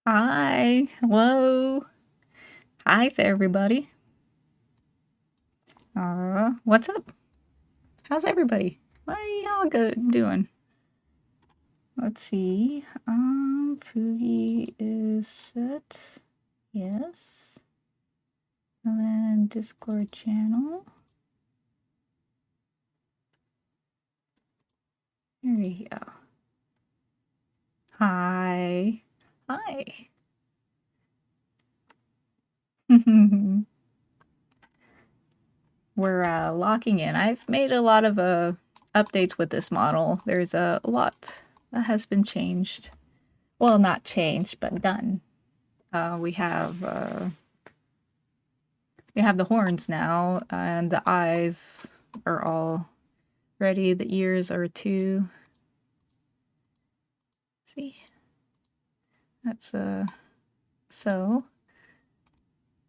Hi, hello. Hi to everybody. What's up? How's everybody? What are y'all doing? Let's see. Poogie is set. Yes. And then Discord channel. There we go. Hi. Hi. We're locking in. I've made a lot of updates with this model. There's a lot that has been changed. Well, not changed, but done. We have the horns now, and the eyes are all ready. The ears are too. See, that's so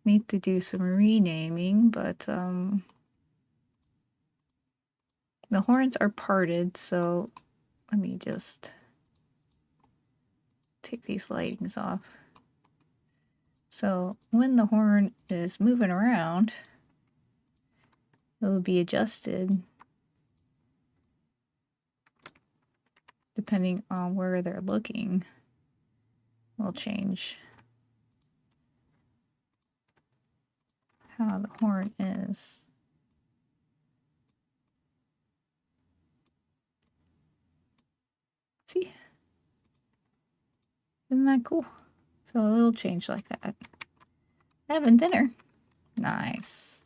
need to do some renaming, but the horns are parted, so let me just take these lightings off. So when the horn is moving around, it will be adjusted depending on where they're looking. Will change how the horn is. See? Isn't that cool? So it'll change like that. Having dinner. Nice.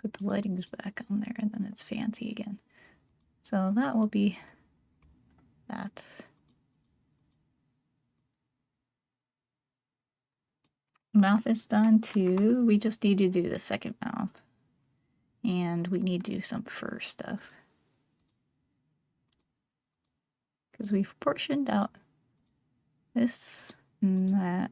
Put the lightings back on there and then it's fancy again. So that will be that. Mouth is done too. We just need to do the second mouth. And we need to do some fur stuff. Because we've portioned out this and that.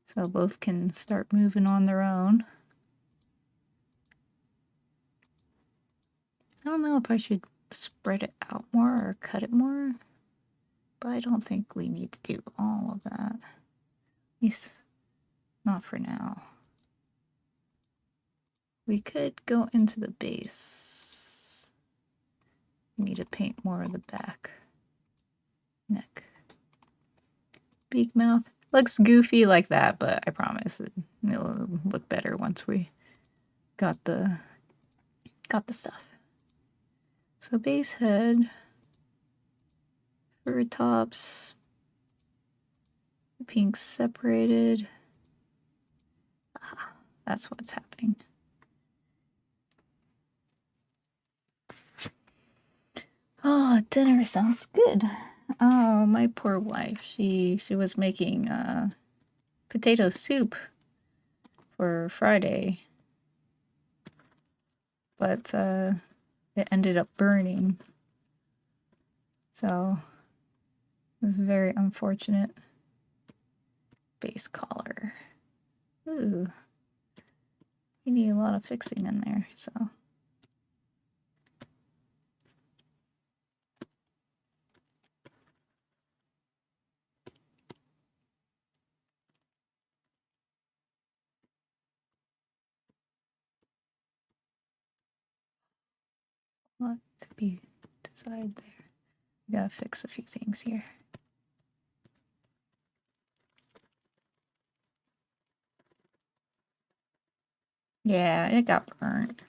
So both can start moving on their own. I don't know if I should spread it out more or cut it more. But I don't think we need to do all of that. At least not for now. We could go into the base. We need to paint more of the back. Neck. Beak, mouth. looks goofy like that, but I promise it'll look better once we got the stuff. So base head, fur tops, pink separated. That's what's happening. Oh, dinner sounds good. Oh, my poor wife. She was making potato soup for Friday, but it ended up burning. So it was very unfortunate. Base collar. Ooh. You need a lot of fixing in there, so. What to be decided there. We gotta fix a few things here. Yeah, it got burnt.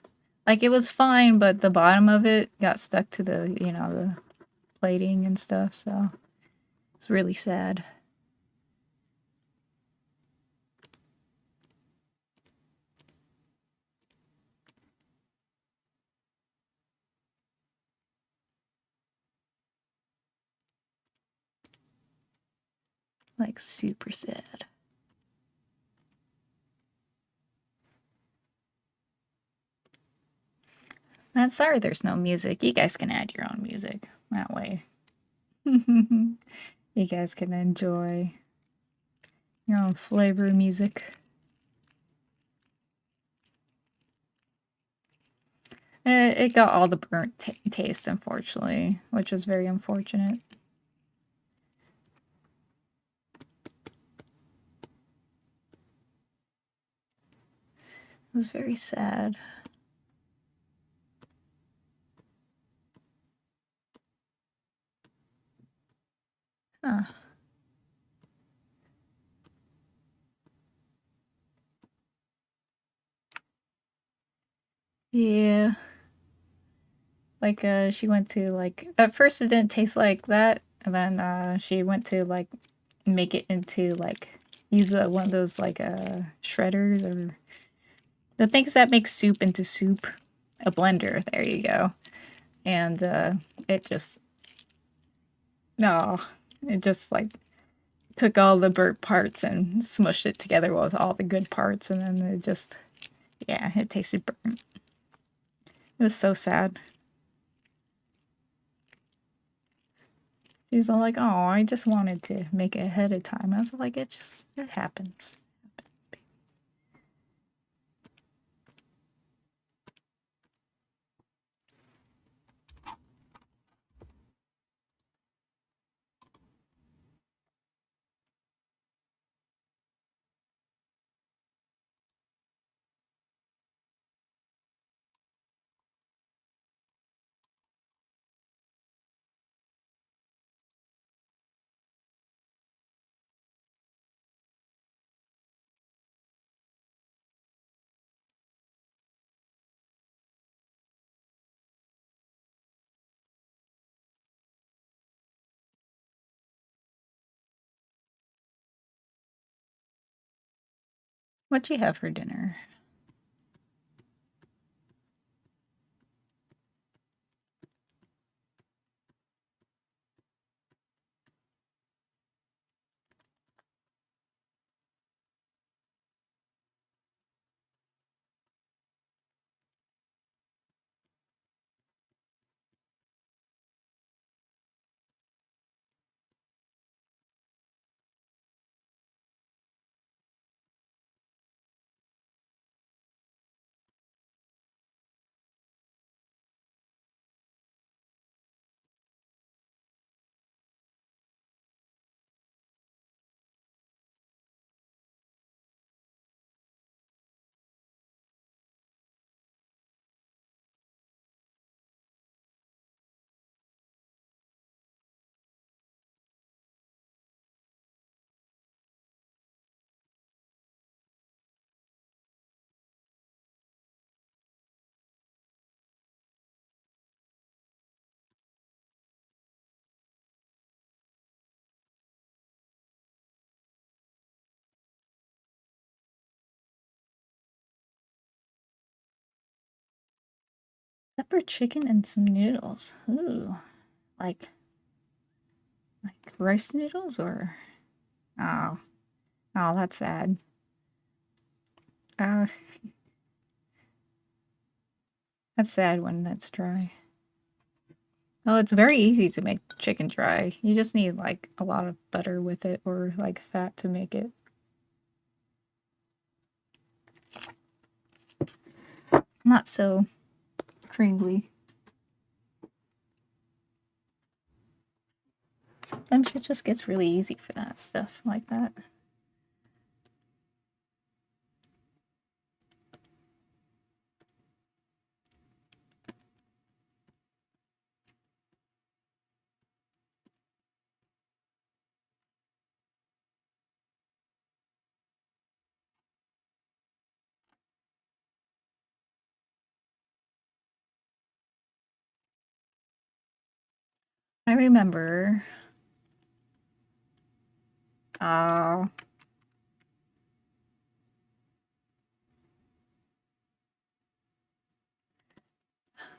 Like it was fine, but the bottom of it got stuck to the, the plating and stuff, so it's really sad. Like super sad. I'm sorry there's no music. You guys can add your own music that way. You guys can enjoy your own flavor music. It got all the burnt taste, unfortunately, which was very unfortunate. It was very sad. Huh. Yeah. Like, she went to, like, at first it didn't taste like that, and then, she went to, like, make it into, like, use one of those, like, shredders, or the things that make soup into soup. A blender, there you go. And, it just, no, it just, like, took all the burnt parts and smushed it together with all the good parts, and then it just, yeah, it tasted burnt. It was so sad. She's all like, "Oh, I just wanted to make it ahead of time." I was like, it happens. What'd you have for dinner? Pepper chicken and some noodles. Ooh, like rice noodles or oh, oh, that's sad. Uh, that's sad when that's dry. Oh, it's very easy to make chicken dry. You just need like a lot of butter with it or like fat to make it. Not so cringly. Sometimes it just gets really easy for that stuff like that. I remember. Oh,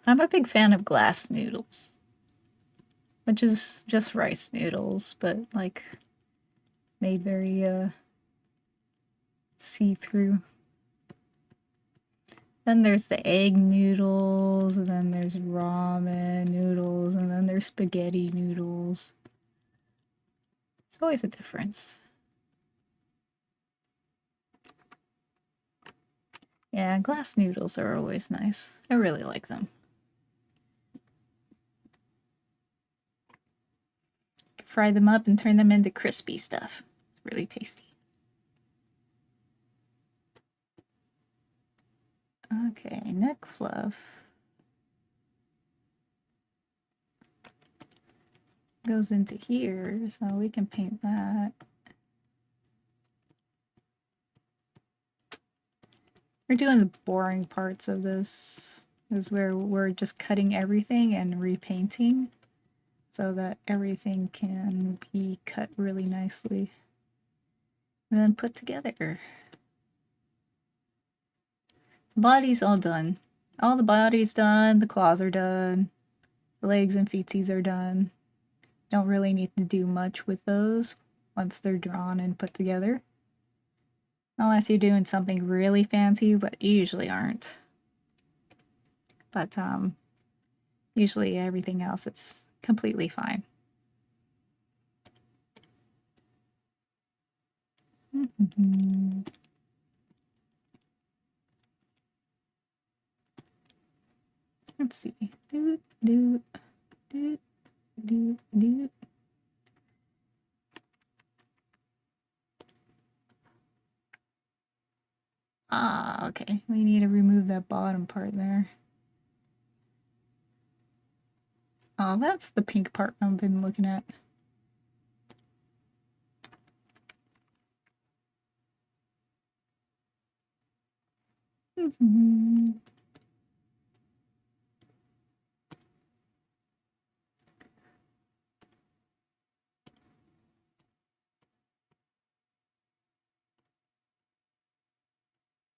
I'm a big fan of glass noodles, which is just rice noodles, but like made very see-through. Then there's the egg noodles, and then there's ramen noodles, and then there's spaghetti noodles. It's always a difference. Yeah, glass noodles are always nice. I really like them. Fry them up and turn them into crispy stuff. It's really tasty. Okay, neck fluff goes into here, so we can paint that. We're doing the boring parts of this. This is where we're just cutting everything and repainting so that everything can be cut really nicely and then put together. The body's all done. All the body's done, the claws are done, the legs and feetsies are done. Don't really need to do much with those once they're drawn and put together. Unless you're doing something really fancy, but you usually aren't. But usually everything else is completely fine. Let's see. Doot, doot, doot, doot, doot. Ah, okay. We need to remove that bottom part there. Oh, that's the pink part I've been looking at.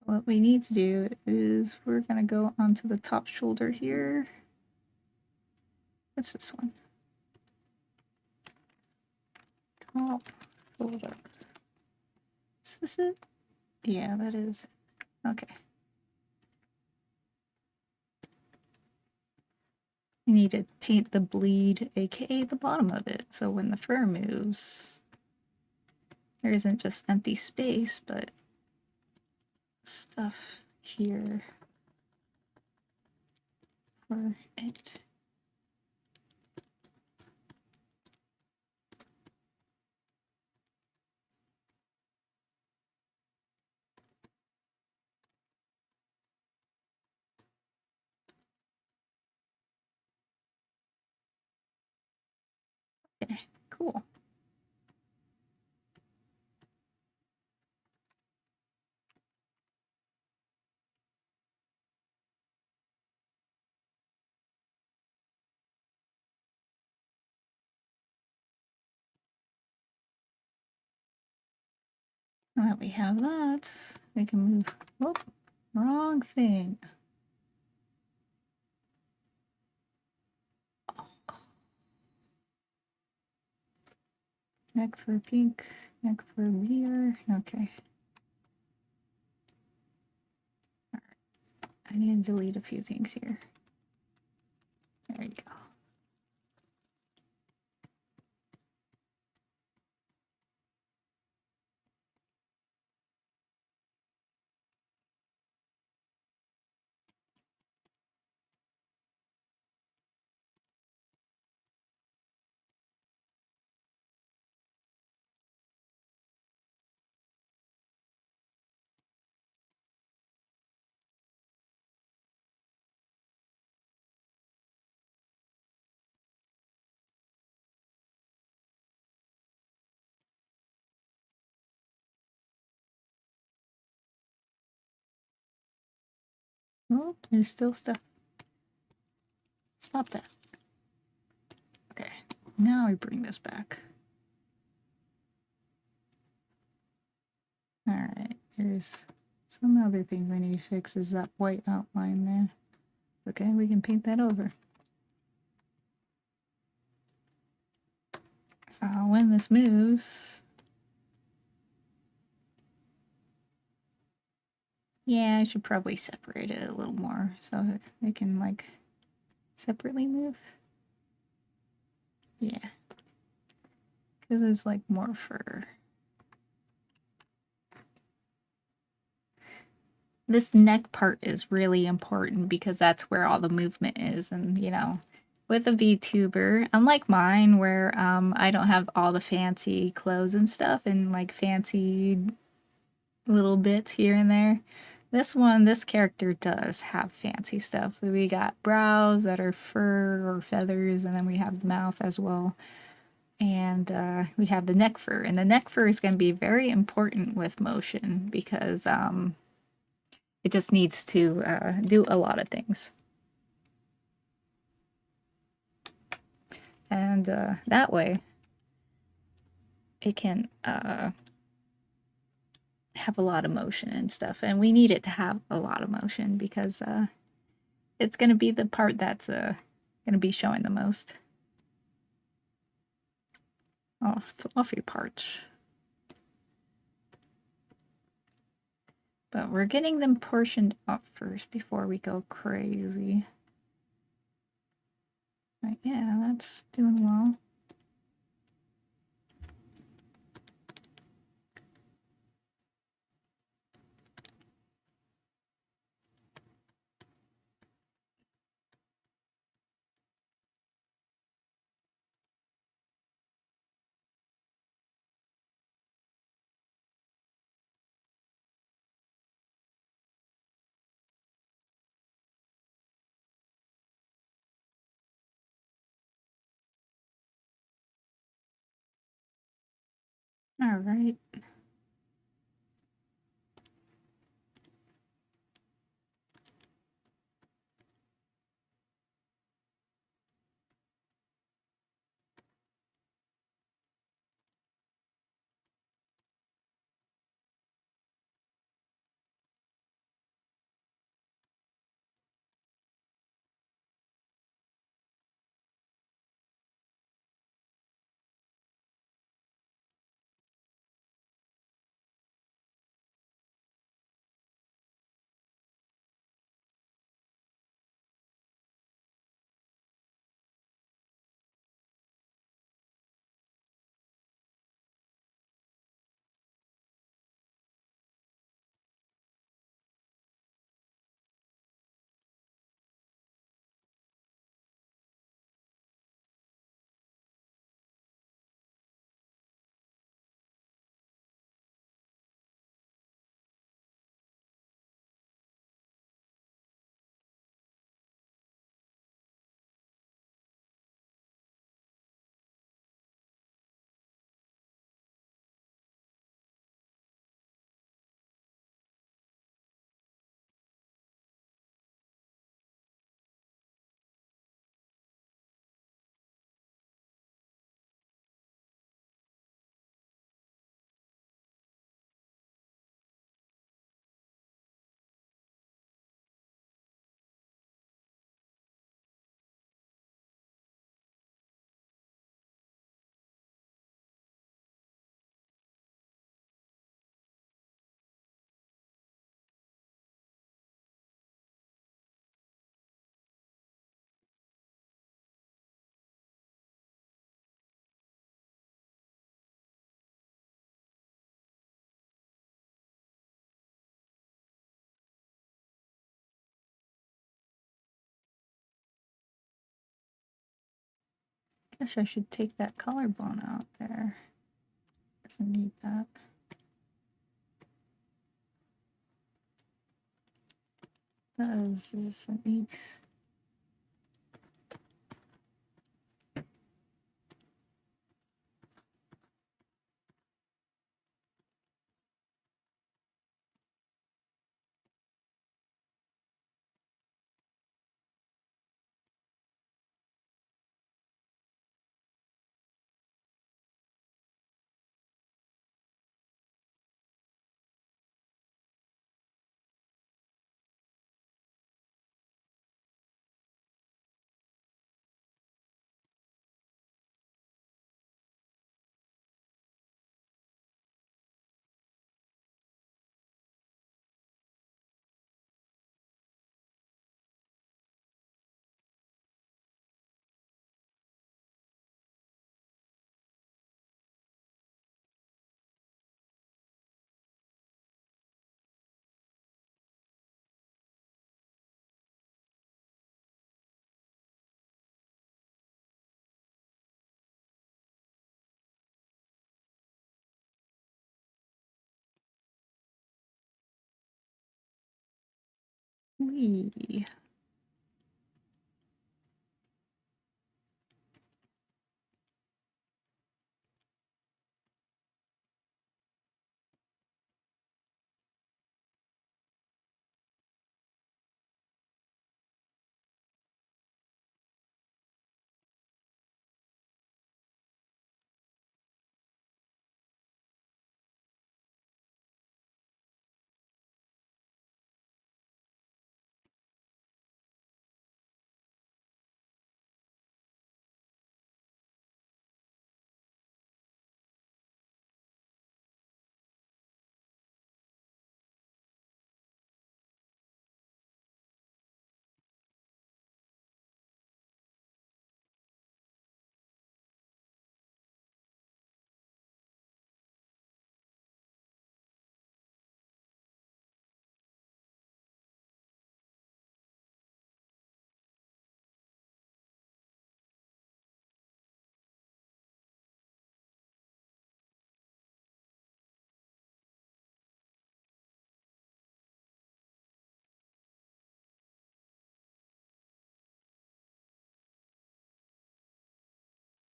What we need to do is we're gonna go onto the top shoulder here. What's this one? Top shoulder. Is this it? Yeah, that is. Okay. We need to paint the bleed, aka the bottom of it, so when the fur moves, there isn't just empty space, but stuff here for it. Okay, cool. Now that we have that, we can move. Oh, wrong thing. Neck for pink, neck for beer. Okay. I need to delete a few things here. There you go. Oh, there's still stuff. Stop that. Okay, now we bring this back. Alright, there's some other things I need to fix. Is that white outline there? Okay, we can paint that over. So when this moves... Yeah, I should probably separate it a little more so it can, like, separately move. Yeah. Because it's, like, more for... This neck part is really important because that's where all the movement is. And, you know, with a VTuber, unlike mine where I don't have all the fancy clothes and stuff and, like, fancy little bits here and there, this character does have fancy stuff. We got brows that are fur or feathers, and then we have the mouth as well. And we have the neck fur. And the neck fur is going to be very important with motion because it just needs to do a lot of things. And that way, it can have a lot of motion and stuff. And we need it to have a lot of motion because it's going to be the part that's going to be showing the most. Oh, fluffy parts. But we're getting them portioned up first before we go crazy. Right, yeah, that's doing well. All right. Guess I should take that collarbone out there. Doesn't need that. Does this needs? Wee.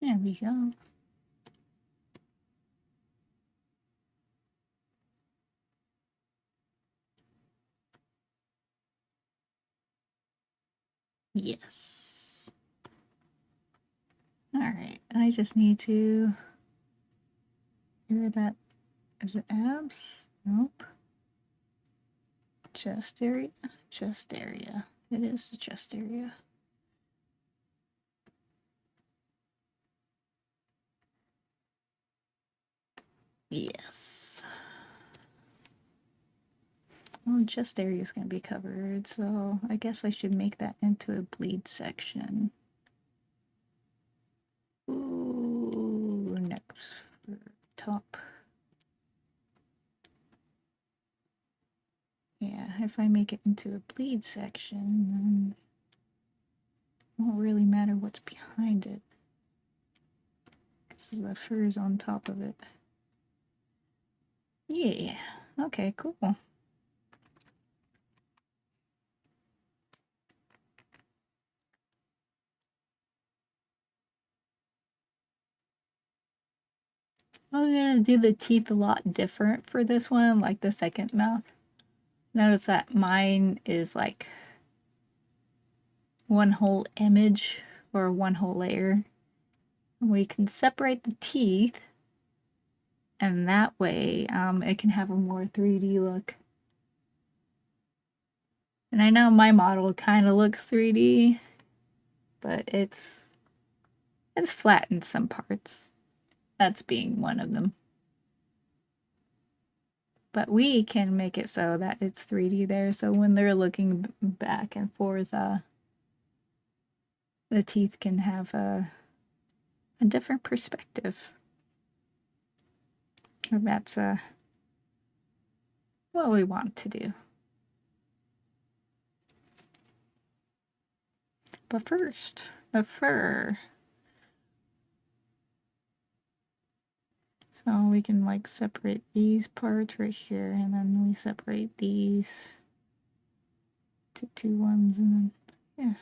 There we go. Yes. All right. I just need to hear that. Is it abs? Nope. Chest area? Chest area. It is the chest area. Yes. Well, chest area is going to be covered, so I guess I should make that into a bleed section. Ooh, next top. Yeah, if I make it into a bleed section, then it won't really matter what's behind it. Because the fur's on top of it. Yeah, okay, cool. I'm gonna do the teeth a lot different for this one, like the second mouth. Notice that mine is like one whole image or one whole layer. We can separate the teeth, and that way it can have a more 3D look. And I know my model kind of looks 3D, but it's flat in some parts. That's being one of them. But we can make it so that it's 3D there, so when they're looking back and forth, the teeth can have a different perspective. And that's what we want to do. But first, the fur. So we can like separate these parts right here, and then we separate these to two ones, and then yeah.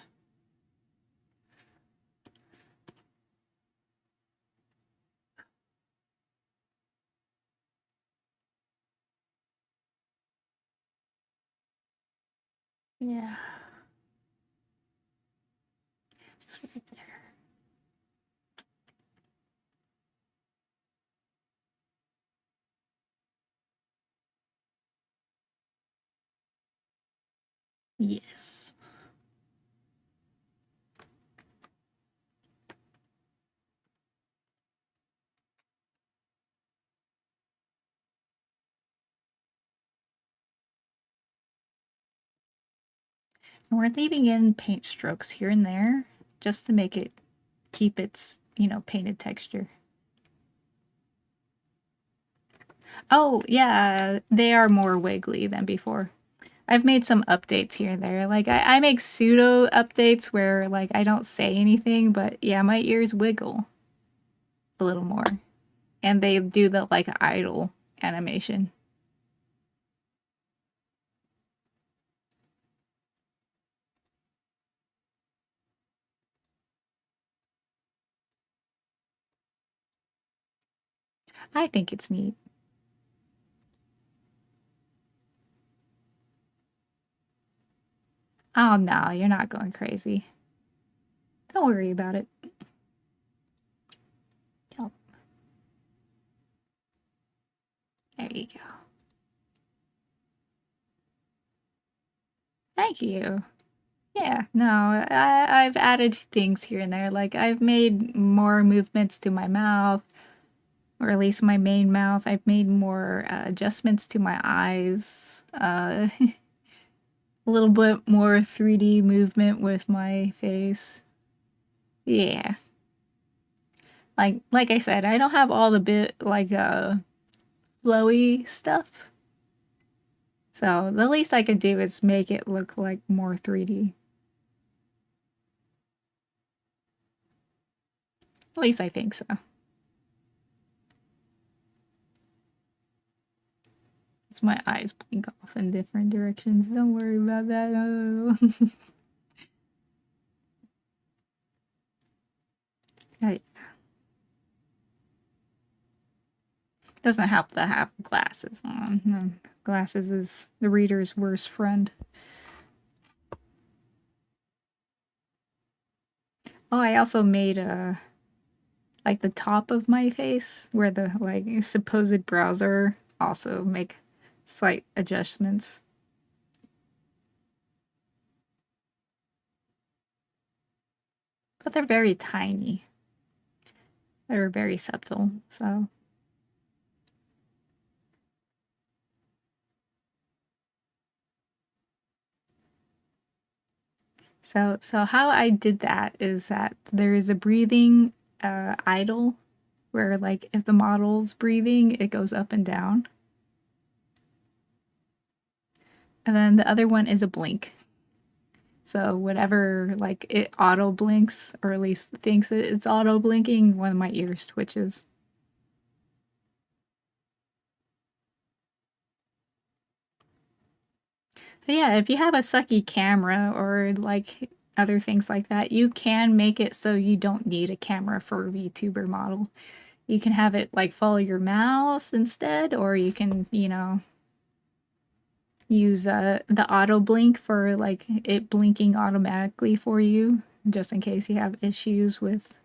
Yeah. Just right there. Yes. And we're leaving in paint strokes here and there just to make it keep its, painted texture. Oh, yeah, they are more wiggly than before. I've made some updates here and there. Like, I make pseudo updates where, like, I don't say anything, but yeah, my ears wiggle a little more. And they do the, like, idle animation. I think it's neat. Oh, no, you're not going crazy. Don't worry about it. Oh, there you go. Thank you. Yeah, no, I've added things here and there. Like, I've made more movements to my mouth, or at least my main mouth. I've made more adjustments to my eyes. A little bit more 3D movement with my face. Yeah. Like I said, I don't have all the flowy stuff. So the least I could do is make it look like more 3D. At least I think so. It's my eyes blink off in different directions. Don't worry about that. Oh. It doesn't help to have glasses on. No, glasses is the reader's worst friend. Oh, I also made a like the top of my face where the like supposed browser also make slight adjustments. But they're very tiny. They're very subtle, so how I did that is that there is a breathing idle where like if the model's breathing, it goes up and down. And then the other one is a blink. So whatever like it auto blinks or at least thinks it's auto blinking, one of my ears twitches. But yeah, if you have a sucky camera or like other things like that, you can make it so you don't need a camera for a VTuber model. You can have it like follow your mouse instead, or you can, use the auto blink for like it blinking automatically for you, just in case you have issues with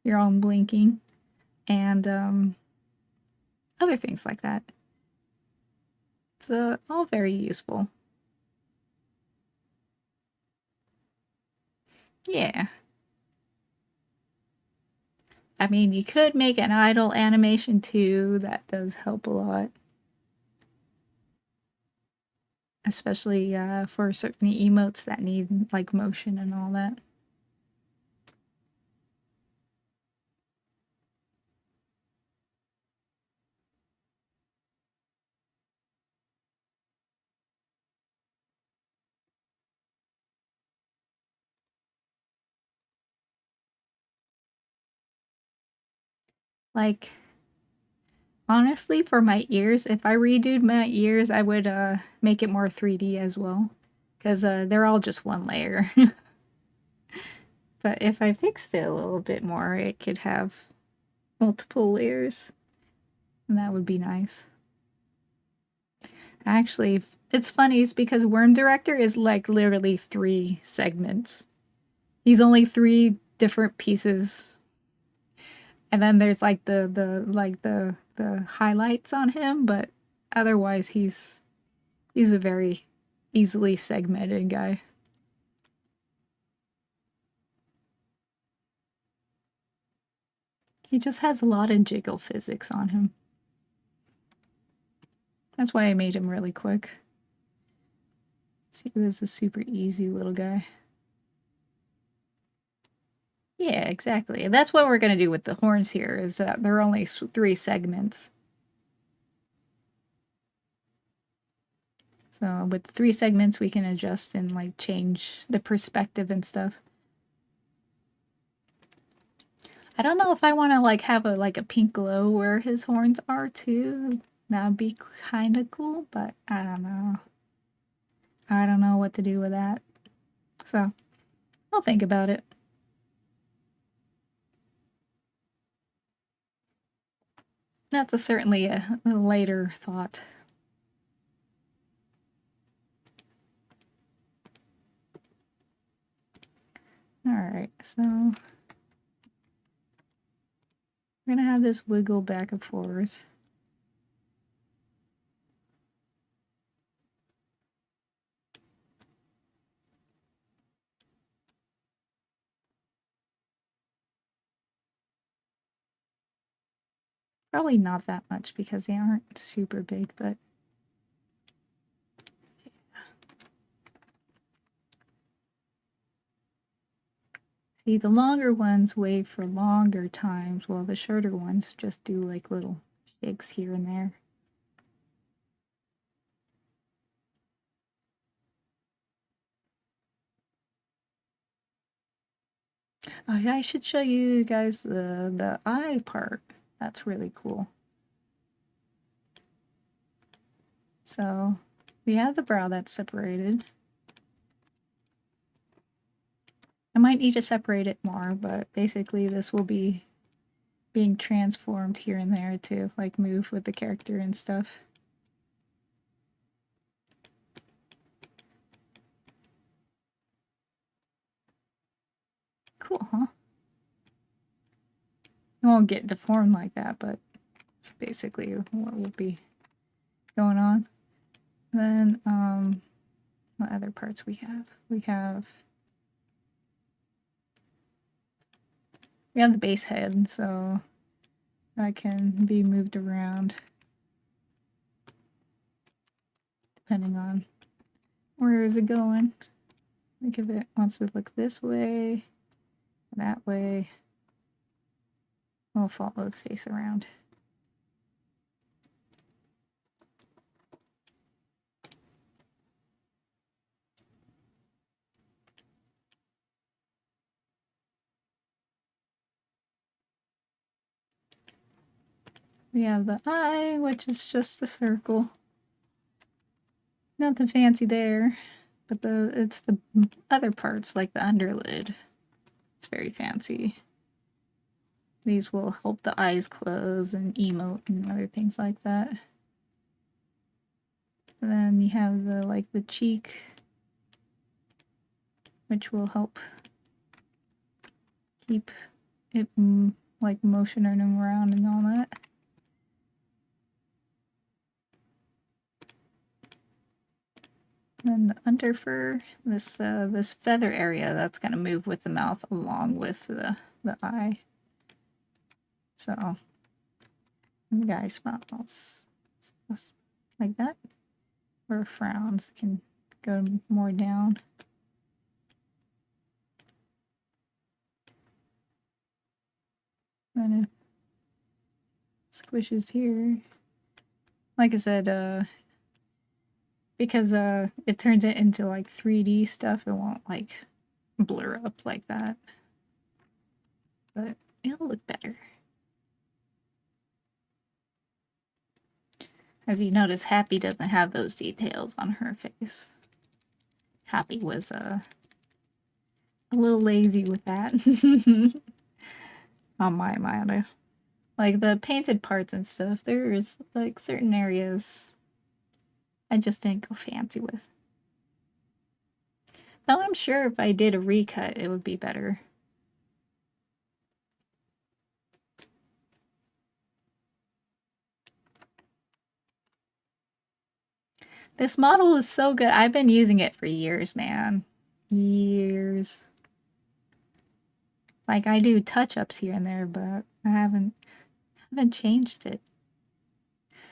your own blinking, and other things like that. It's all very useful. Yeah. I mean, you could make an idle animation too. That does help a lot. Especially for certain emotes that need like motion and all that. Like Honestly, for my ears, if I redoed my ears, I would make it more 3D as well. Because they're all just one layer. But if I fixed it a little bit more, it could have multiple layers. And that would be nice. Actually, it's funny, it's because Worm Director is like literally 3 segments. He's only 3 different pieces. And then there's like the highlights on him, but otherwise he's a very easily segmented guy. He just has a lot of jiggle physics on him. That's why I made him really quick. See, he was a super easy little guy. Yeah, exactly. And that's what we're going to do with the horns here, is that they're only 3 segments. So with 3 segments, we can adjust and like change the perspective and stuff. I don't know if I want to like have a pink glow where his horns are too. That'd be kind of cool, but I don't know. I don't know what to do with that. So I'll think about it. That's certainly a later thought. Alright, so we're gonna have this wiggle back and forth. Probably not that much because they aren't super big, but see, the longer ones wait for longer times, while the shorter ones just do like little shakes here and there. Oh yeah, I should show you guys the eye part. That's really cool. So we have the brow that's separated. I might need to separate it more, but basically this will be being transformed here and there to like move with the character and stuff. Cool, huh? It won't get deformed like that, but it's basically what will be going on. Then, what other parts we have? We have the base head, so that can be moved around depending on where is it going. Like if it wants to look this way, that way, we'll follow the face around. We have the eye, which is just a circle. Nothing fancy there, but it's the other parts like the underlid. It's very fancy. These will help the eyes close and emote and other things like that. And then you have the cheek, which will help keep it like motioning around and all that. And then the under fur, this feather area, that's gonna move with the mouth along with the eye. So the guy smiles like that, or frowns can go more down. Then it squishes here. Like I said, because it turns it into like 3D stuff, it won't like blur up like that. But it'll look better. As you notice, Happy doesn't have those details on her face. Happy was a little lazy with that. On my mind. Like the painted parts and stuff, there's like certain areas I just didn't go fancy with. Though I'm sure if I did a recut, it would be better. This model is so good. I've been using it for years, man. Years. Like I do touch-ups here and there, but I haven't changed it.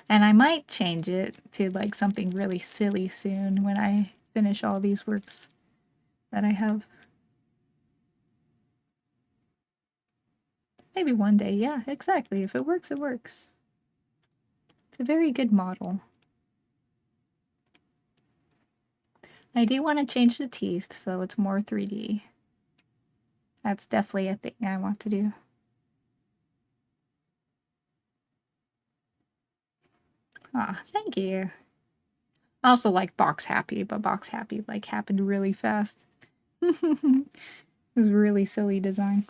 And I might change it to like something really silly soon when I finish all these works that I have. Maybe one day, yeah, exactly. If it works, it works. It's a very good model. I do want to change the teeth so it's more 3D. That's definitely a thing I want to do. Ah, thank you. I also like Box Happy, but Box Happy like happened really fast. It was a really silly design.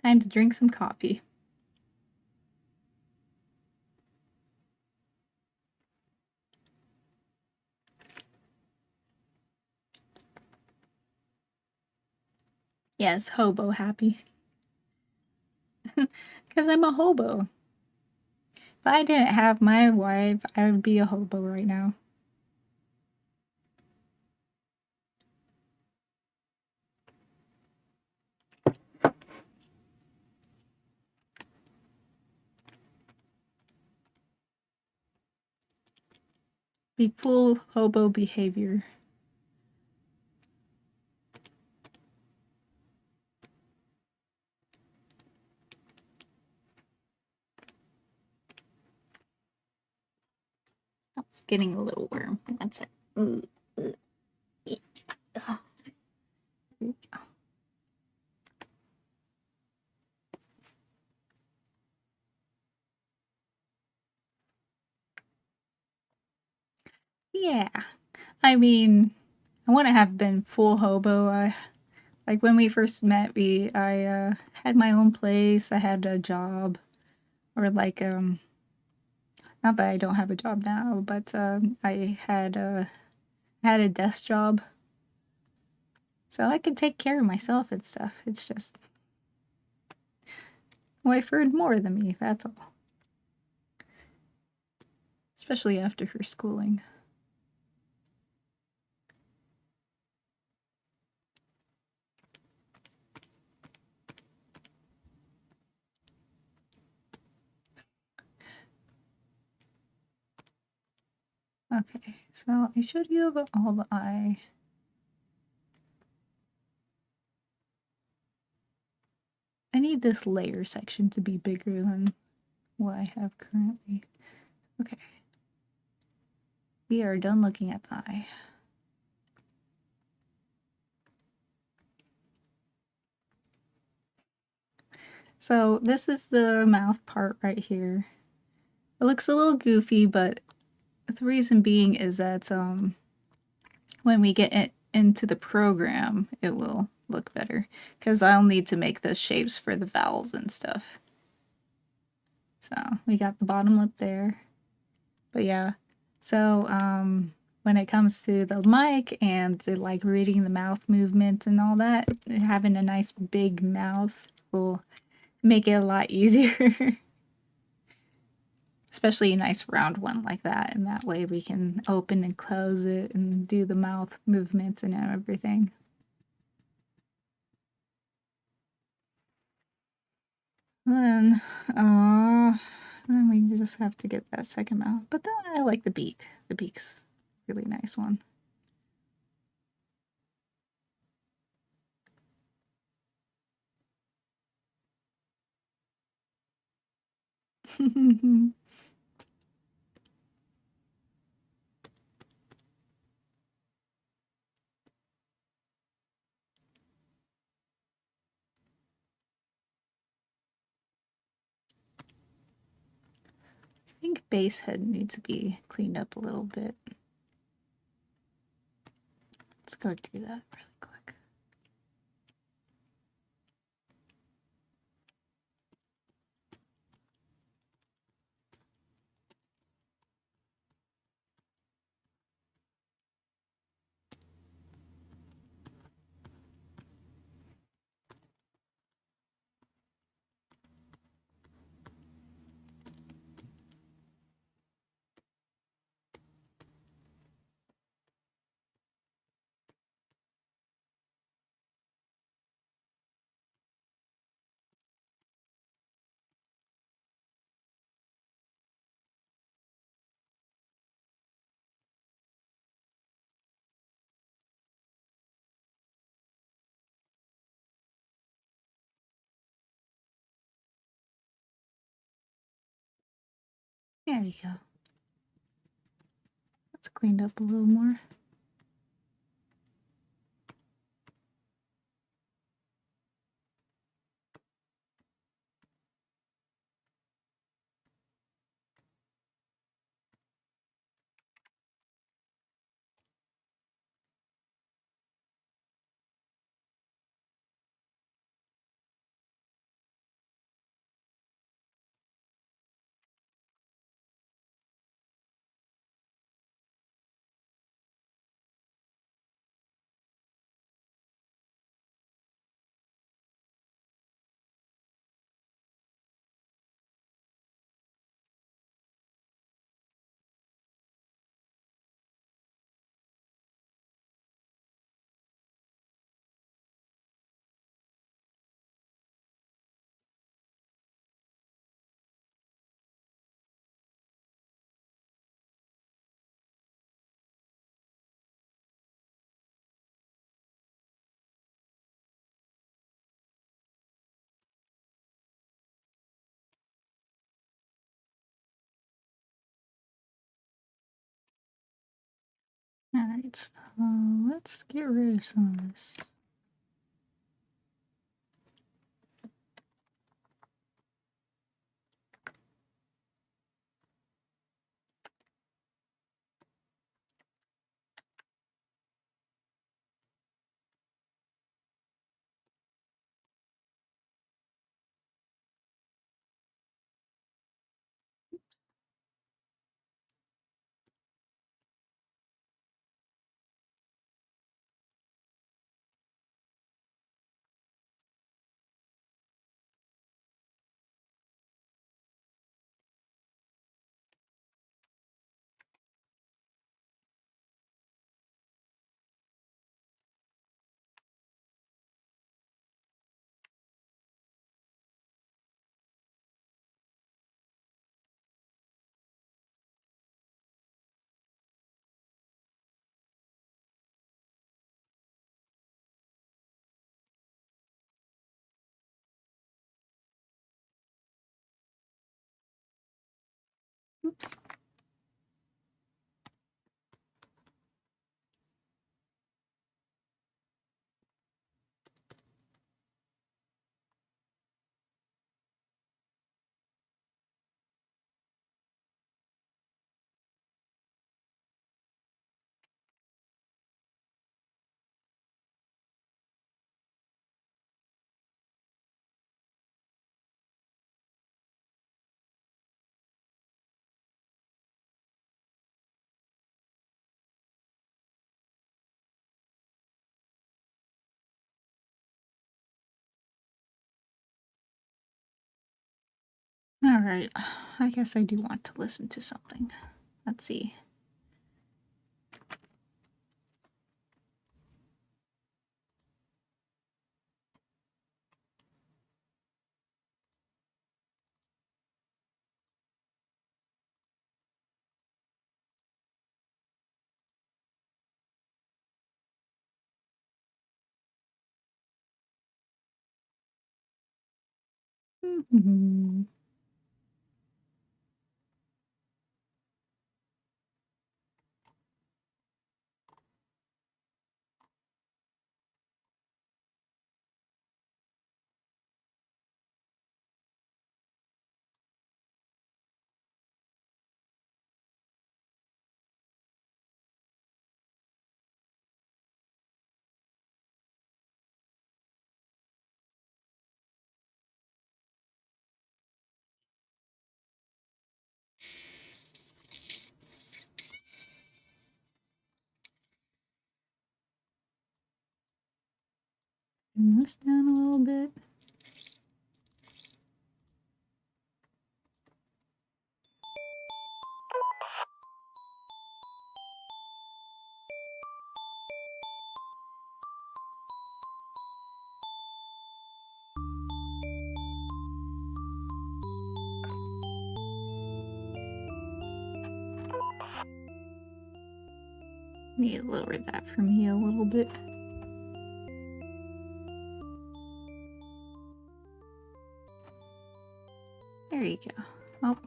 Time to drink some coffee. Yes, hobo happy. Because I'm a hobo. If I didn't have my wife, I would be a hobo right now. Be full hobo behavior. I was getting a little warm. One sec. Yeah. I mean, I wouldn't have been full hobo. Like when we first met, I had my own place. I had a job, or like not that I don't have a job now, but I had a desk job, so I could take care of myself and stuff. It's just wife earned more than me. That's all. Especially after her schooling. Okay, so I showed you about all the eye. I need this layer section to be bigger than what I have currently. Okay. We are done looking at the eye. So this is the mouth part right here. It looks a little goofy, but the reason being is that when we get it into the program, it will look better. Because I'll need to make the shapes for the vowels and stuff. So we got the bottom lip there. But yeah, so when it comes to the mic and the, like reading the mouth movements and all that, having a nice big mouth will make it a lot easier. Especially a nice round one like that, and that way we can open and close it and do the mouth movements and everything. Then, then we just have to get that second mouth. But then I like the beak. The beak's a really nice one. think base head needs to be cleaned up a little bit. Let's go do that really quick. There you go. Let's clean up a little more. Alright, so let's get rid of some of this. Oops. Alright, I guess I do want to listen to something. Let's see. Mm-hmm. Bring this down a little bit. Need to lower that for me a little bit. There you go. Oh.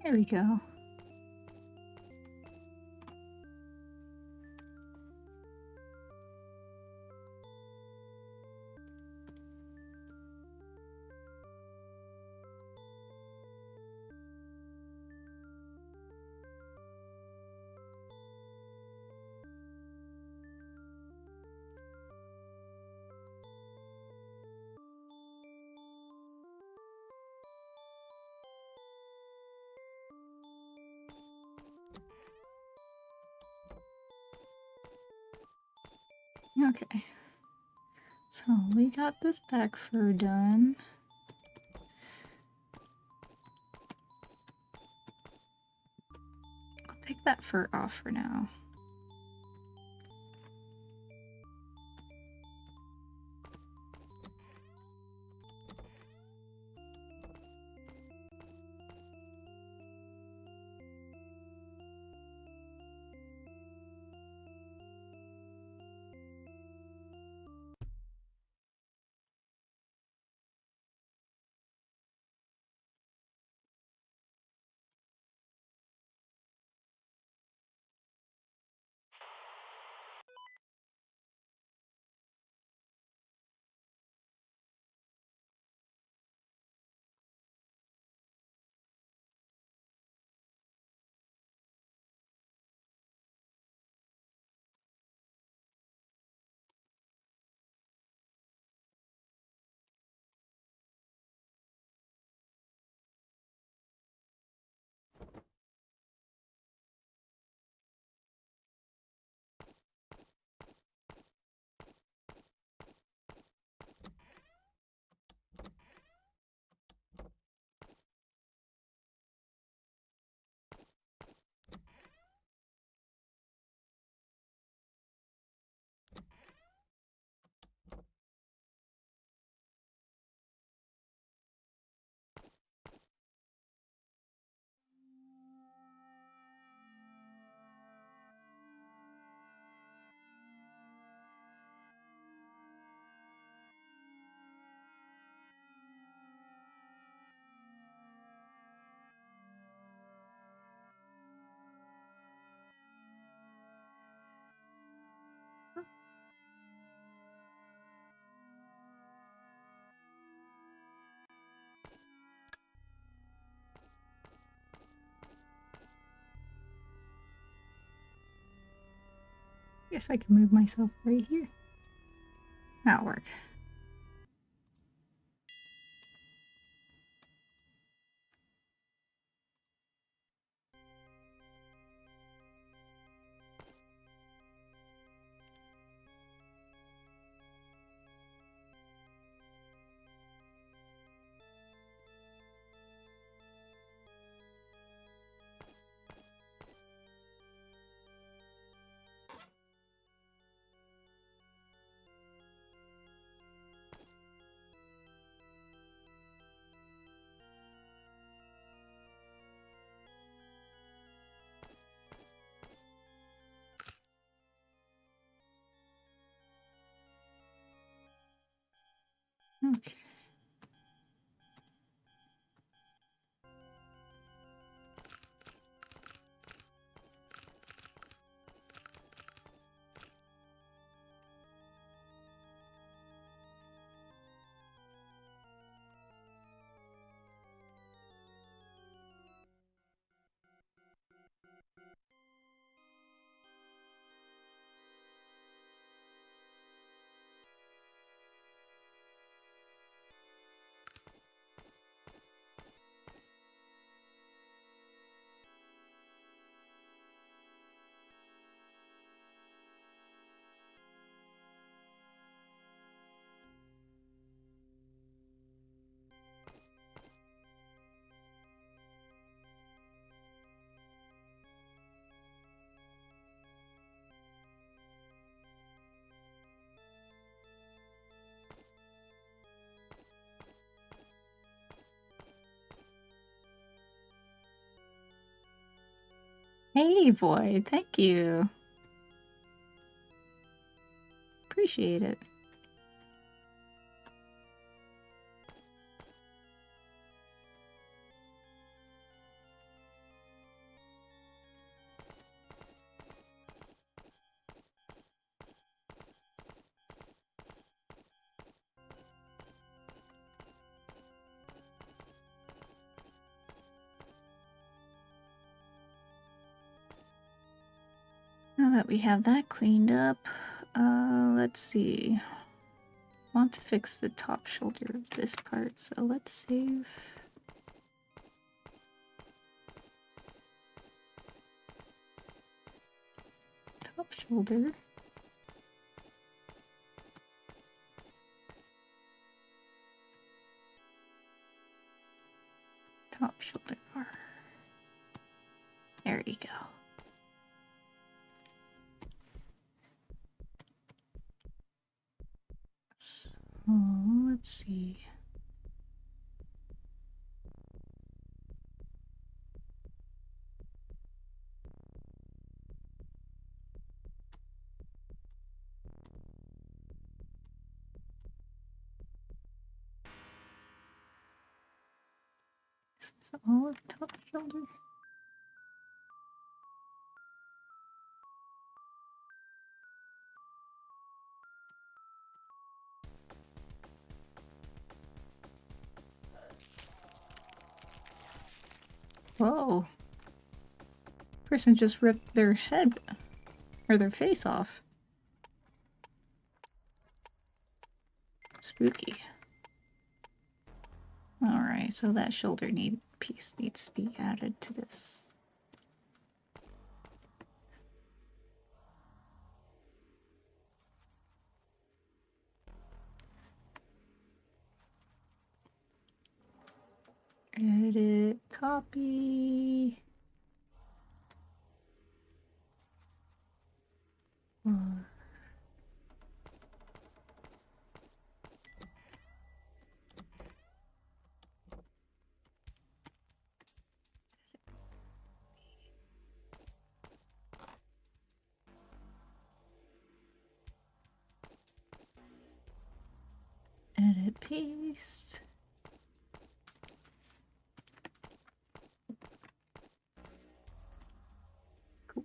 There we go. Okay, so we got this back fur done. I'll take that fur off for now. Guess I can move myself right here. That'll work. Okay. Hey, boy, thank you. Appreciate it. Now that we have that cleaned up, let's see. Want to fix the top shoulder of this part, so let's save. Top shoulder. Top shoulder bar. There you go. So, let's see. This is all of top shoulder. Whoa. Person just ripped their head or their face off. Spooky. Alright, so that shoulder piece needs to be added to this. Edit, copy. Edit, paste. Cool.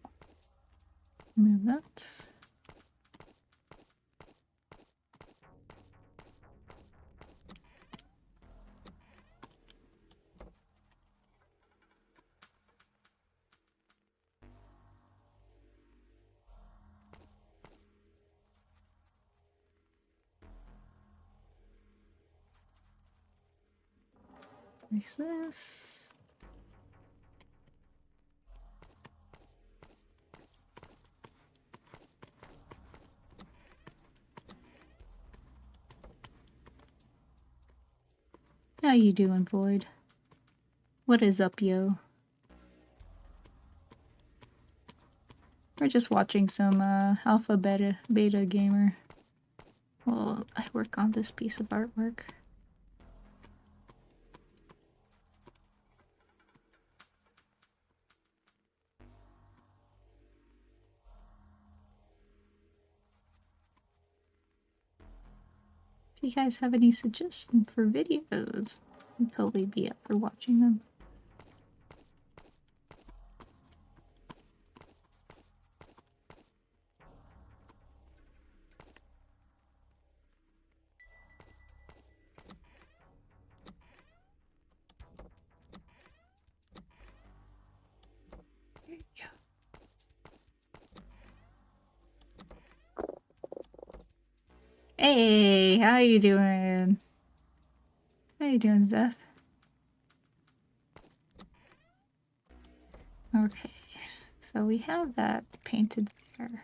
Move that. Erase this. How you doing, Void? What is up, yo? We're just watching some alpha beta gamer. Well, I work on this piece of artwork. If you guys have any suggestions for videos, I'd totally be up for watching them. There you go. Hey, how you doing? How you doing, Zeth? Okay, so we have that painted there.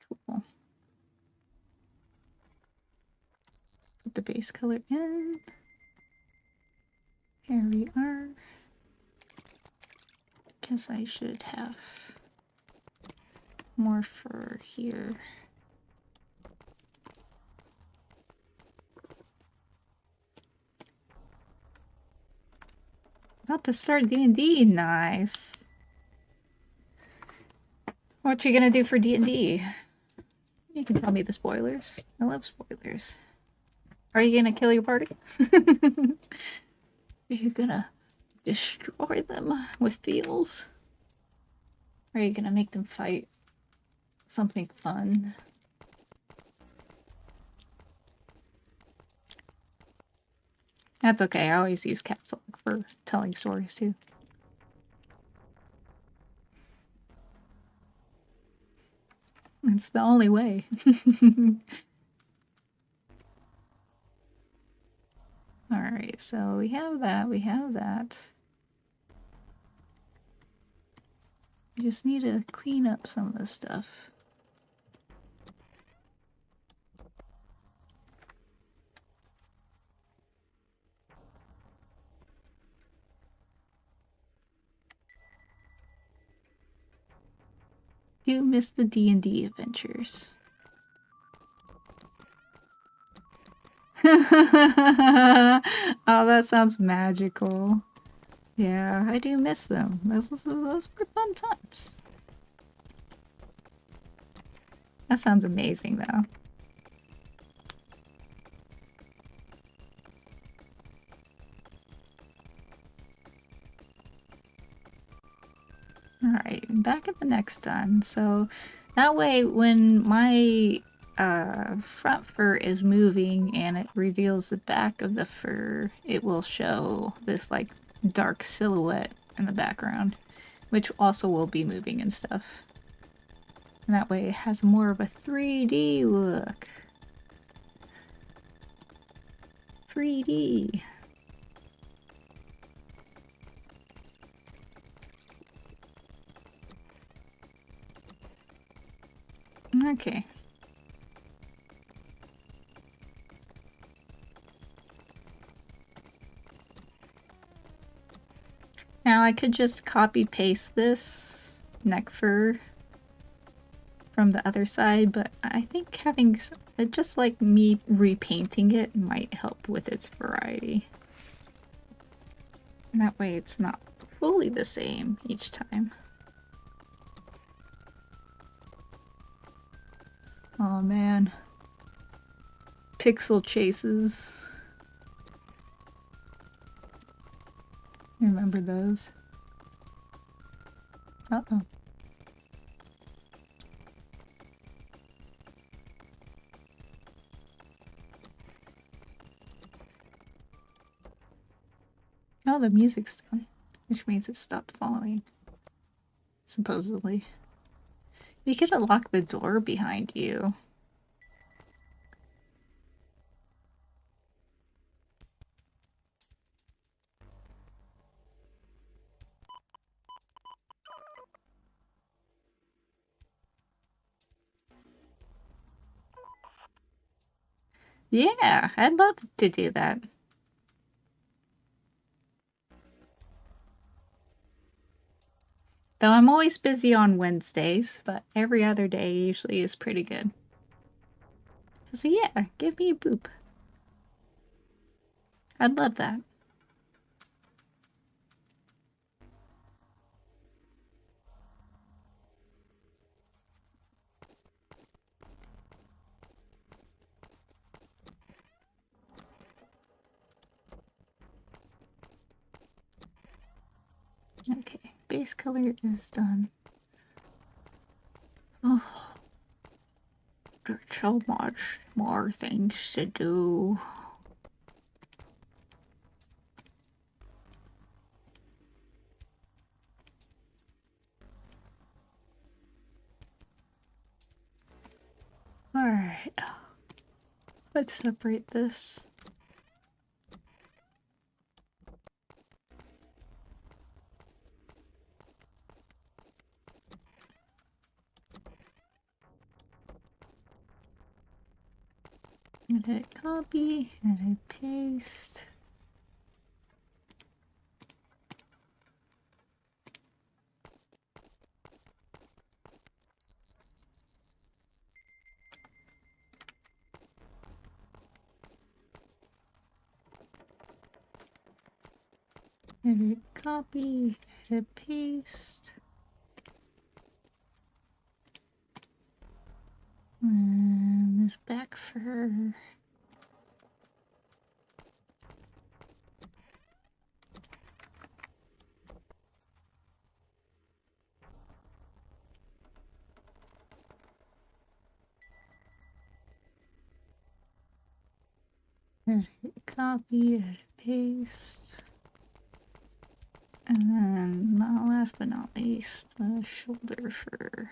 Cool. Put the base color in. Here we are. Guess I should have more fur here. About to start D&D. Nice. What you gonna do for D&D? You can tell me the spoilers. I love spoilers. Are you gonna kill your party? Are you gonna destroy them with feels? Or are you gonna make them fight something fun? That's okay, I always use caps lock for telling stories too. It's the only way. Alright, so we have that, we have that. We just need to clean up some of this stuff. You missed the D&D adventures. Oh, that sounds magical. Yeah, I do miss them. Those were fun times. That sounds amazing, though. Alright, back at the next done. So that way when my front fur is moving and it reveals the back of the fur, it will show this like dark silhouette in the background, which also will be moving and stuff. And that way it has more of a 3D look. 3D. Okay. Now I could just copy paste this neck fur from the other side, but I think having just like me repainting it might help with its variety. And that way it's not fully the same each time. Oh man. Pixel chases. Remember those? Uh-oh. Oh, the music's done, which means it stopped following. Supposedly. You could unlock the door behind you. Yeah, I'd love to do that. Though I'm always busy on Wednesdays, but every other day usually is pretty good. So yeah, give me a boop. I'd love that. Okay, base color is done. Oh, there's so much more things to do. Alright, let's separate this. Edit copy, edit paste. Edit copy, edit paste. And this back fur. Edit copy, edit paste. And then, last but not least, the shoulder fur.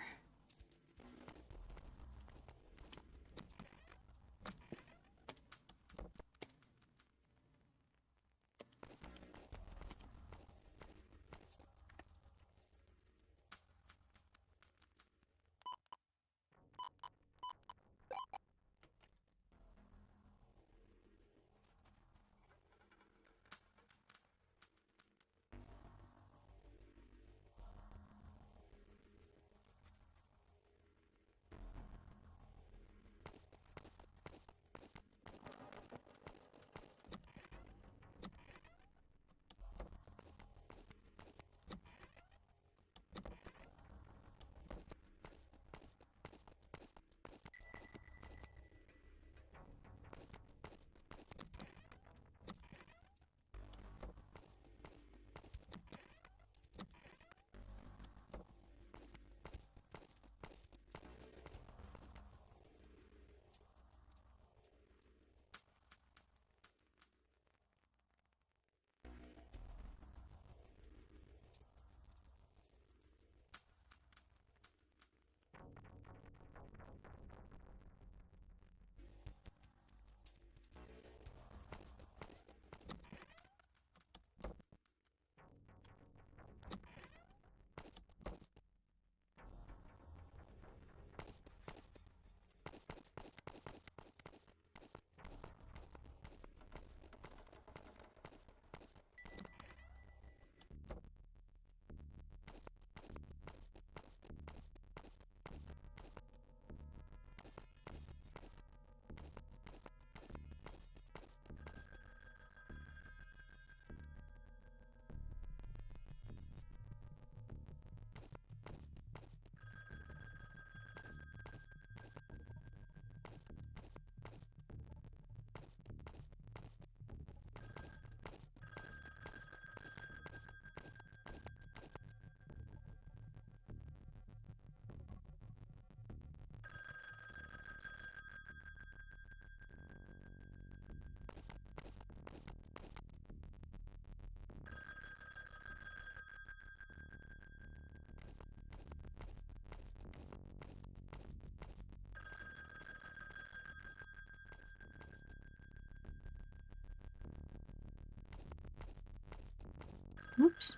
Oops.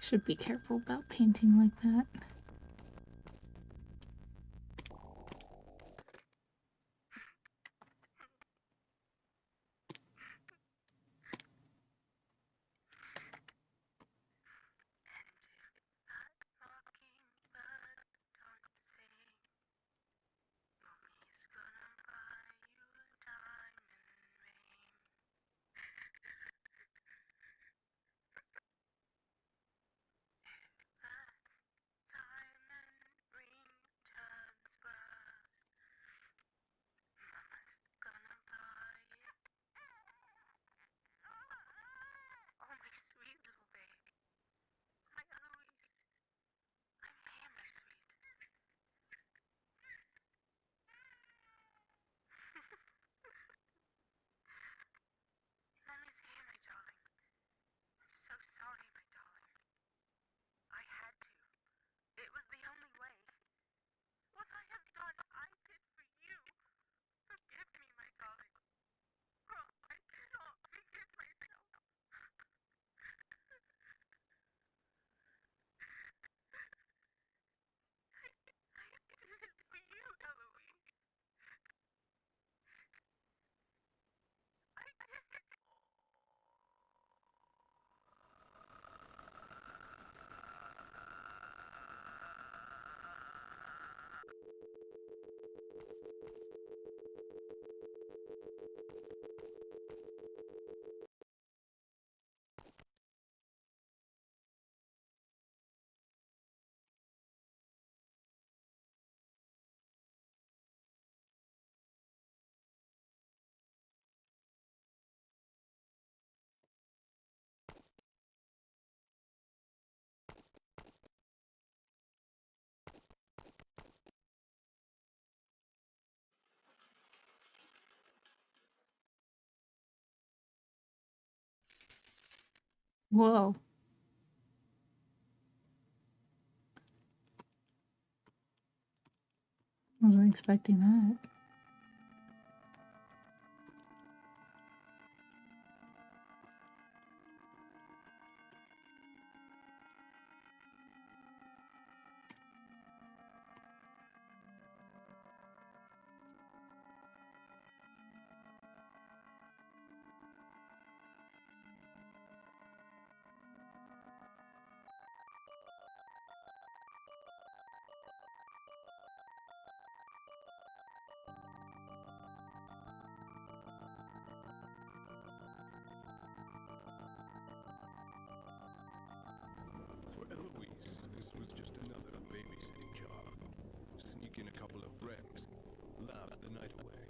Should be careful about painting like that. Whoa. Wasn't expecting that. For Eloise, this was just another babysitting job. Sneak in a couple of friends, laugh the night away.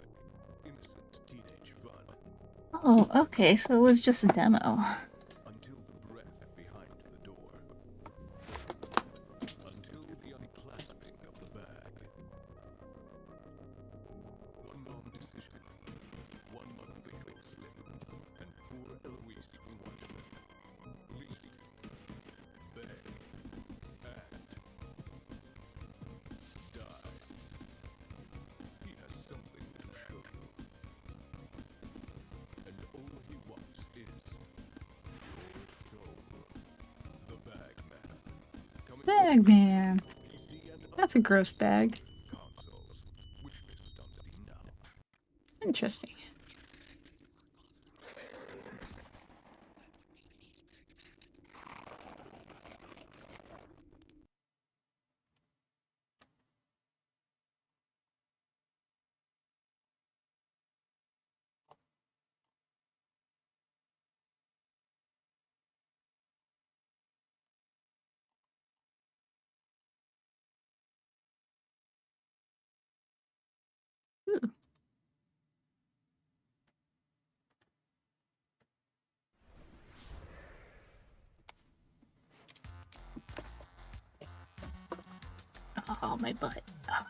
Innocent teenage fun. Oh, okay, so it was just a demo. Until the breath behind the door. Until the unclasping of the bag. One wrong decision. One fatal slip. And poor Eloise will watch them leave, beg, and die. He has something to show you. And all he wants is your soul. The Bag Man. Coming Bagman. PC and That's a gross bag. consoles. Wishlist on Steam now. Interesting. Ooh. Oh, my butt. Oh.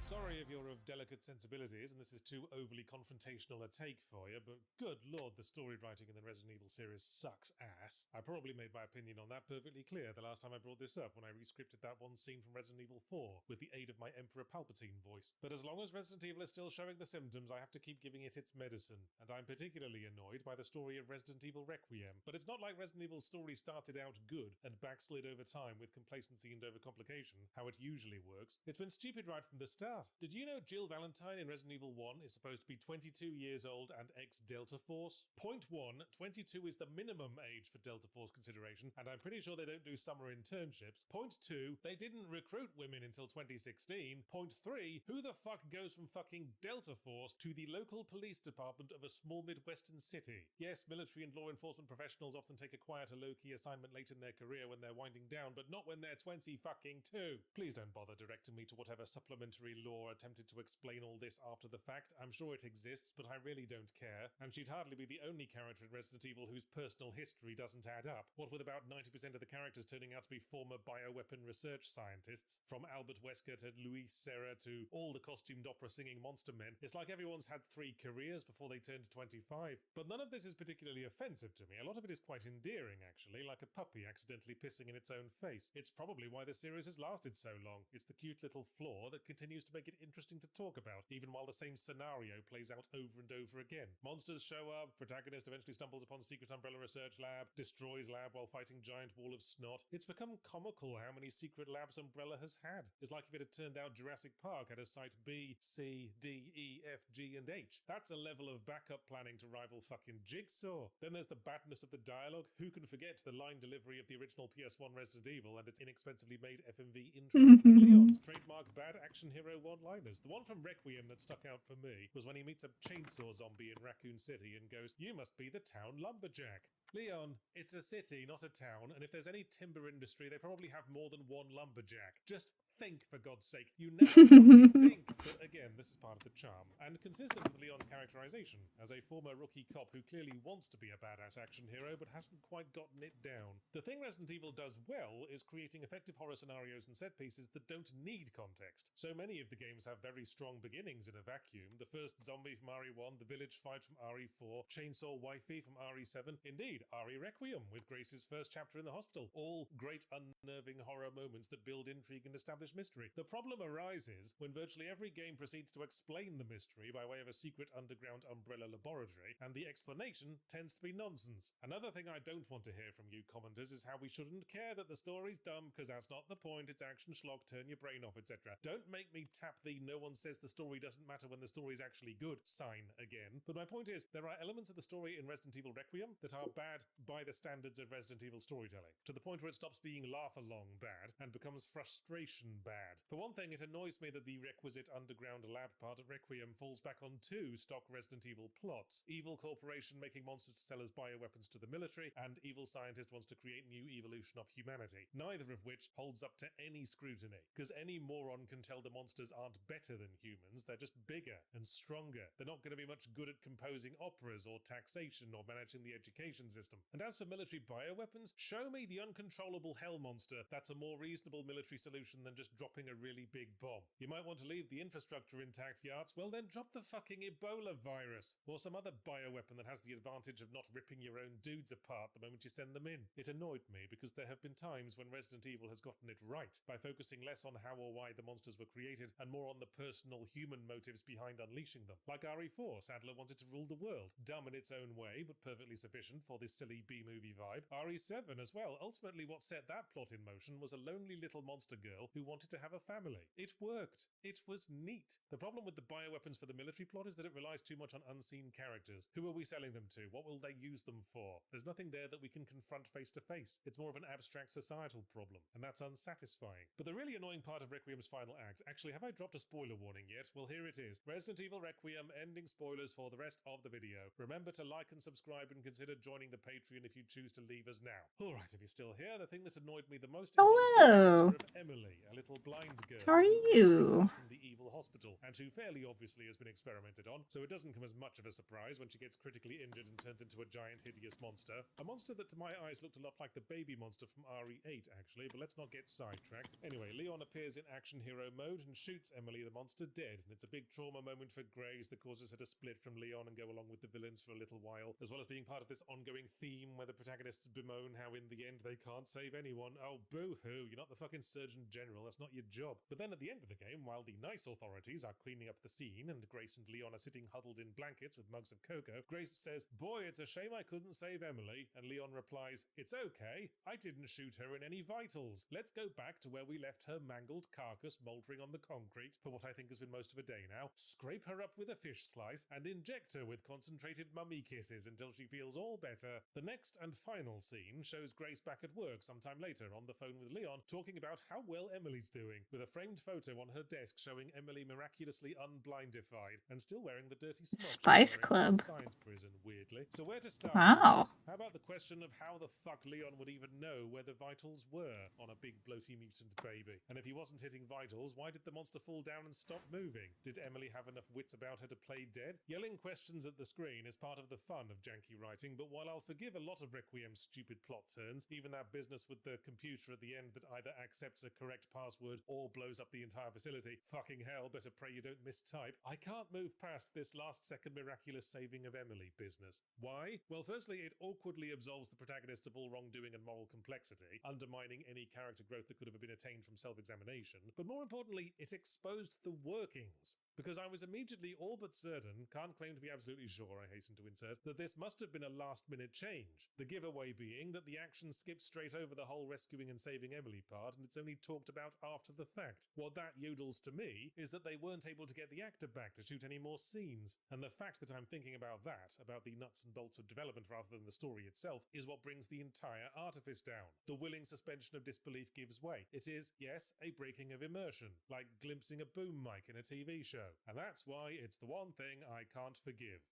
Sorry if you're of delicate sensibilities and this is too overly confrontational a take for you, but good lord, the story writing in the Resident Evil series sucks ass. I probably made my opinion on that perfectly clear the last time I brought this up when I rescripted that one scene from Resident Evil 4 with the aid of my Emperor Palpatine voice. But as long as Resident Evil is still showing the symptoms, I have to keep giving it its medicine. And I'm particularly annoyed by the story of Resident Evil Requiem. But it's not like Resident Evil's story started out good and backslid over time with complacency and overcomplication, how it usually works. It's been stupid right from the start. Did you know Jill Valentine in Resident Evil 1 is supposed to be 22 years old and ex-Delta Force? Point 1, 22 is the minimum age for Delta Force consideration, and I'm pretty sure they don't do summer internships. Point 2, they didn't recruit women until 2016. Point 3, who the fuck goes from fucking Delta Force to the local police department of a small Midwestern city? Yes, military and law enforcement professionals often take a quieter low-key assignment late in their career when they're winding down, but not when they're 20 fucking 2. Please don't bother directing me to whatever supplementary law attempted to explain all this after the fact. I'm sure it exists, but I really don't care. And she'd hardly be the only character in Resident Evil whose personal history doesn't add up. What with about 90% of the characters turning out to be former bioweapon research scientists, from Albert Wesker to Luis Serra to all the costumed opera singing monster men, it's like everyone's had 3 careers before they turned 25. But none of this is particularly offensive to me. A lot of it is quite endearing, actually, like a puppy accidentally pissing in its own face. It's probably why the series has lasted so long. It's the cute little flaw that continues to make it interesting to talk about, even while the same scenario plays out over and over again. Monsters show up, protagonist eventually stumbles upon secret Umbrella research lab, destroys lab while fighting giant wall of snot. It's become comical how many secret labs Umbrella has had. It's like if it had turned out Jurassic Park had a site B, C, D, E, F, G, and H. That's a level of backup planning to rival fucking Jigsaw. Then there's the badness of the dialogue. Who can forget the line delivery of the original PS1 Resident Evil and its inexpensively made FMV intro? And Leon's trademark bad action hero one-liners. The one from Requiem that stuck out for me was when he meets a chainsaw zombie in Raccoon City and goes, "You must be the town lumberjack." Leon, it's a city, not a town, and if there's any timber industry, they probably have more than one lumberjack. Just think, for God's sake. You never fucking think. But again, this is part of the charm. And consistent with Leon's characterization, as a former rookie cop who clearly wants to be a badass action hero but hasn't quite gotten it down. The thing Resident Evil does well is creating effective horror scenarios and set pieces that don't need context. So many of the games have very strong beginnings in a vacuum. The first zombie from RE1, the village fight from RE4, Chainsaw Wifey from RE7, indeed, RE Requiem with Grace's first chapter in the hospital. All great unnerving horror moments that build intrigue and establish mystery. The problem arises when virtually every game proceeds to explain the mystery by way of a secret underground umbrella laboratory, and the explanation tends to be nonsense. Another thing I don't want to hear from you commenters is how we shouldn't care that the story's dumb because that's not the point, it's action schlock, turn your brain off, etc. Don't make me tap the no one says the story doesn't matter when the story's actually good sign again. But my point is, there are elements of the story in Resident Evil Requiem that are bad by the standards of Resident Evil storytelling, to the point where it stops being laugh-along bad and becomes frustration bad. For one thing, it annoys me that the requisite underground lab part of Requiem falls back on two stock Resident Evil plots. Evil corporation making monsters to sell as bioweapons to the military, and evil scientist wants to create new evolution of humanity, neither of which holds up to any scrutiny, because any moron can tell the monsters aren't better than humans, they're just bigger and stronger. They're not going to be much good at composing operas or taxation or managing the education system. And as for military bioweapons, show me the uncontrollable hell monster that's a more reasonable military solution than just dropping a really big bomb. You might want to leave the infrastructure intact, Yards. Well then drop the fucking Ebola virus, or some other bioweapon that has the advantage of not ripping your own dudes apart the moment you send them in. It annoyed me because there have been times when Resident Evil has gotten it right by focusing less on how or why the monsters were created and more on the personal human motives behind unleashing them. Like RE4, Sadler wanted to rule the world. Dumb in its own way, but perfectly sufficient for this silly B-movie vibe. RE7 as well. Ultimately what set that plot in motion was a lonely little monster girl who wanted to have a family. It worked. It was neat. The problem with the bioweapons for the military plot is that it relies too much on unseen characters. Who are we selling them to? What will they use them for? There's nothing there that we can confront face to face. It's more of an abstract societal problem, and that's unsatisfying. But the really annoying part of Requiem's final act, actually, have I dropped a spoiler warning yet? Well, here it is. Resident Evil Requiem, ending spoilers for the rest of the video. Remember to like and subscribe and consider joining the Patreon if you choose to leave us now. Alright, if you're still here, the thing that annoyed me the most involves the Hello. character of Emily, a little blind girl How are who Grace you? rescues from the evil hospital, and who fairly obviously has been experimented on, so it doesn't come as much of a surprise when she gets critically injured and turns into a giant hideous monster. A monster that to my eyes looked a lot like the baby monster from RE8 actually, but let's not get sidetracked. Anyway, Leon appears in action hero mode and shoots Emily the monster dead, and it's a big trauma moment for Grace that causes her to split from Leon and go along with the villains for a little while, as well as being part of this ongoing theme where the protagonists bemoan how in the end they can't save anyone. Oh, boo-hoo, you're not the fucking Surgeon General, that's not your job. But then at the end of the game, while the nice authorities are cleaning up the scene and Grace and Leon are sitting huddled in blankets with mugs of cocoa, Grace says, "Boy, it's a shame I couldn't save Emily," and Leon replies, "It's okay, I didn't shoot her in any vitals. Let's go back to where we left her mangled carcass mouldering on the concrete for what I think has been most of a day now, scrape her up with a fish slice, and inject her with concentrated mummy kisses until she feels all better." The next and final scene shows Grace back at work sometime later on the phone with Leon, talking about how well Emily's doing, with a framed photo on her desk showing Emily miraculously unblindified and still wearing the dirty smock Spice she was wearing in Club. the science prison, weirdly. So where to start Wow. with this? How about the question of how the fuck Leon would even know where the vitals were on a big bloaty mutant baby? And if he wasn't hitting vitals, why did the monster fall down and stop moving? Did Emily have enough wits about her to play dead? Yelling questions at the screen is part of the fun of janky writing, but while I'll forgive a lot of Requiem's stupid plot turns, even that business with the computer at the end that either accepts a correct password or blows up the entire facility, fucking hell, better pray you don't mistype, I can't move past this last second miraculous saving of Emily business. Why? Well, firstly, it awkwardly absolves the protagonist of all wrongdoing and moral complexity, undermining any character growth that could have been attained from self-examination, but more importantly, it exposed the workings. Because I was immediately all but certain, can't claim to be absolutely sure, I hasten to insert, that this must have been a last-minute change. The giveaway being that the action skips straight over the whole rescuing and saving Emily part, and it's only talked about after the fact. What that yodels to me is that they weren't able to get the actor back to shoot any more scenes. And the fact that I'm thinking about that, about the nuts and bolts of development rather than the story itself, is what brings the entire artifice down. The willing suspension of disbelief gives way. It is, yes, a breaking of immersion, like glimpsing a boom mic in a TV show. And that's why it's the one thing I can't forgive.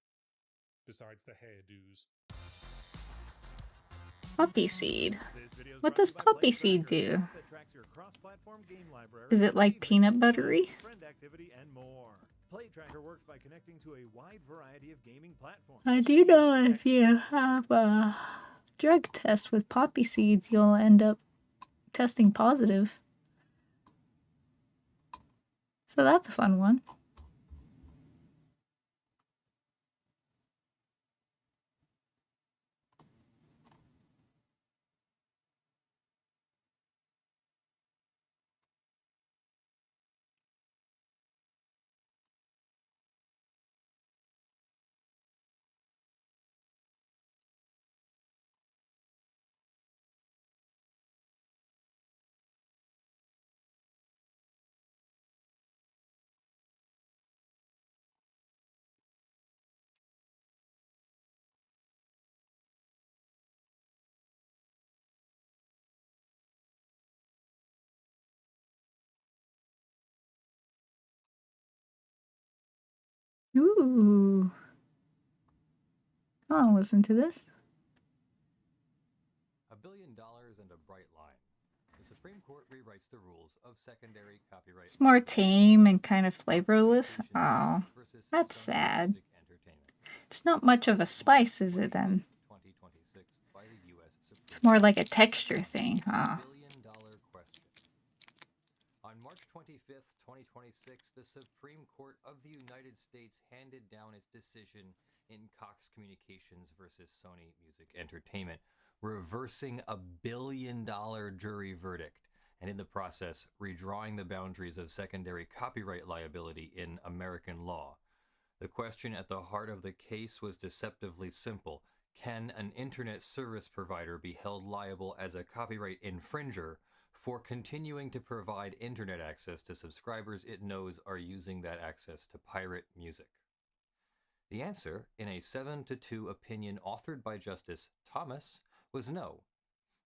Besides the hairdos. Poppy seed. What does poppy seed do? cross-platform game library. Is it like peanut buttery? Friend activity and more. Play Tracker works by connecting to a wide variety of gaming platforms. I do know if you have a drug test with poppy seeds, you'll end up testing positive. So that's a fun one. Ooh. I'll listen to this. $1 billion and a bright line. The Supreme Court rewrites the rules of secondary copyright. It's more tame and kind of flavorless. Oh, that's sad. It's not much of a spice, is it then? It's more like a texture thing, huh? On March 25th, 2026, the Supreme Court of the United States handed down its decision in Cox Communications versus Sony Music Entertainment, reversing a $1 billion jury verdict, and in the process, redrawing the boundaries of secondary copyright liability in American law. The question at the heart of the case was deceptively simple. Can an internet service provider be held liable as a copyright infringer for continuing to provide internet access to subscribers it knows are using that access to pirate music? The answer, in a 7-2 opinion authored by Justice Thomas, was no.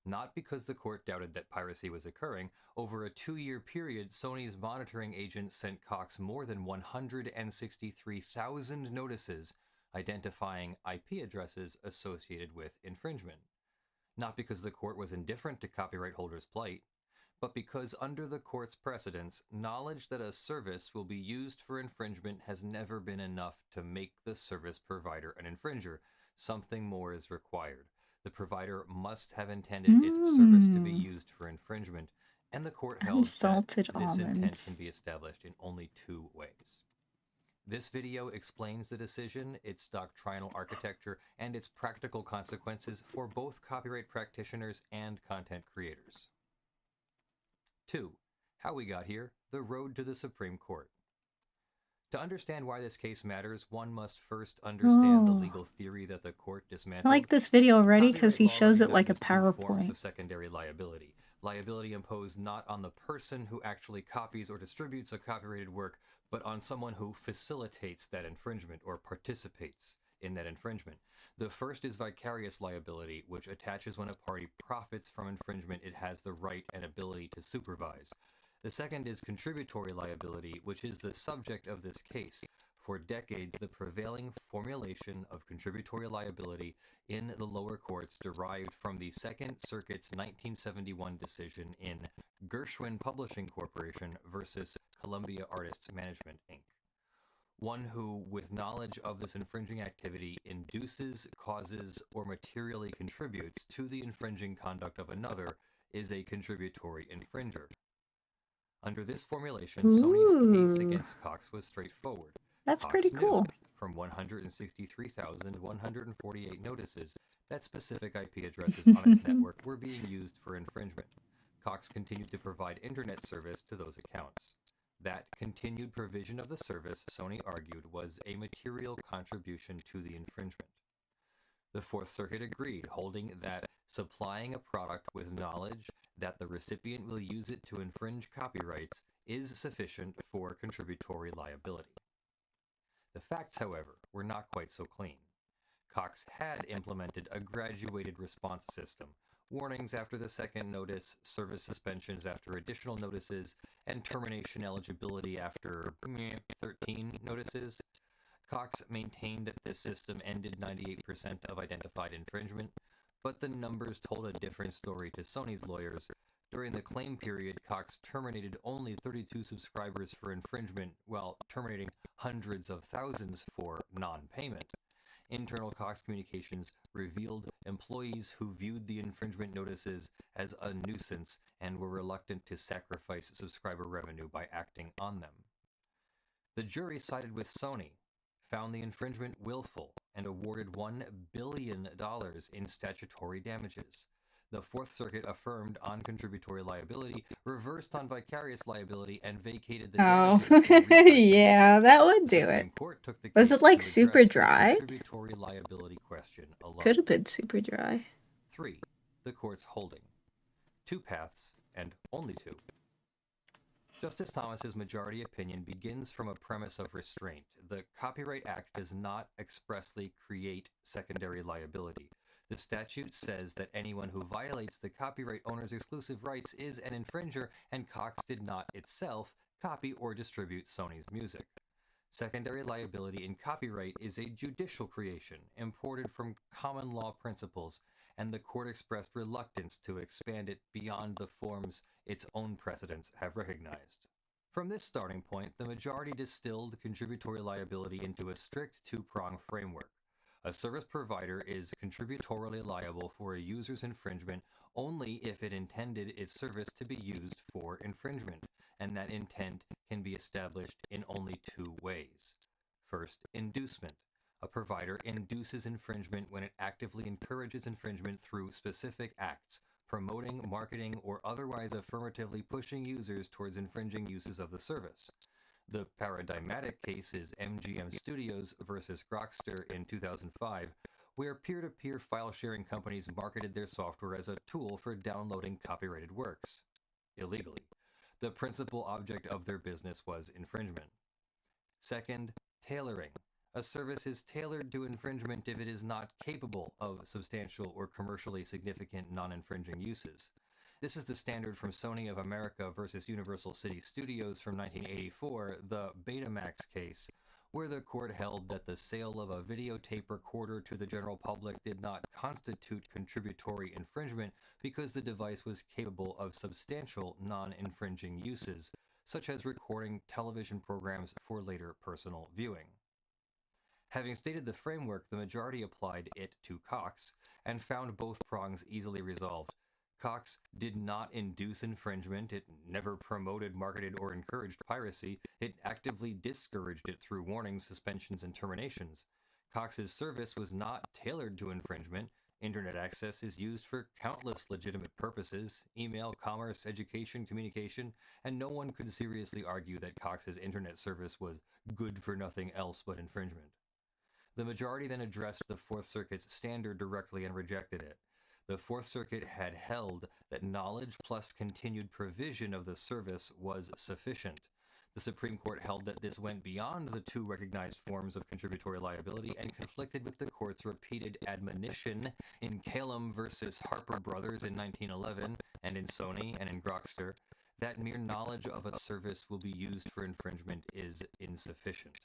Not because the court doubted that piracy was occurring. Over a 2-year period, Sony's monitoring agents sent Cox more than 163,000 notices identifying IP addresses associated with infringement. Not because the court was indifferent to copyright holders' plight, but because under the court's precedents, knowledge that a service will be used for infringement has never been enough to make the service provider an infringer. Something more is required. The provider must have intended its service to be used for infringement, and the court held Unsalted that this intent almonds. can be established in only 2 ways. This video explains the decision, its doctrinal architecture, and its practical consequences for both copyright practitioners and content creators. 2. How we got here, the road to the Supreme Court. To understand why this case matters, one must first understand the legal theory that the court dismantled. I like this video already because he Copyright law shows it like a recognizes 2 forms PowerPoint. of secondary liability. Liability imposed not on the person who actually copies or distributes a copyrighted work, but on someone who facilitates that infringement or participates in that infringement. The first is vicarious liability, which attaches when a party profits from infringement it has the right and ability to supervise. The second is contributory liability, which is the subject of this case. For decades, the prevailing formulation of contributory liability in the lower courts derived from the Second Circuit's 1971 decision in Gershwin Publishing Corporation versus Columbia Artists Management, Inc. One who, with knowledge of this infringing activity, induces, causes, or materially contributes to the infringing conduct of another is a contributory infringer. Under this formulation, Sony's case against Cox was straightforward. That's Cox pretty knew cool. from 163,148 notices that specific IP addresses on its network were being used for infringement. Cox continued to provide internet service to those accounts. That continued provision of the service, Sony argued, was a material contribution to the infringement. The Fourth Circuit agreed, holding that supplying a product with knowledge that the recipient will use it to infringe copyrights is sufficient for contributory liability. The facts, however, were not quite so clean. Cox had implemented a graduated response system, warnings after the second notice, service suspensions after additional notices, and termination eligibility after 13 notices. Cox maintained that this system ended 98% of identified infringement, but the numbers told a different story to Sony's lawyers. During the claim period, Cox terminated only 32 subscribers for infringement, while terminating hundreds of thousands for non-payment. Internal Cox communications revealed employees who viewed the infringement notices as a nuisance and were reluctant to sacrifice subscriber revenue by acting on them. The jury sided with Sony, found the infringement willful, and awarded $1 billion in statutory damages. The Fourth Circuit affirmed on contributory liability, reversed on vicarious liability, and vacated the Oh, damages for retroactive yeah, that would the do Supreme it. Court took the Was case it like to super address the dry? contributory liability question alone. Could have been super dry. 3. The court's holding. 2 paths, and only 2. Justice Thomas's majority opinion begins from a premise of restraint. The Copyright Act does not expressly create secondary liability. The statute says that anyone who violates the copyright owner's exclusive rights is an infringer, and Cox did not itself copy or distribute Sony's music. Secondary liability in copyright is a judicial creation, imported from common law principles, and the court expressed reluctance to expand it beyond the forms its own precedents have recognized. From this starting point, the majority distilled contributory liability into a strict two-prong framework. A service provider is contributorily liable for a user's infringement only if it intended its service to be used for infringement, and that intent can be established in only 2 ways. First, inducement. A provider induces infringement when it actively encourages infringement through specific acts, promoting, marketing, or otherwise affirmatively pushing users towards infringing uses of the service. The paradigmatic case is MGM Studios versus Grokster in 2005, where peer-to-peer file-sharing companies marketed their software as a tool for downloading copyrighted works illegally. The principal object of their business was infringement. Second, tailoring. A service is tailored to infringement if it is not capable of substantial or commercially significant non-infringing uses. This is the standard from Sony of America versus Universal City Studios from 1984, the Betamax case, where the court held that the sale of a videotape recorder to the general public did not constitute contributory infringement because the device was capable of substantial non-infringing uses, such as recording television programs for later personal viewing. Having stated the framework, the majority applied it to Cox and found both prongs easily resolved. Cox did not induce infringement, it never promoted, marketed, or encouraged piracy, it actively discouraged it through warnings, suspensions, and terminations. Cox's service was not tailored to infringement. Internet access is used for countless legitimate purposes, email, commerce, education, communication, and no one could seriously argue that Cox's internet service was good for nothing else but infringement. The majority then addressed the Fourth Circuit's standard directly and rejected it. The Fourth Circuit had held that knowledge plus continued provision of the service was sufficient. The Supreme Court held that this went beyond the 2 recognized forms of contributory liability and conflicted with the court's repeated admonition in Calum versus Harper Brothers in 1911 and in Sony and in Grokster that mere knowledge of a service will be used for infringement is insufficient.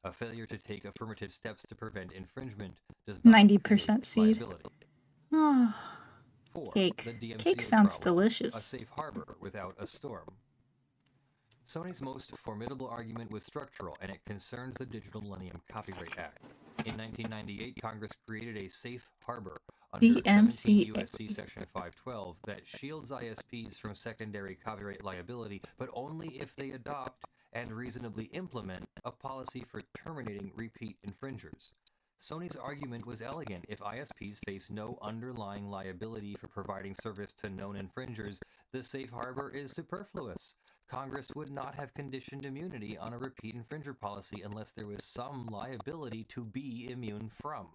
A failure to take affirmative steps to prevent infringement does not 90% create seed. liability. Oh, 4. cake. The DMCA Cake sounds problem, delicious. a safe harbor without a storm. Sony's most formidable argument was structural, and it concerned the Digital Millennium Copyright Act. In 1998, Congress created a safe harbor under 17 U.S.C. Section 512 that shields ISPs from secondary copyright liability, but only if they adopt and reasonably implement a policy for terminating repeat infringers. Sony's argument was elegant. If ISPs face no underlying liability for providing service to known infringers, the safe harbor is superfluous. Congress would not have conditioned immunity on a repeat infringer policy unless there was some liability to be immune from.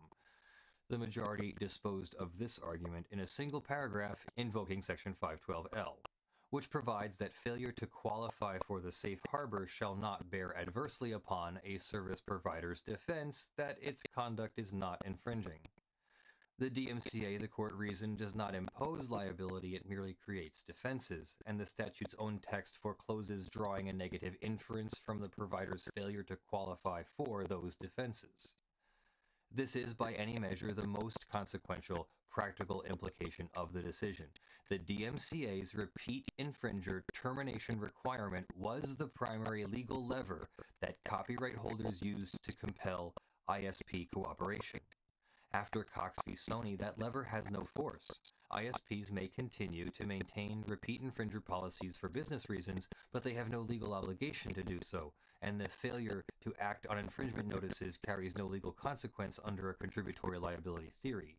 The majority disposed of this argument in a single paragraph invoking Section 512L, which provides that failure to qualify for the safe harbor shall not bear adversely upon a service provider's defense that its conduct is not infringing. The DMCA, the court reasoned, does not impose liability, it merely creates defenses, and the statute's own text forecloses drawing a negative inference from the provider's failure to qualify for those defenses. This is, by any measure, the most consequential practical implication of the decision. The DMCA's repeat infringer termination requirement was the primary legal lever that copyright holders used to compel ISP cooperation. After Cox v. Sony, that lever has no force. ISPs may continue to maintain repeat infringer policies for business reasons, but they have no legal obligation to do so, and the failure to act on infringement notices carries no legal consequence under a contributory liability theory.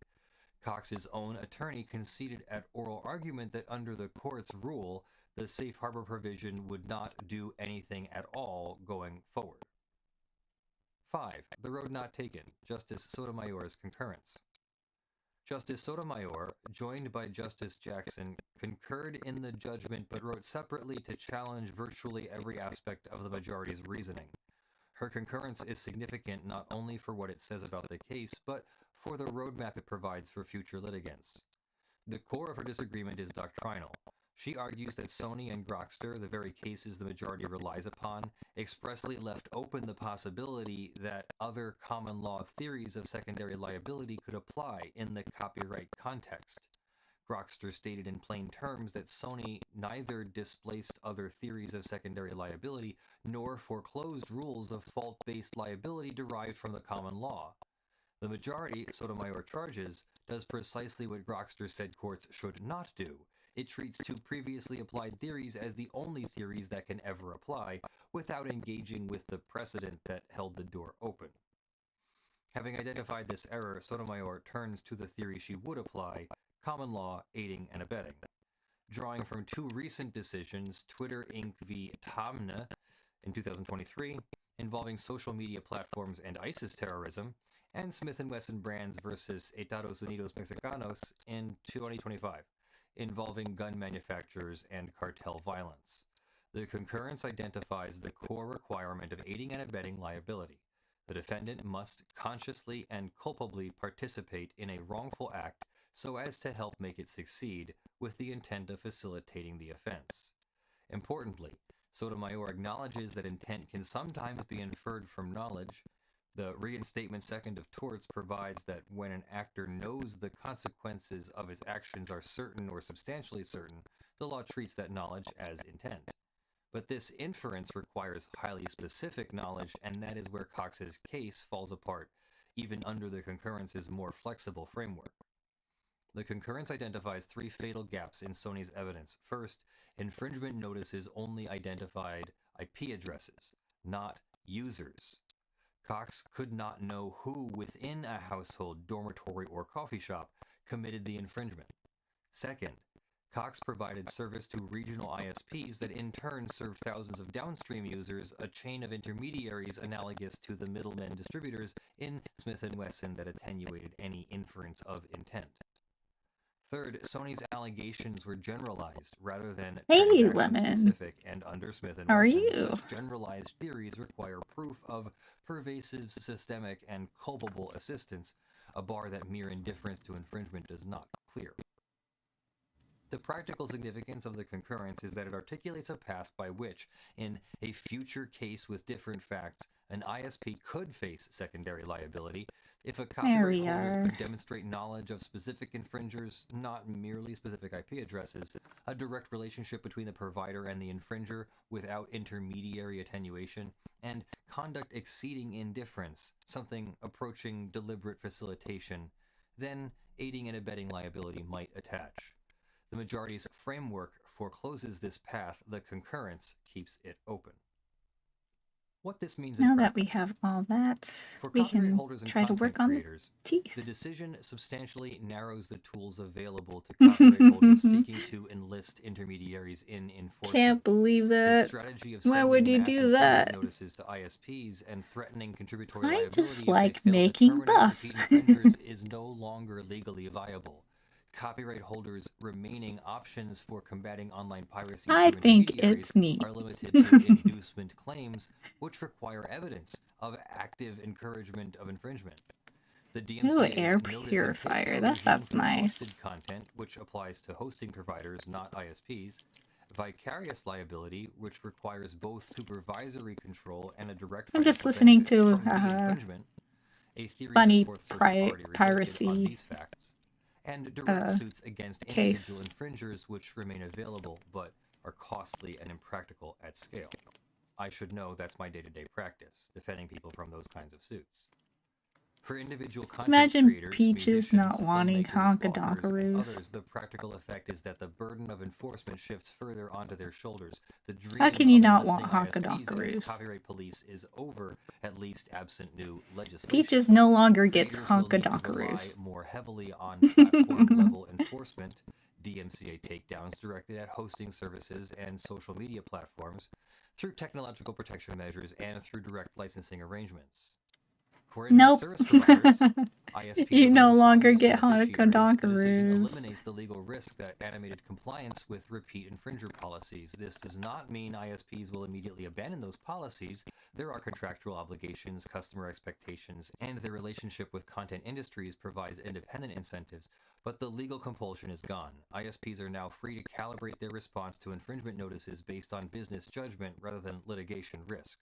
Cox's own attorney conceded at oral argument that under the court's rule, the safe harbor provision would not do anything at all going forward. 5. The road not taken. Justice Sotomayor's concurrence. Justice Sotomayor, joined by Justice Jackson, concurred in the judgment but wrote separately to challenge virtually every aspect of the majority's reasoning. Her concurrence is significant not only for what it says about the case, but for the roadmap it provides for future litigants. The core of her disagreement is doctrinal. She argues that Sony and Grokster, the very cases the majority relies upon, expressly left open the possibility that other common law theories of secondary liability could apply in the copyright context. Grokster stated in plain terms that Sony neither displaced other theories of secondary liability nor foreclosed rules of fault-based liability derived from the common law. The majority, Sotomayor charges, does precisely what Grokster said courts should not do. It treats two previously applied theories as the only theories that can ever apply, without engaging with the precedent that held the door open. Having identified this error, Sotomayor turns to the theory she would apply, common law aiding and abetting. Drawing from two recent decisions, Twitter Inc. v. Tamne in 2023, involving social media platforms and ISIS terrorism, and Smith & Wesson Brands versus Estados Unidos Mexicanos in 2025, involving gun manufacturers and cartel violence. The concurrence identifies the core requirement of aiding and abetting liability. The defendant must consciously and culpably participate in a wrongful act so as to help make it succeed with the intent of facilitating the offense. Importantly, Sotomayor acknowledges that intent can sometimes be inferred from knowledge. The Reinstatement Second of Torts provides that when an actor knows the consequences of his actions are certain or substantially certain, the law treats that knowledge as intent. But this inference requires highly specific knowledge, and that is where Cox's case falls apart, even under the concurrence's more flexible framework. The concurrence identifies three fatal gaps in Sony's evidence. First, infringement notices only identified IP addresses, not users. Cox could not know who within a household, dormitory, or coffee shop committed the infringement. Second, Cox provided service to regional ISPs that in turn served thousands of downstream users, a chain of intermediaries analogous to the middlemen distributors in Smith & Wesson that attenuated any inference of intent. Third, Sony's allegations were generalized rather than Hey, Lemon. transaction-specific, and under Smith & How are Wesson, you? such generalized theories require proof of pervasive, systemic, and culpable assistance, a bar that mere indifference to infringement does not clear. The practical significance of the concurrence is that it articulates a path by which, in a future case with different facts, an ISP could face secondary liability if a copyright holder could demonstrate knowledge of specific infringers, not merely specific IP addresses, a direct relationship between the provider and the infringer without intermediary attenuation, and conduct exceeding indifference, something approaching deliberate facilitation, then aiding and abetting liability might attach. The majority's framework forecloses this path, the concurrence keeps it open. What this means Now in that we practice. have all that, For we copyright can holders and try to content work on the creators, teeth. the decision substantially narrows the tools available to copyright holders seeking to enlist intermediaries in enforcement. Can't believe The that. strategy of Why sending would you mass do infringement that? notices to ISPs and threatening contributory I liability just if they like fail to making terminate buff. repeat infringers is no longer legally viable. Copyright holders' remaining options for combating online piracy I through think intermediaries it's neat. are limited to inducement claims, which require evidence of active encouragement of infringement. The Ooh, DMCA's air notice purifier. and pay-go That regime sounds for nice. hosted content, which applies to hosting providers, not ISPs, vicarious liability, which requires both supervisory control and a direct I'm just financial listening benefit to from the infringement, a theory funny the Fourth Circuit already rejected on piracy these facts, and direct suits against case. individual infringers which remain available but are costly and impractical at scale. I should know that's my day-to-day practice, defending people from those kinds of suits. For individual content Imagine creators, Peaches musicians, not wanting filmmakers, authors, and Honkadonkaroos. others, the practical effect is that the burden of enforcement shifts further onto their shoulders. The dream How can you of not want enlisting ISPs as Honkadonkaroos? copyright police is over, at least absent new legislation. Peaches no longer gets Creators will need to rely Honkadonkaroos. more heavily on platform-level enforcement, DMCA takedowns directed at hosting services and social media platforms, through technological protection measures and through direct licensing arrangements. For Nope. service providers, ISPs You no remain longer responsible get beneficiaries. The decision Honkadonkaroos. eliminates the legal risk that animated compliance with repeat infringer policies. This does not mean ISPs will immediately abandon those policies. There are contractual obligations, customer expectations, and their relationship with content industries provides independent incentives, but the legal compulsion is gone. ISPs are now free to calibrate their response to infringement notices based on business judgment rather than litigation risk.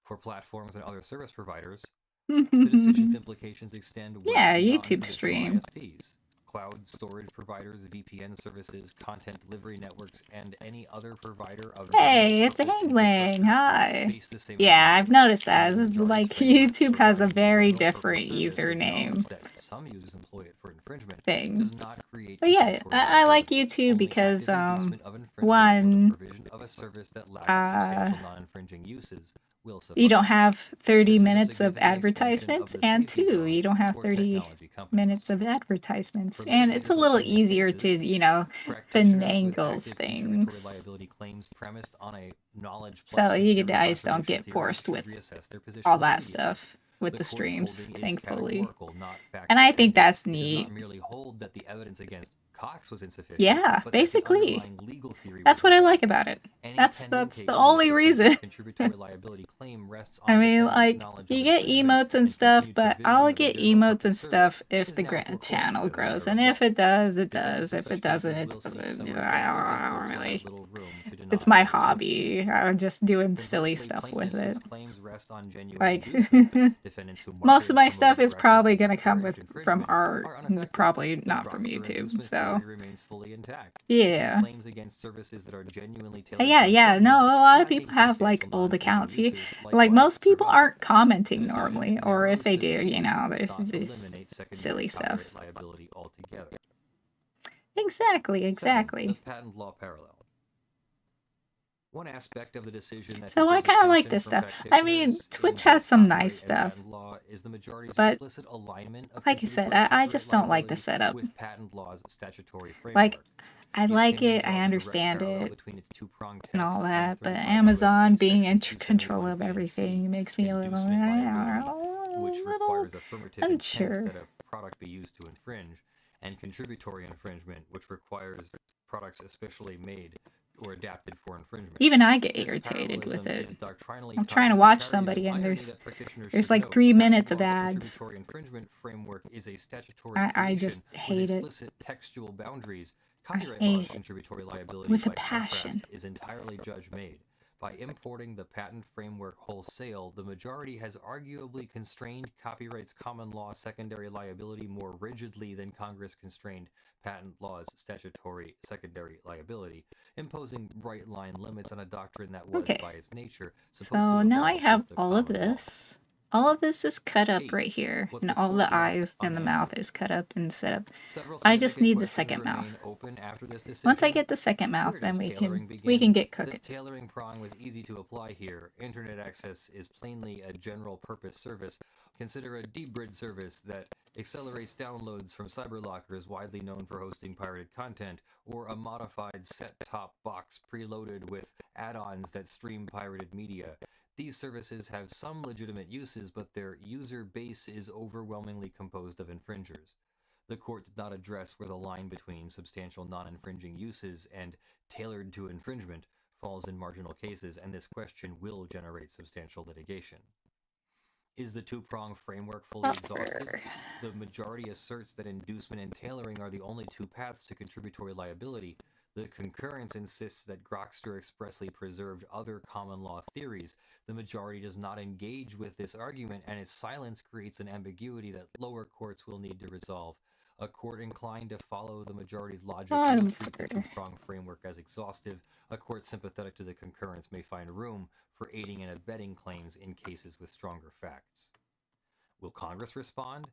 For platforms and other service providers, the decision's implications extend well Yeah, beyond YouTube traditional stream. ISPs. Cloud storage providers, VPN services, content delivery networks, and any other provider of Hey, it's a general-purpose Hangwang. infrastructure Hi. face the same Yeah, I've noticed that. The This is majority's like framework YouTube has a providing very general-purpose different service with username knowledge that some users employ it for infringement thing. does not create But yeah, contributory I like liability. YouTube Only because active inducement of infringement or the one, provision of a service that lacks substantial non-infringing uses will suffice. you don't have 30 This is a minutes of significant expansion advertisements, of the and safety two, zone you don't have for 30 technology companies. minutes of advertisements. For And it's a litigators little with pending easier cases, to, you know, practitioners with finagles active contributory things. liability claims premised on a knowledge So plus you theory guys don't contribution get theory forced should with reassess their positions all that immediately. stuff with the court's streams, holding is thankfully. categorical, not And I think fact-dependent. that's It does neat. not merely hold that the evidence against Cox was insufficient, Yeah, but that the basically. underlying legal theory That's was what I invalid. like about it. Any That's pending case the in which only the reason. plaintiff's contributory liability claim rests on I the mean, defendant's like, knowledge you of get infringement emotes and and stuff, continued but provision I'll of a get general emotes and purpose stuff service if is the now foreclosed channel as a grows. matter And of if law. it does, it Defendants does. in If such it doesn't, cases it will seek doesn't. summary I judgment in don't courts will have really. little room to deny It's my resolution. hobby. I'm just doing silly Conversely, stuff with plaintiffs it. whose claims rest on genuine Like, inducement, defendants who most of marketed, my stuff promoted, is probably aggressively going to come encouraged from infringement, art, are unaffected. probably The not from proximate YouTube. inducement So, theory remains fully intact. yeah. Claims against services that are genuinely tailored Yeah, to yeah. infringers, No, a lot of lacking people have like substantial old non-infringing accounts. uses, Like likewise most people survive. aren't The commenting decision normally, or if narrows they the do, you theory know, but there's does not just eliminate secondary silly stuff. copyright liability altogether. Exactly, Seven, exactly. the patent law parallel. One aspect of the decision that So I deserves kind of like attention this from stuff. I mean, practitioners in Twitch both has some copyright nice and stuff. patent law is the majority's But explicit alignment of like I said, contributory I copyright just don't like the liability setup. with patent law's statutory framework. Like, I The like opinion it, draws I a direct understand parallel it, between its two-pronged and test all and that, but 35 Amazon USC being in section control of 271 B and everything C, makes me a little, inducement liability, which little requires affirmative intent unsure. that a product be used to infringe, and contributory infringement, which requires products especially made or adapted for infringement. Even I get This irritated with parallelism it. is doctrinally I'm trying to tied watch to the somebody and irony there's that practitioners there's should like note. 3 Patent minutes of law's ads. contributory infringement framework is a statutory I creation just with hate it. explicit textual boundaries. I Copyright hate law's it contributory liability, with a by contrast, passion. is entirely judge-made. By importing the patent framework wholesale, the majority has arguably constrained copyright's common law secondary liability more rigidly than Congress constrained patent law's statutory secondary liability, imposing bright-line limits on a doctrine that was, Okay. by its nature, supposed So to now I evolve have with the all of common law. this. All of this is cut up 8. right here, What and the all court the left eyes and the mouth unanswered. is cut up and set up. Several I just significant need the questions second remain mouth. open after this decision. Once I get the second mouth, Where then does we tailoring can begin? get The cooking. tailoring prong was easy to apply here. Internet access is plainly a general purpose service. Consider a debrid service that accelerates downloads from cyberlockers widely known for hosting pirated content, or a modified set-top box preloaded with add-ons that stream pirated media. These services have some legitimate uses, but their user base is overwhelmingly composed of infringers. The court did not address where the line between substantial non-infringing uses and tailored to infringement falls in marginal cases, and this question will generate substantial litigation. Is the two-prong framework fully exhausted? The majority asserts that inducement and tailoring are the only two paths to contributory liability. The concurrence insists that Grokster expressly preserved other common law theories. The majority does not engage with this argument, and its silence creates an ambiguity that lower courts will need to resolve. A court inclined to follow the majority's logic will treat the Whatever. two-pronged framework as exhaustive. A court sympathetic to the concurrence may find room for aiding and abetting claims in cases with stronger facts. Will Congress respond?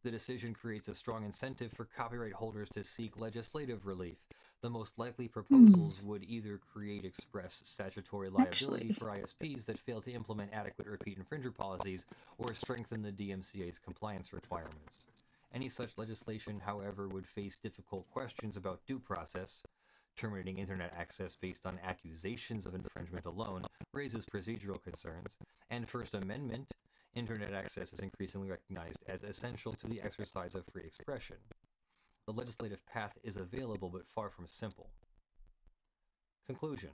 The decision creates a strong incentive for copyright holders to seek legislative relief. The most likely proposals would either create express statutory liability Actually, for ISPs that fail to implement adequate repeat infringer policies or strengthen the DMCA's compliance requirements. Any such legislation, however, would face difficult questions about due process. Terminating internet access based on accusations of infringement alone raises procedural concerns, and First Amendment internet access is increasingly recognized as essential to the exercise of free expression. The legislative path is available but far from simple. Conclusion.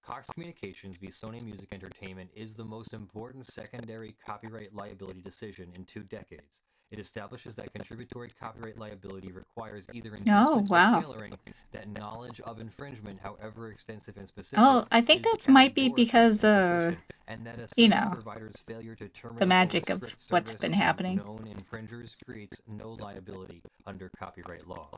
Cox Communications v. Sony Music Entertainment is the most important secondary copyright liability decision in 2 decades. It establishes that contributory copyright liability requires either inducement or tailoring, that knowledge of infringement, however extensive and specific, I think is that's might be categorically because insufficient, and that a you system know, provider's failure to terminate the or magic of restrict what's service been to happening. known infringers creates no liability under copyright law.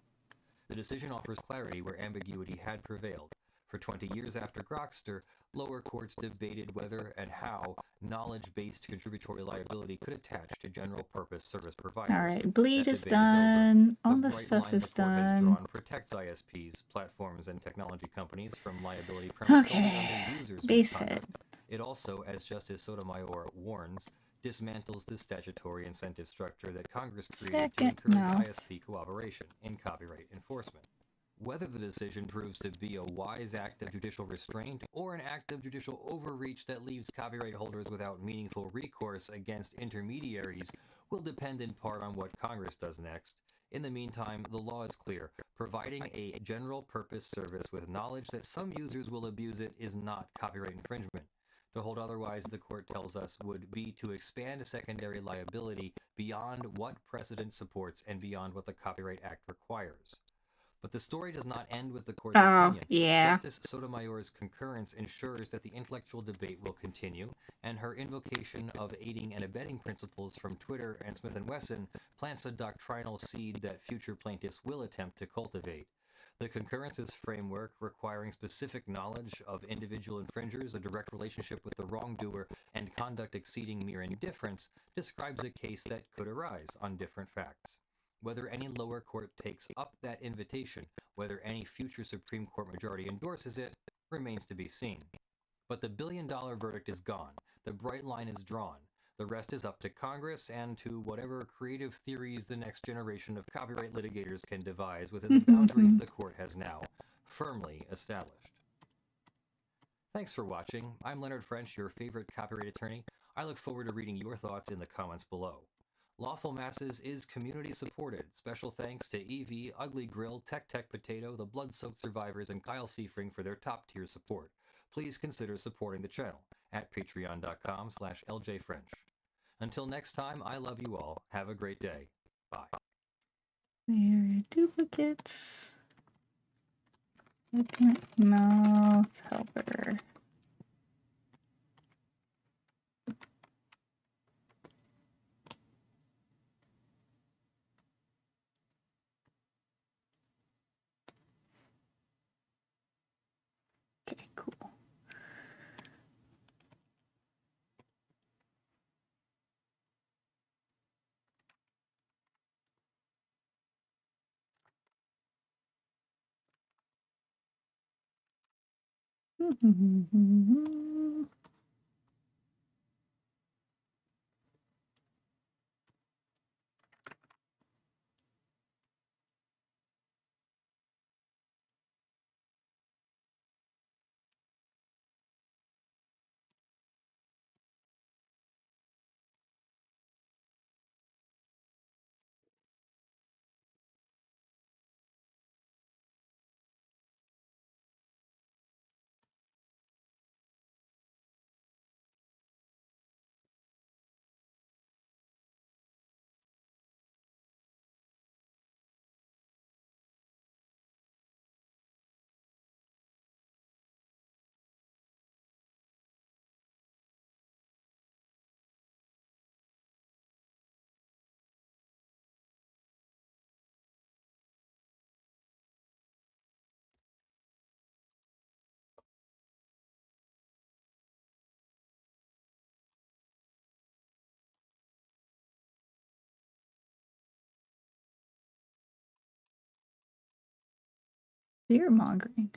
The decision offers clarity where ambiguity had prevailed. For 20 years after Grokster, lower courts debated whether and how knowledge-based contributory liability could attach to general-purpose service providers. Alright, bleed That is debate is over. done. All The the bright stuff line is the court has done. drawn protects ISPs, platforms, and technology companies from liability premised solely on Okay, their users' base misconduct. hit. It also, as Justice Sotomayor warns, dismantles the statutory incentive structure that Congress created to Second encourage mouth. ISP cooperation in copyright enforcement. Whether the decision proves to be a wise act of judicial restraint or an act of judicial overreach that leaves copyright holders without meaningful recourse against intermediaries will depend in part on what Congress does next. In the meantime, the law is clear. Providing a general-purpose service with knowledge that some users will abuse it is not copyright infringement. To hold otherwise, the court tells us, would be to expand secondary liability beyond what precedent supports and beyond what the Copyright Act requires. But the story does not end with the court's opinion. Yeah. Justice Sotomayor's concurrence ensures that the intellectual debate will continue, and her invocation of aiding and abetting principles from Twitter and Smith & Wesson plants a doctrinal seed that future plaintiffs will attempt to cultivate. The concurrence's framework, requiring specific knowledge of individual infringers, a direct relationship with the wrongdoer, and conduct exceeding mere indifference, describes a case that could arise on different facts. Whether any lower court takes up that invitation, whether any future Supreme Court majority endorses it, remains to be seen. But the billion-dollar verdict is gone. The bright line is drawn. The rest is up to Congress and to whatever creative theories the next generation of copyright litigators can devise within the boundaries the court has now firmly established. Thanks for watching. I'm Leonard French, your favorite copyright attorney. I look forward to reading your thoughts in the comments below. Lawful Masses is community supported. Special thanks to Evie, Ugly Grill, Tech Potato, The Blood-Soaked Survivors, and Kyle Seifring for their top-tier support. Please consider supporting the channel at patreon.com/ljfrench. Until next time, I love you all. Have a great day. Bye. There are duplicates. Second mouth helper. Okay, cool. Fear mongering.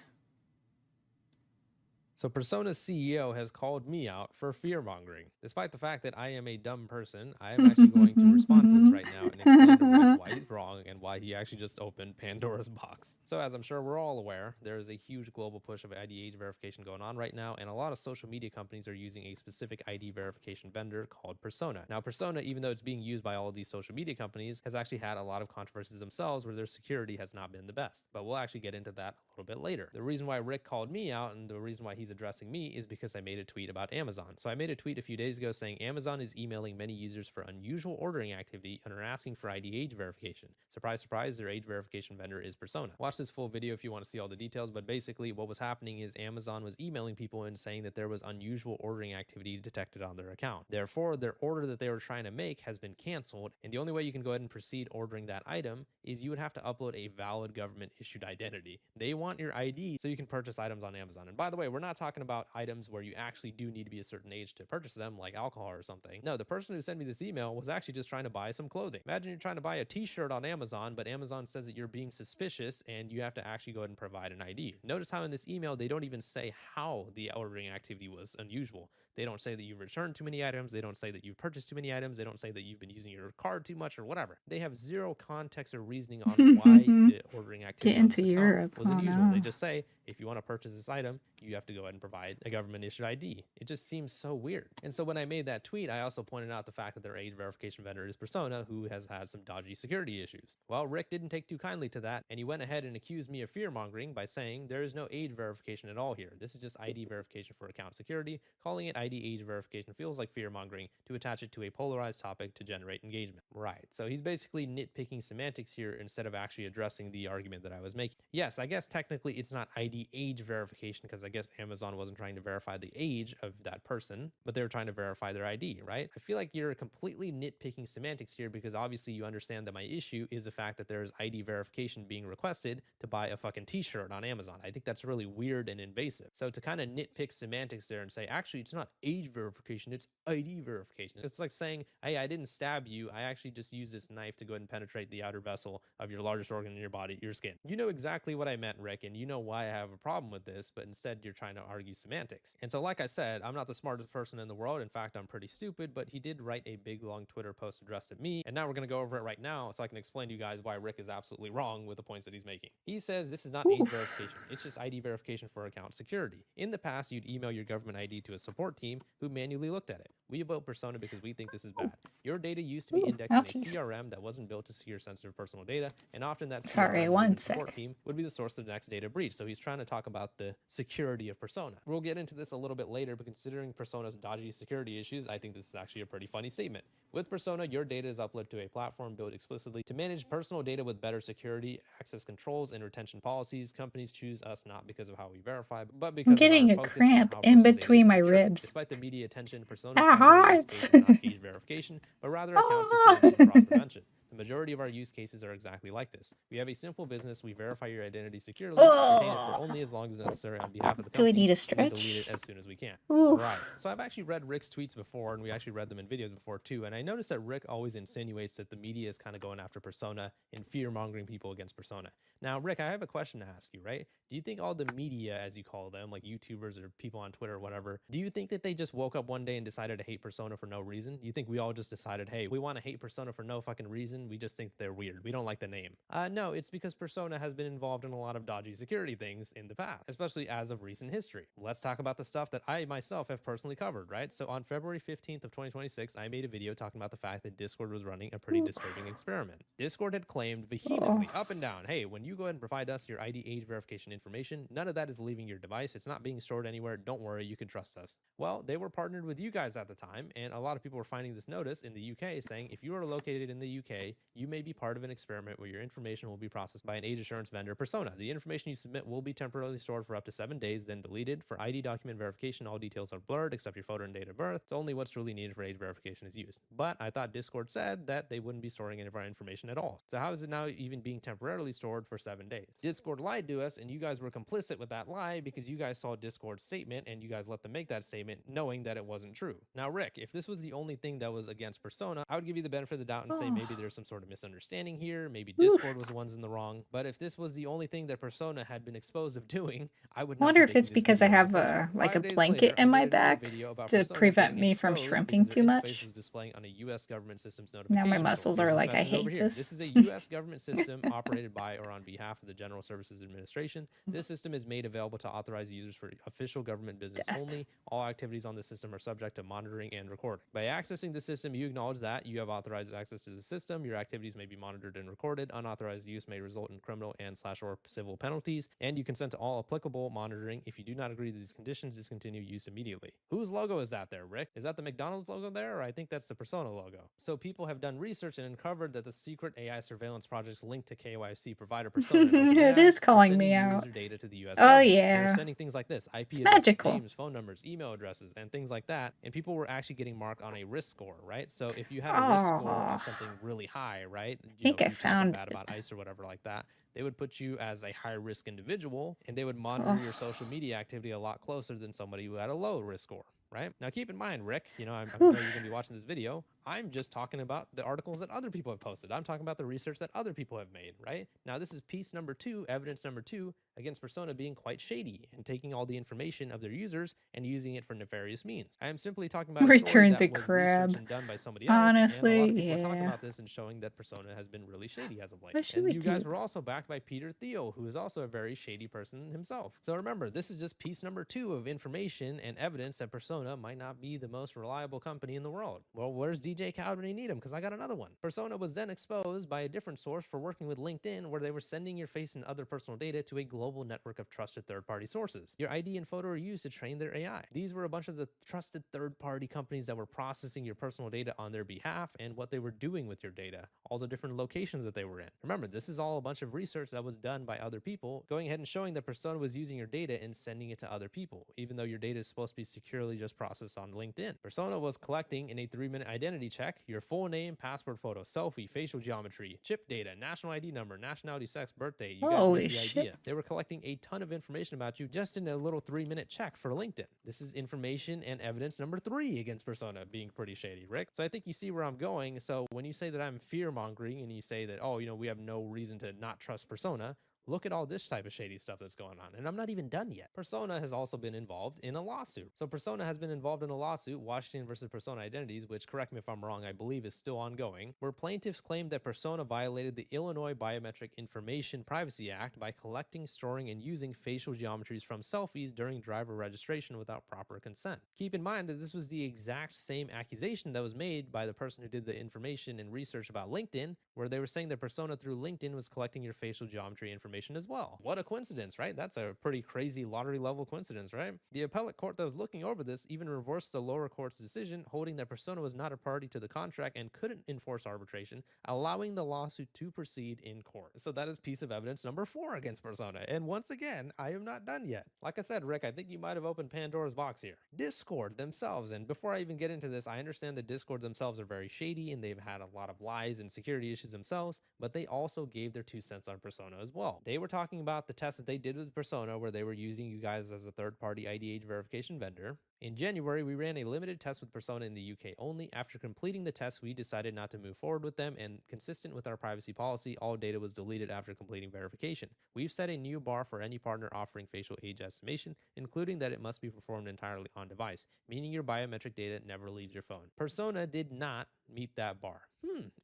So Persona's CEO has called me out for fear-mongering. Despite the fact that I am a dumb person, I am actually going to respond to this right now and explain to Rick why he's wrong and why he actually just opened Pandora's box. So as I'm sure we're all aware, there is a huge global push of ID age verification going on right now, and a lot of social media companies are using a specific ID verification vendor called Persona. Now Persona, even though it's being used by all of these social media companies, has actually had a lot of controversies themselves where their security has not been the best. But we'll actually get into that a little bit later. The reason why Rick called me out and the reason why he's addressing me is because I made a tweet about Amazon. So I made a tweet a few days ago saying Amazon is emailing many users for unusual ordering activity and are asking for ID age verification. Surprise, surprise, their age verification vendor is Persona. Watch this full video if you want to see all the details, but basically what was happening is Amazon was emailing people and saying that there was unusual ordering activity detected on their account. Therefore, their order that they were trying to make has been canceled, and the only way you can go ahead and proceed ordering that item is you would have to upload a valid government issued identity. They want your ID so you can purchase items on Amazon. And by the way, we're not talking about items where you actually do need to be a certain age to purchase them, like alcohol or something. No, the person who sent me this email was actually just trying to buy some clothing. Imagine you're trying to buy a t-shirt on Amazon, but Amazon says that you're being suspicious and you have to actually go ahead and provide an ID. Notice how in this email, they don't even say how the ordering activity was unusual. They don't say that you've returned too many items. They don't say that you've purchased too many items. They don't say that you've been using your card too much or whatever. They have zero context or reasoning on why the ordering activity on this into account Europe. was Oh, unusual. They no. just say, if you want to purchase this item, you have to go ahead and provide a government issued ID. It just seems so weird. And so when I made that tweet, I also pointed out the fact that their age verification vendor is Persona, who has had some dodgy security issues. Well, Rick didn't take too kindly to that, and he went ahead and accused me of fear mongering by saying there is no age verification at all here. This is just ID verification for account security. Calling it ID age verification feels like fear mongering to attach it to a polarized topic to generate engagement. Right. So he's basically nitpicking semantics here instead of actually addressing the argument that I was making. Yes, I guess technically it's not ID age verification because I guess Amazon wasn't trying to verify the age of that person, but they were trying to verify their ID, right? I feel like you're completely nitpicking semantics here because obviously you understand that my issue is the fact that there's ID verification being requested to buy a fucking t-shirt on Amazon. I think that's really weird and invasive. So to kind of nitpick semantics there and say, actually, it's not age verification, it's ID verification. It's like saying, hey, I didn't stab you. I actually just used this knife to go ahead and penetrate the outer vessel of your largest organ in your body, your skin. You know exactly what I meant, Rick, and you know why I have a problem with this, but instead you're trying to argue semantics. And so like I said, I'm not the smartest person in the world. In fact, I'm pretty stupid, but he did write a big long Twitter post addressed at me. And now we're going to go over it right now so I can explain to you guys why Rick is absolutely wrong with the points that he's making. He says this is not age verification. It's just ID verification for account security. In the past, you'd email your government ID to a support team who manually looked at it. We built Persona because we think this is bad. Your data used to be indexed in a ouchies. CRM that wasn't built to secure sensitive personal data, and often that Sorry, CRM one within sec. support team would be the source of the next data breach. So he's trying to talk about the security of Persona. We'll get into this a little bit later, but considering Persona's dodgy security issues, I think this is actually a pretty funny statement. With Persona, your data is uploaded to a platform built explicitly to manage personal data with better security, access controls, and retention policies. Companies choose us not because of how we verify, but because I'm getting of a our focus cramp on how in personal data between is my secured. ribs. Despite the media attention, Persona's That primary use hurts. case is not age verification, but rather account security and fraud prevention. The majority of our use cases are exactly like this. We have a simple business, we verify your identity securely, retain it for only as long as necessary on behalf of the Do I company, need a and then delete stretch? it as soon as we can. Oof. Right. So I've actually read Rick's tweets before, and we actually read them in videos before too, and I noticed that Rick always insinuates that the media is kind of going after Persona and fear-mongering people against Persona. Now, Rick, I have a question to ask you, right? Do you think all the media, as you call them, like YouTubers or people on Twitter or whatever, do you think that they just woke up one day and decided to hate Persona for no reason? You think we all just decided, hey, we want to hate Persona for no fucking reason? We just think that they're weird. We don't like the name. No, it's because Persona has been involved in a lot of dodgy security things in the past, especially as of recent history. Let's talk about the stuff that I myself have personally covered, right? So on February 15th of 2026, I made a video talking about the fact that Discord was running a pretty disturbing experiment. Discord had claimed vehemently, up and down, hey, when you go ahead and provide us your ID age verification information, none of that is leaving your device. It's not being stored anywhere. Don't worry, you can trust us. Well, they were partnered with you guys at the time, and a lot of people were finding this notice in the UK saying if you are located in the UK, you may be part of an experiment where your information will be processed by an age assurance vendor, Persona. The information you submit will be temporarily stored for up to 7 days, then deleted. For ID document verification, all details are blurred except your photo and date of birth. So only what's truly needed for age verification is used. But I thought Discord said that they wouldn't be storing any of our information at all. So how is it now even being temporarily stored for 7 days? Discord lied to us, and you guys were complicit with that lie because you guys saw Discord's statement and you guys let them make that statement knowing that it wasn't true. Now, Rick, if this was the only thing that was against Persona, I would give you the benefit of the doubt and say maybe there's some some sort of misunderstanding here. Maybe Oof. Discord was the ones in the wrong. But if this was the only thing that Persona had been exposed of doing, I would I not wonder be if making it's this because I video in have the first a place. like a 5 days blanket later, in I my did another back video about to Persona prevent getting me from exposed shrimping because too their interface much. was displaying on a U.S. government system's Now notification my tool. muscles Here's are this like, I message over hate here. this. This is a U.S. government system operated by or on behalf of the General Services Administration. This system is made available to authorized users for official government business Death. only. All activities on the system are subject to monitoring and recording. By accessing the system, you acknowledge that you have authorized access to the system. Your activities may be monitored and recorded. Unauthorized use may result in criminal and/or civil penalties, and you consent to all applicable monitoring. If you do not agree to these conditions, discontinue use immediately. Whose logo is that there, Rick? Is that the McDonald's logo there, or I think that's the Persona logo? So people have done research and uncovered that the secret AI surveillance projects linked to KYC provider Persona and It OpenAI is are calling sending me out. user data to the U.S. Oh government. They're yeah. sending things like this: IP It's addresses, magical. names, phone numbers, email addresses, and things like that. And people were actually getting marked on a risk score, right? So if you had a risk score Oh, of something really high, right? I You know, think I you talking found bad it. about ICE or whatever like that, they would put you as a high risk individual, and they would monitor your social media activity a lot closer than somebody who had a low risk score. Right? Now, keep in mind, Rick, you know, I know you're going to be watching this video. I'm just talking about the articles that other people have posted. I'm talking about the research that other people have made, right? Now, this is piece number 2, evidence number 2, against Persona being quite shady and taking all the information of their users and using it for nefarious means. I am simply talking about a story Return that to was crab. researched and done by somebody else, and a lot Honestly, of people are talking yeah. about this and showing that Persona has been really shady as of late. What should And we you guys do? were also backed by Peter Thiel, who is also a very shady person himself. So remember, this is just piece number 2 of information and evidence that Persona might not be the most reliable company in the world. Well, where's DJ Khaled when you need him? Because I got another one. Persona was then exposed by a different source for working with LinkedIn, where they were sending your face and other personal data to a global network of trusted third-party sources. Your ID and photo are used to train their AI. These were a bunch of the trusted third-party companies that were processing your personal data on their behalf and what they were doing with your data, all the different locations that they were in. Remember, this is all a bunch of research that was done by other people, going ahead and showing that Persona was using your data and sending it to other people, even though your data is supposed to be securely just processed on LinkedIn. Persona was collecting in a 3-minute identity check your full name, passport photo, selfie, facial geometry, chip data, national ID number, nationality, sex, birthday. You guys Holy get the shit. idea. They were collecting a ton of information about you just in a little 3-minute check for LinkedIn. This is information and evidence number 3 against Persona being pretty shady, Rick. So I think you see where I'm going. So when you say that I'm fear mongering and you say that, oh, you know, we have no reason to not trust Persona, look at all this type of shady stuff that's going on. And I'm not even done yet. Persona has also been involved in a lawsuit. So Persona has been involved in a lawsuit, Washington versus Persona Identities, which, correct me if I'm wrong, I believe is still ongoing, where plaintiffs claimed that Persona violated the Illinois Biometric Information Privacy Act by collecting, storing, and using facial geometries from selfies during driver registration without proper consent. Keep in mind that this was the exact same accusation that was made by the person who did the information and research about LinkedIn, where they were saying that Persona through LinkedIn was collecting your facial geometry information as well. What a coincidence, right? That's a pretty crazy lottery level coincidence, right? The appellate court that was looking over this even reversed the lower court's decision, holding that Persona was not a party to the contract and couldn't enforce arbitration, allowing the lawsuit to proceed in court. So that is piece of evidence number 4 against Persona. And once again, I am not done yet. Like I said, Rick, I think you might have opened Pandora's box here. Discord themselves, and before I even get into this, I understand that Discord themselves are very shady and they've had a lot of lies and security issues themselves, but they also gave their 2 cents on Persona as well. They were talking about the test that they did with Persona, where they were using you guys as a third-party IDH verification vendor. In January, we ran a limited test with Persona in the UK only. After completing the test, we decided not to move forward with them, and consistent with our privacy policy, all data was deleted after completing verification. We've set a new bar for any partner offering facial age estimation, including that it must be performed entirely on device, meaning your biometric data never leaves your phone. Persona did not meet that bar.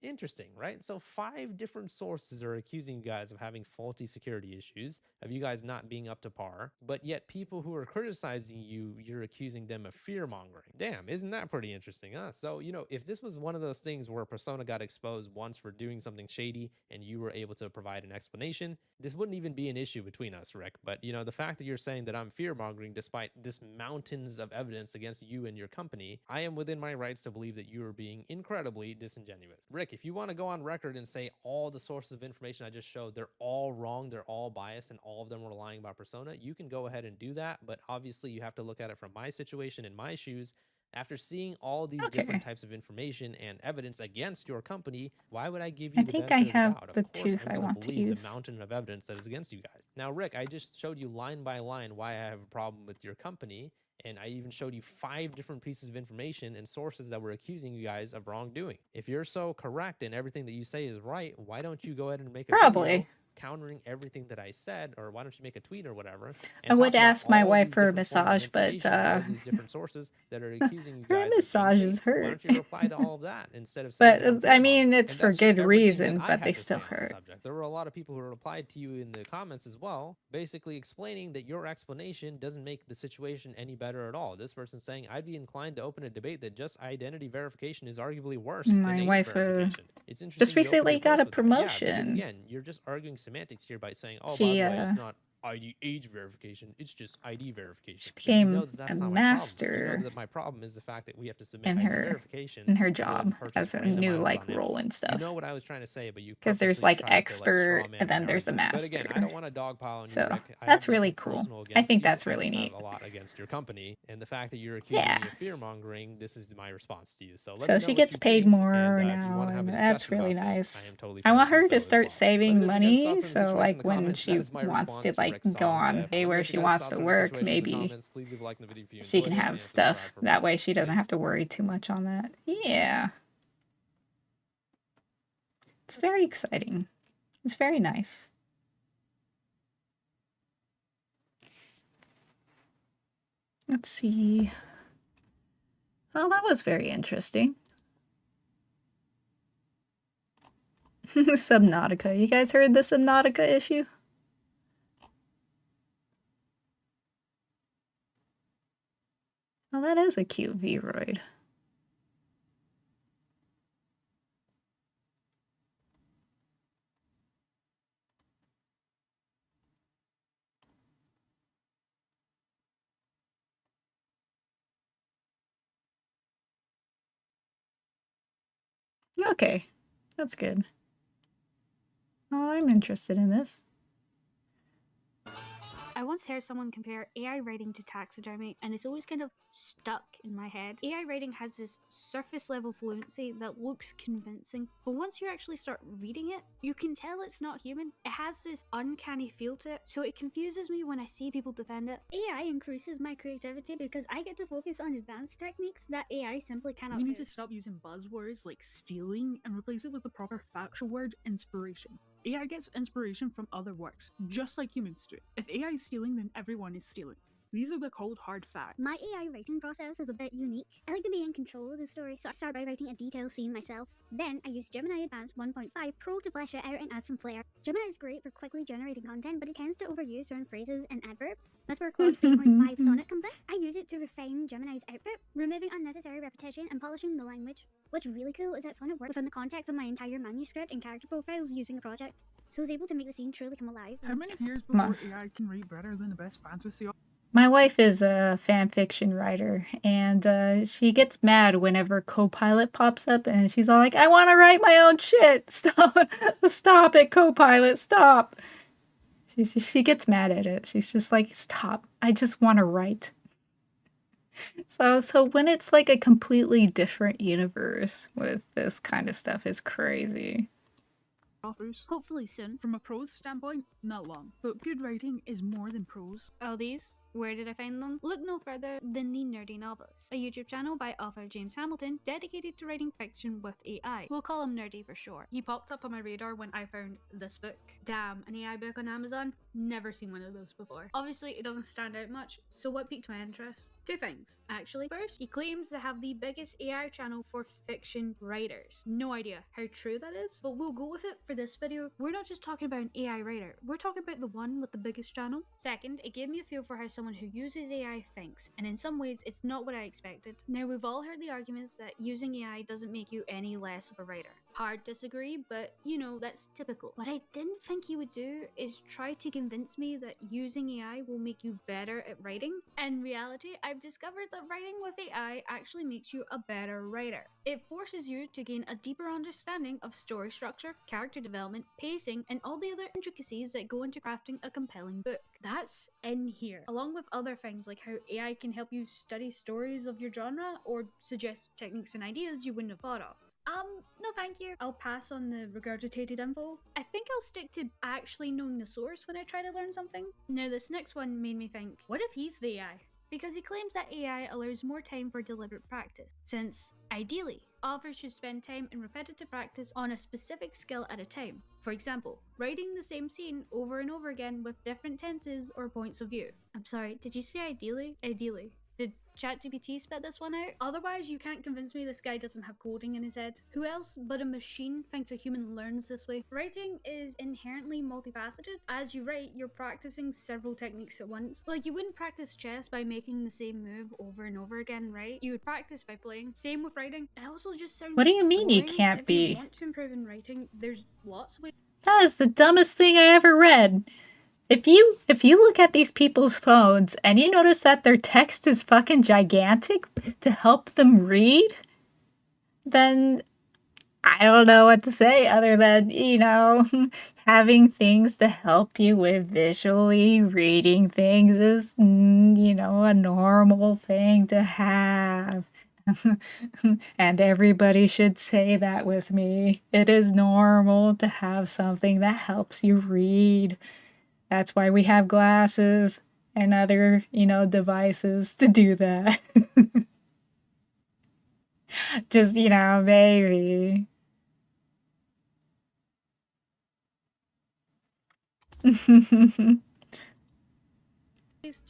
Interesting, right? So 5 different sources are accusing you guys of having faulty security issues, of you guys not being up to par, but yet people who are criticizing you, you're accusing them of fear mongering. Damn, isn't that pretty interesting, huh? So, you know, if this was one of those things where Persona got exposed once for doing something shady and you were able to provide an explanation, this wouldn't even be an issue between us, Rick. But, you know, the fact that you're saying that I'm fear mongering despite this mountains of evidence against you and your company, I am within my rights to believe that you are being incredibly disingenuous. Rick, if you want to go on record and say all the sources of information I just showed, they're all wrong, they're all biased, and all of them were lying about Persona, you can go ahead and do that. But obviously you have to look at it from my situation and my shoes. After seeing all these different types of information and evidence against your company, why would I give you I the think benefit I of the have doubt? the Of course, tooth I'm I going to want to believe use. the mountain of evidence that is against you guys. Now, Rick, I just showed you line by line why I have a problem with your company. And I even showed you 5 different pieces of information and sources that were accusing you guys of wrongdoing. If you're so correct and everything that you say is right, why don't you go ahead and make a Probably. video countering everything that I said, or why don't you make a tweet or whatever? I would talk about ask my all wife these for a different forms of massage, but information, all these different sources that are accusing you her guys of being massages shady. Why hurt. don't you reply to all of that instead of saying that I'm But I mean, fear-mongering? it's And for that's just good everything reason, that I but had they to say still on the hurt. subject. There were a lot of people who replied to you in the comments as well, basically explaining that your explanation doesn't make the situation any better at all. This person saying, I'd be inclined to open a debate that just identity verification is arguably worse My than age wife verification. It's interesting just you open recently your got post a with that. Yeah, because promotion. again, you're just arguing semantics here by saying, oh, by She the way, it's not ID age verification, it's just ID verification. she But you know became that that's a not my problem. You master know that my problem is the fact that we have to submit in ID her verification in her to be able to job purchase as a random new items like on role Amazon. and stuff. You know what I was trying to say, but you Because there's purposely like tried to, expert straw man and then my there's a argument. master. But again, I don't want to dogpile on you. So Rick. I that's have really nothing cool. personal I against think you. that's I really just neat. have a lot against your company, and the fact that you're accusing Yeah. me of fear mongering. This is my response to you. So let me So know she what gets you paid think, more and if you now, want to have a and discussion that's really about this, nice. I am totally I fine want to do her so to as start well. saving Let me know your money, thoughts on the so situation in like the when comments. she That is my wants response to like Rick's go song on there. day Let me where know she your wants thoughts to on the work, situation in the maybe comments. Please leave a like in the video if you she enjoyed can it, and have subscribe stuff. for That more. way she doesn't have to worry too much on that. Yeah. It's very exciting. It's very nice. Let's see. Well, that was very interesting. Subnautica. You guys heard the Subnautica issue? Well, that is a cute Vroid. Okay, that's good. Oh, I'm interested in this. I once heard someone compare AI writing to taxidermy, and it's always kind of stuck in my head. AI writing has this surface level fluency that looks convincing, but once you actually start reading it, you can tell it's not human. It has this uncanny feel to it, so it confuses me when I see people defend it. AI increases my creativity because I get to focus on advanced techniques that AI simply cannot We do. need to stop using buzzwords like stealing and replace it with the proper factual word, inspiration. AI gets inspiration from other works, just like humans do. If AI is stealing, then everyone is stealing. These are the cold, hard facts. My AI writing process is a bit unique. I like to be in control of the story, so I start by writing a detailed scene myself. Then I use Gemini Advanced 1.5 Pro to flesh it out and add some flair. Gemini is great for quickly generating content, but it tends to overuse certain phrases and adverbs. That's where Claude 3.5 Sonnet comes in. I use it to refine Gemini's output, removing unnecessary repetition and polishing the language. What's really cool is that Sonnet works within the context of my entire manuscript and character profiles using the project, so I was able to make the scene truly come alive. How many years before AI can write better than the best fantasy? My wife is a fan fiction writer, and she gets mad whenever Copilot pops up, and she's all like, I want to write my own shit. Stop, stop it, Copilot, stop. She gets mad at it. She's just like, stop, I just want to write. So when it's like a completely different universe with this kind of stuff, is crazy. Authors. Hopefully soon. From a prose standpoint, not long. But good writing is more than prose. Oh, these? Where did I find them? Look no further than The Nerdy Novelist, a YouTube channel by author James Hamilton dedicated to writing fiction with AI. We'll call him Nerdy for short. He popped up on my radar when I found this book. Damn, an AI book on Amazon? Never seen one of those before. Obviously, it doesn't stand out much, so what piqued my interest? Two things, actually. First, he claims to have the biggest AI channel for fiction writers. No idea how true that is, but we'll go with it for this video. We're not just talking about an AI writer, we're talking about the one with the biggest channel. Second, it gave me a feel for how someone who uses AI thinks, and in some ways, it's not what I expected. Now, we've all heard the arguments that using AI doesn't make you any less of a writer. Hard disagree, but you know, that's typical. What I didn't think he would do is try to convince me that using AI will make you better at writing. In reality, I've discovered that writing with AI actually makes you a better writer. It forces you to gain a deeper understanding of story structure, character development, pacing, and all the other intricacies that go into crafting a compelling book. That's in here, along with other things like how AI can help you study stories of your genre or suggest techniques and ideas you wouldn't have thought of. No thank you. I'll pass on the regurgitated info. I think I'll stick to actually knowing the source when I try to learn something. Now this next one made me think, what if he's the AI? because he claims that AI allows more time for deliberate practice, since, ideally, authors should spend time in repetitive practice on a specific skill at a time. For example, writing the same scene over and over again with different tenses or points of view. I'm sorry, did you say ideally? Ideally. Did ChatGPT spit this one out? Otherwise, you can't convince me this guy doesn't have coding in his head. Who else but a machine thinks a human learns this way? Writing is inherently multifaceted. As you write, you're practicing several techniques at once. Like, you wouldn't practice chess by making the same move over and over again, right? You would practice by playing. Same with writing. It also just sounds What do you mean you boring. can't If you be? want to improve in writing, there's lots of ways. That is the dumbest thing I ever read. If you look at these people's phones and you notice that their text is fucking gigantic to help them read, then I don't know what to say other than, having things to help you with visually reading things is, a normal thing to have. And everybody should say that with me. It is normal to have something that helps you read. That's why we have glasses and other, devices to do that. Just, maybe. To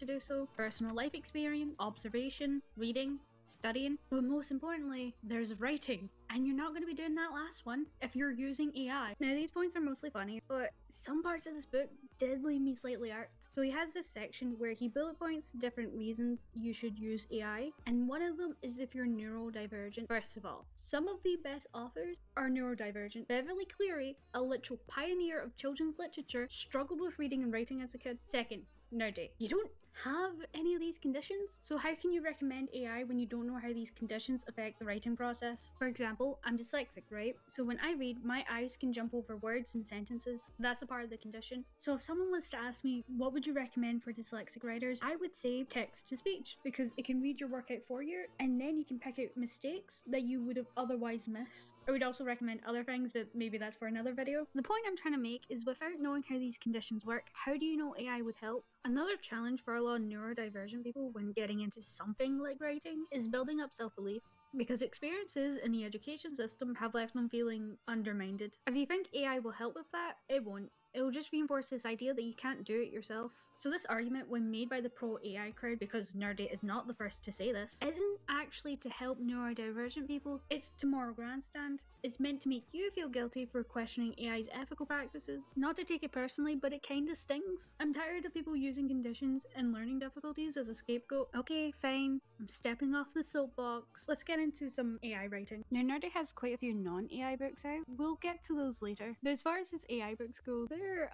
do so: personal life experience, observation, reading, studying, but most importantly, there's writing. And you're not going to be doing that last one if you're using AI. Now, these points are mostly funny, but some parts of this book did leave me slightly irked. So he has this section where he bullet points different reasons you should use AI, and one of them is if you're neurodivergent. First of all, some of the best authors are neurodivergent. Beverly Cleary, a literal pioneer of children's literature, struggled with reading and writing as a kid. Second, nerdy. You don't have any of these conditions, so how can you recommend AI when you don't know how these conditions affect the writing process? For example, I'm dyslexic, right? So when I read, my eyes can jump over words and sentences. That's a part of the condition. So if someone was to ask me, what would you recommend for dyslexic writers? I would say text to speech, because it can read your work out for you, and then you can pick out mistakes that you would have otherwise missed. I would also recommend other things, but maybe that's for another video. The point I'm trying to make is, without knowing how these conditions work, how do you know AI would help? Another challenge for a lot of neurodivergent people when getting into something like writing is building up self-belief, because experiences in the education system have left them feeling undermined. If you think AI will help with that, it won't. It will just reinforce this idea that you can't do it yourself. So this argument, when made by the pro-AI crowd, because Nerdy is not the first to say this, isn't actually to help neurodivergent people, it's to moral grandstand. It's meant to make you feel guilty for questioning AI's ethical practices. Not to take it personally, but it kinda stings. I'm tired of people using conditions and learning difficulties as a scapegoat. Okay, fine, I'm stepping off the soapbox. Let's get into some AI writing. Now, Nerdy has quite a few non-AI books out. We'll get to those later. But as far as his AI books go, they're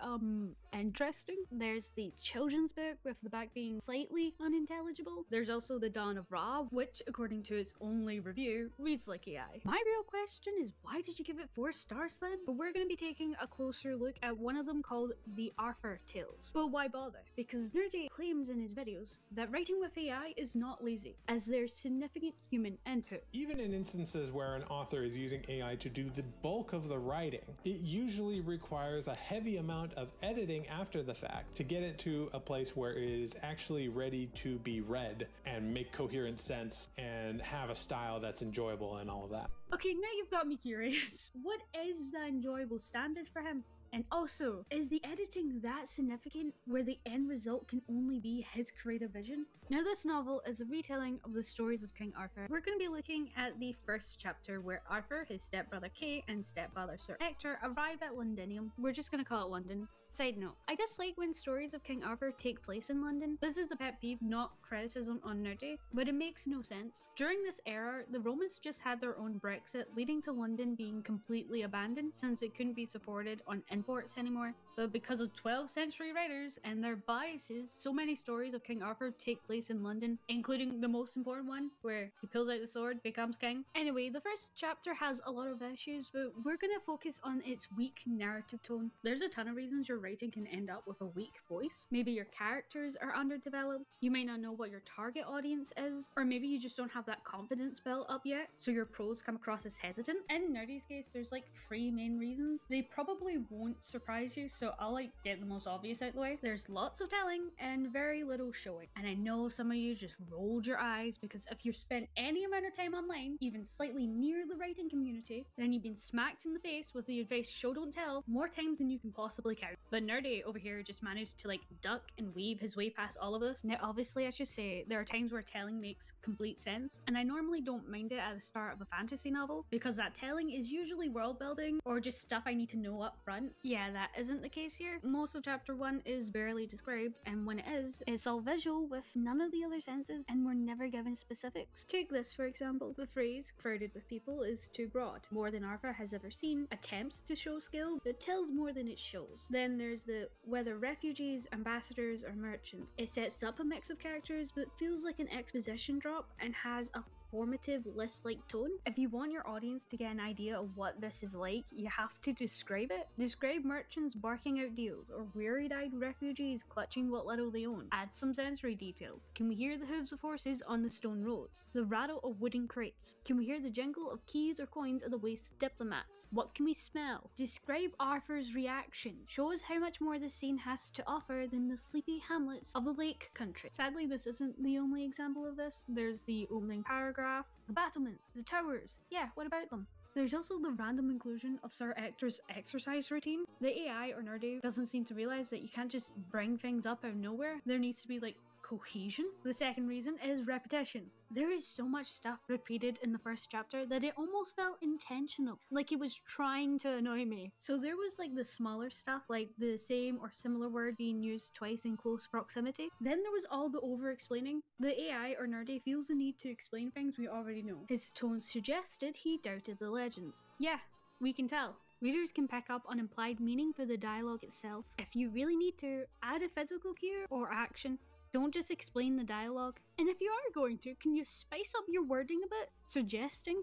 interesting. There's the children's book with the back being slightly unintelligible. There's also The Dawn of Ra, which, according to its only review, reads like AI. My real question is, why did you give it 4 stars then? But we're going to be taking a closer look at one of them called The Arthur Tales. But why bother? Because Nerdy claims in his videos that writing with AI is not lazy, as there's significant human input. Even in instances where an author is using AI to do the bulk of the writing, it usually requires a heavy amount of editing after the fact to get it to a place where it is actually ready to be read and make coherent sense and have a style that's enjoyable and all of that. Okay, now you've got me curious. What is the enjoyable standard for him? And also, is the editing that significant where the end result can only be his creative vision? Now, this novel is a retelling of the stories of King Arthur. We're going to be looking at the first chapter where Arthur, his stepbrother Kay, and stepfather Sir Ector arrive at Londinium. We're just going to call it London. Side note, I dislike when stories of King Arthur take place in London. This is a pet peeve, not criticism on Nerdy, but it makes no sense. During this era, the Romans just had their own Brexit, leading to London being completely abandoned since it couldn't be supported on imports anymore. But because of 12th century writers and their biases, so many stories of King Arthur take place in London, including the most important one, where he pulls out the sword, becomes king. Anyway, the first chapter has a lot of issues, but we're gonna focus on its weak narrative tone. There's a ton of reasons you're writing can end up with a weak voice. Maybe your characters are underdeveloped, you might not know what your target audience is, or maybe you just don't have that confidence built up yet, so your prose come across as hesitant. In Nerdy's case, there's like 3 main reasons. They probably won't surprise you, so I'll like get the most obvious out the way. There's lots of telling and very little showing. And I know some of you just rolled your eyes because if you spent any amount of time online, even slightly near the writing community, then you've been smacked in the face with the advice show don't tell more times than you can possibly count. But Nerdy over here just managed to like duck and weave his way past all of this. Now obviously I should say there are times where telling makes complete sense, and I normally don't mind it at the start of a fantasy novel because that telling is usually world building or just stuff I need to know up front. Yeah, that isn't the case here. Most of chapter 1 is barely described, and when it is, it's all visual with none of the other senses, and we're never given specifics. Take this for example. The phrase crowded with people is too broad. More than Arthur has ever seen attempts to show skill, but tells more than it shows. Then there's the whether refugees, ambassadors, or merchants. It sets up a mix of characters, but feels like an exposition drop and has a formative list-like tone. If you want your audience to get an idea of what this is like, you have to describe it. Describe merchants barking out deals, or weary-eyed refugees clutching what little they own. Add some sensory details. Can we hear the hooves of horses on the stone roads? The rattle of wooden crates? Can we hear the jingle of keys or coins at the waist of diplomats? What can we smell? Describe Arthur's reaction. Show us how much more this scene has to offer than the sleepy hamlets of the Lake Country. Sadly, this isn't the only example of this. There's the opening paragraph, the battlements, the towers. Yeah, what about them? There's also the random inclusion of Sir Ector's exercise routine. The AI or Nerdy doesn't seem to realize that you can't just bring things up out of nowhere. There needs to be like cohesion. The second reason is repetition. There is so much stuff repeated in the first chapter that it almost felt intentional, like it was trying to annoy me. So there was like the smaller stuff, like the same or similar word being used twice in close proximity. Then there was all the over-explaining. The AI or Nerdy feels the need to explain things we already know. His tone suggested he doubted the legends. Yeah, we can tell. Readers can pick up on implied meaning for the dialogue itself. If you really need to, add a physical cue or action. Don't just explain the dialogue. And if you are going to, can you spice up your wording a bit? Suggesting?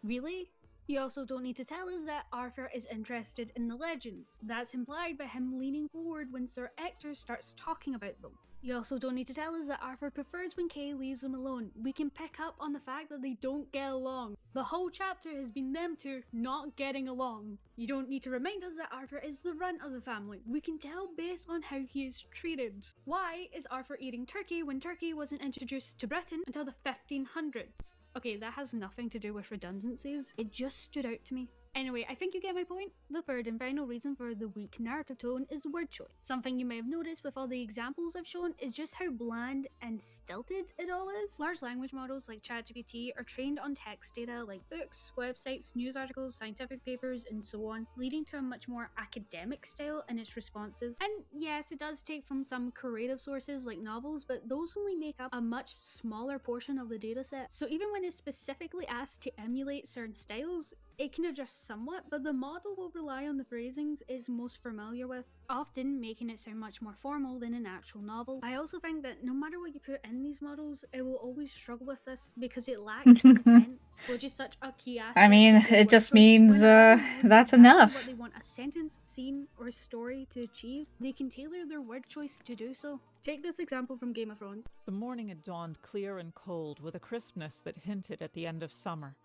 Really? You also don't need to tell us that Arthur is interested in the legends. That's implied by him leaning forward when Sir Ector starts talking about them. You also don't need to tell us that Arthur prefers when Kay leaves him alone. We can pick up on the fact that they don't get along. The whole chapter has been them two not getting along. You don't need to remind us that Arthur is the runt of the family. We can tell based on how he is treated. Why is Arthur eating turkey when turkey wasn't introduced to Britain until the 1500s? Okay, that has nothing to do with redundancies. It just stood out to me. Anyway, I think you get my point. The third and final reason for the weak narrative tone is word choice. Something you may have noticed with all the examples I've shown is just how bland and stilted it all is. Large language models like ChatGPT are trained on text data like books, websites, news articles, scientific papers, and so on, leading to a much more academic style in its responses. And yes, it does take from some creative sources like novels, but those only make up a much smaller portion of the dataset. So even when it's specifically asked to emulate certain styles, it can adjust somewhat, but the model will rely on the phrasings it's most familiar with, often making it sound much more formal than an actual novel. I also think that no matter what you put in these models, it will always struggle with this because it lacks content, which is such a key aspect. I mean, of the it just word choice. means When a model knows that's exactly enough. what they want a sentence, scene, or story to achieve, they can tailor their word choice to do so. Take this example from Game of Thrones. The morning had dawned clear and cold, with a crispness that hinted at the end of summer.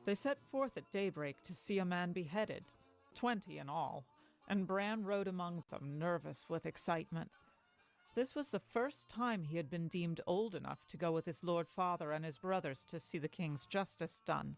They set forth at daybreak to see a man beheaded, 20 in all, and Bran rode among them, nervous with excitement. This was the first time he had been deemed old enough to go with his lord father and his brothers to see the king's justice done.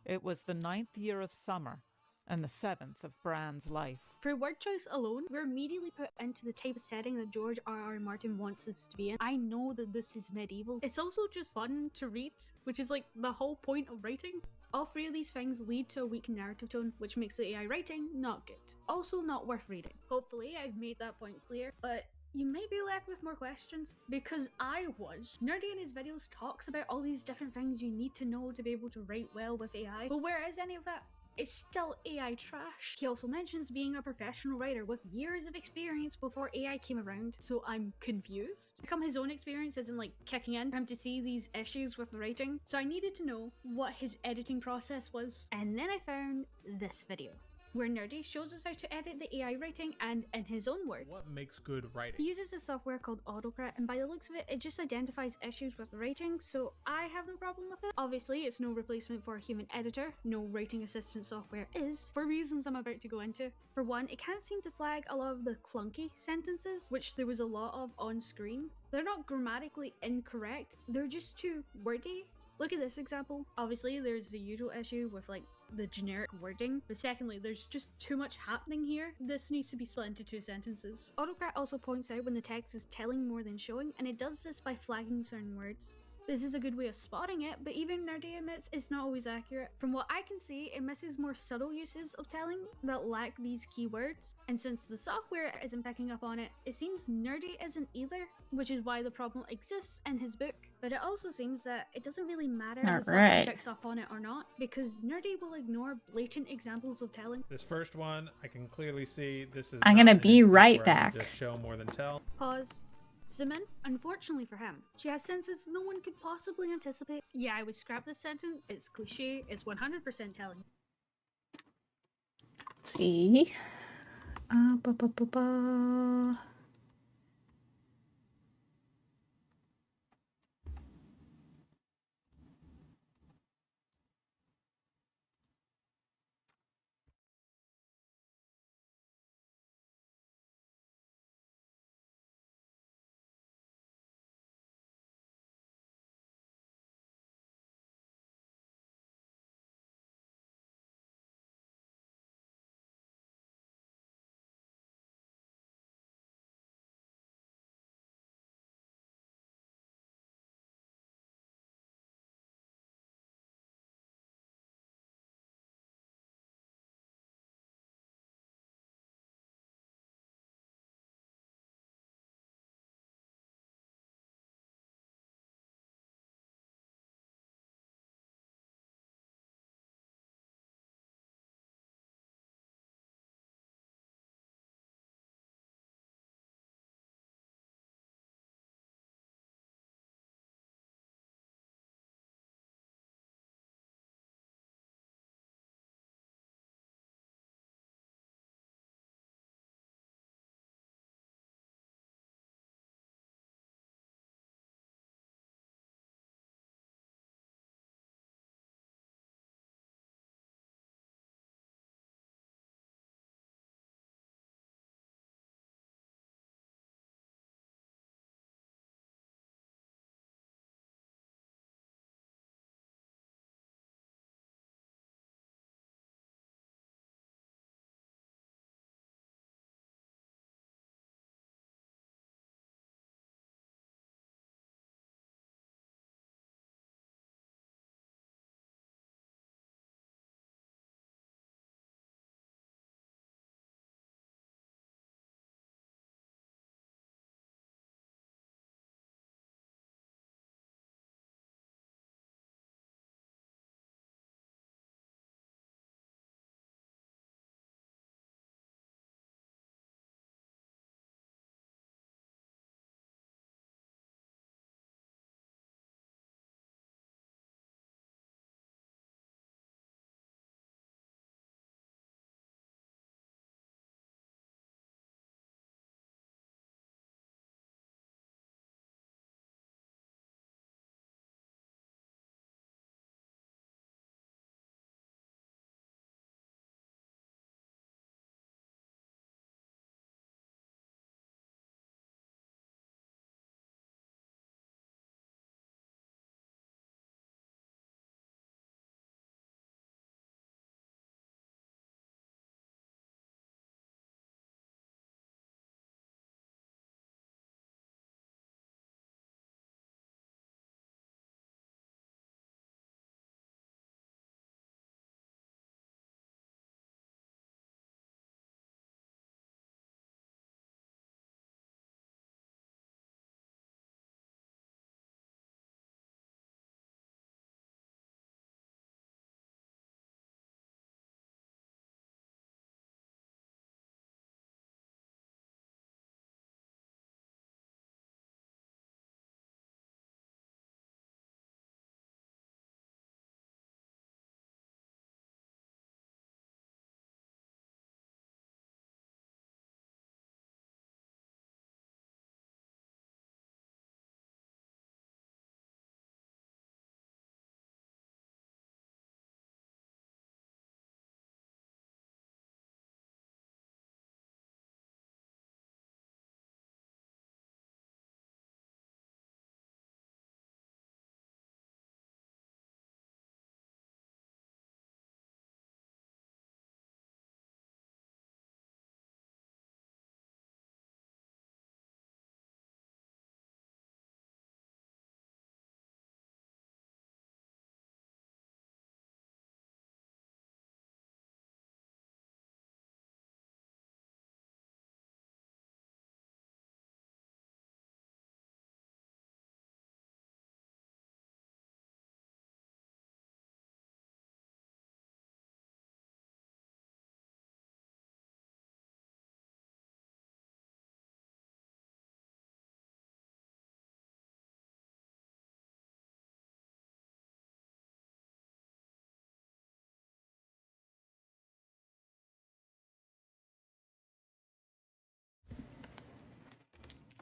It was the 9th year of summer, and the 7th of Bran's life. For word choice alone, we're immediately put into the type of setting that George R.R. Martin wants us to be in. I know that this is medieval. It's also just fun to read, which is like the whole point of writing. All 3 of these things lead to a weak narrative tone, which makes the AI writing not good. Also not worth reading. Hopefully I've made that point clear, but you may be left with more questions, because I was. Nerdy in his videos talks about all these different things you need to know to be able to write well with AI, but where is any of that? It's still AI trash. He also mentions being a professional writer with years of experience before AI came around, so I'm confused. Become his own experience isn't like kicking in for him to see these issues with the writing, so I needed to know what his editing process was, and then I found this video. where Nerdy shows us how to edit the AI writing and, in his own words, What makes good writing? he uses a software called Autocrat, and by the looks of it, it just identifies issues with writing, so I have no problem with it. Obviously, it's no replacement for a human editor, no writing assistant software is, for reasons I'm about to go into. For one, it can't seem to flag a lot of the clunky sentences, which there was a lot of on screen. They're not grammatically incorrect, they're just too wordy. Look at this example. Obviously, there's the usual issue with like the generic wording, but secondly, there's just too much happening here. This needs to be split into 2 sentences. Autocrat also points out when the text is telling more than showing, and it does this by flagging certain words. This is a good way of spotting it, but even Nerdy admits it's not always accurate. From what I can see, it misses more subtle uses of telling that lack these keywords, and since the software isn't picking up on it, it seems Nerdy isn't either, which is why the problem exists in his book. But it also seems that it doesn't really matter if the software Alright. picks up on it or not, because Nerdy will ignore blatant examples of telling. This first one, I can clearly see this is I'm not gonna an be instance right where I should back. just show more than tell. Pause. Zoom in. Unfortunately for him, she has senses no one could possibly anticipate. Yeah, I would scrap this sentence. It's cliche. It's 100% telling. Let's see. Ba, ba, ba, ba.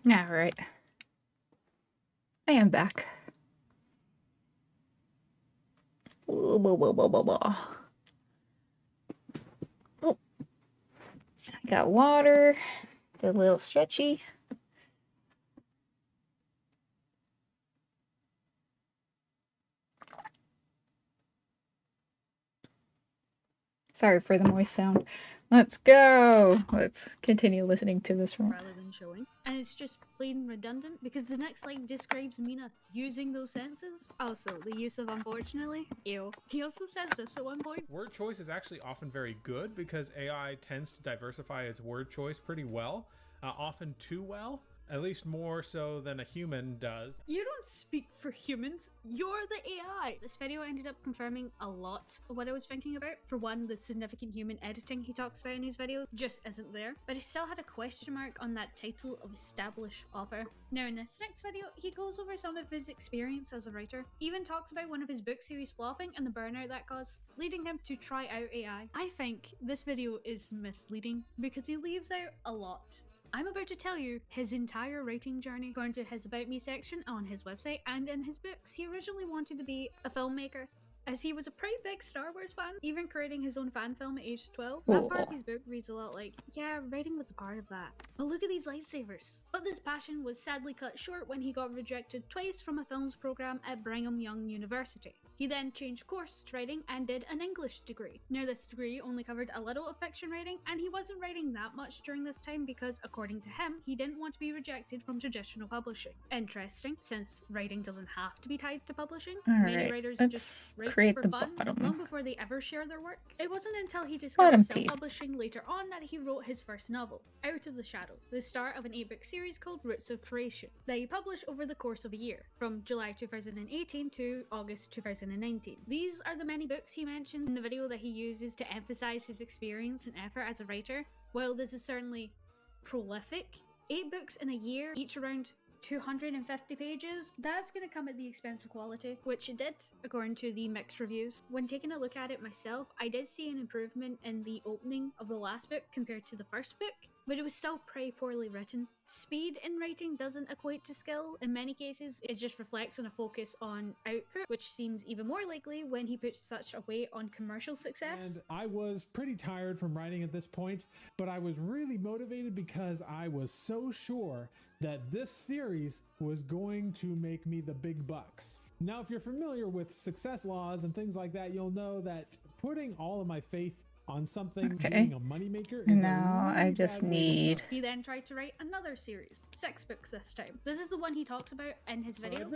All right. I am back. Whoa, whoa, whoa, whoa, whoa, whoa. Oh, I got water. Did a little stretchy. Sorry for the moist sound. Let's go. Let's continue listening to this one. rather than showing. And it's just plain redundant because the next line describes Mina using those senses. Also, the use of unfortunately. Ew. He also says this at one point. Word choice is actually often very good because AI tends to diversify its word choice pretty well, often too well. At least more so than a human does. You don't speak for humans, you're the AI! This video ended up confirming a lot of what I was thinking about. For one, the significant human editing he talks about in his video just isn't there, but I still had a question mark on that title of established author. Now in this next video, he goes over some of his experience as a writer, even talks about one of his book series flopping and the burnout that caused, leading him to try out AI. I think this video is misleading because he leaves out a lot. I'm about to tell you his entire writing journey. According to his About Me section on his website and in his books, he originally wanted to be a filmmaker, as he was a pretty big Star Wars fan, even creating his own fan film at age 12. That part of his book reads a lot like, yeah, writing was a part of that. But look at these lightsabers. But this passion was sadly cut short when he got rejected twice from a films program at Brigham Young University. He then changed course to writing and did an English degree. Now this degree only covered a little of fiction writing, and he wasn't writing that much during this time because, according to him, he didn't want to be rejected from traditional publishing. Interesting, since writing doesn't have to be tied to publishing. Many writers just write create for the fun bottom. long before they ever share their work. It wasn't until he discovered self-publishing later on that he wrote his first novel, Out of the Shadow, the start of an 8-book series called Roots of Creation, that he published over the course of a year, from July 2018 to August 2019. These are the many books he mentioned in the video that he uses to emphasize his experience and effort as a writer. While this is certainly prolific, 8 books in a year, each around 250 pages, that's going to come at the expense of quality, which it did, according to the mixed reviews. When taking a look at it myself, I did see an improvement in the opening of the last book compared to the first book, but it was still pretty poorly written. Speed in writing doesn't equate to skill. In many cases, it just reflects on a focus on output, which seems even more likely when he puts such a weight on commercial success. And I was pretty tired from writing at this point, but I was really motivated because I was so sure that this series was going to make me the big bucks. Now, if you're familiar with success laws and things like that, you'll know that putting all of my faith on something being a moneymaker is now I just need. He then tried to write another series, 6 books this time. This is the one he talks about in his video.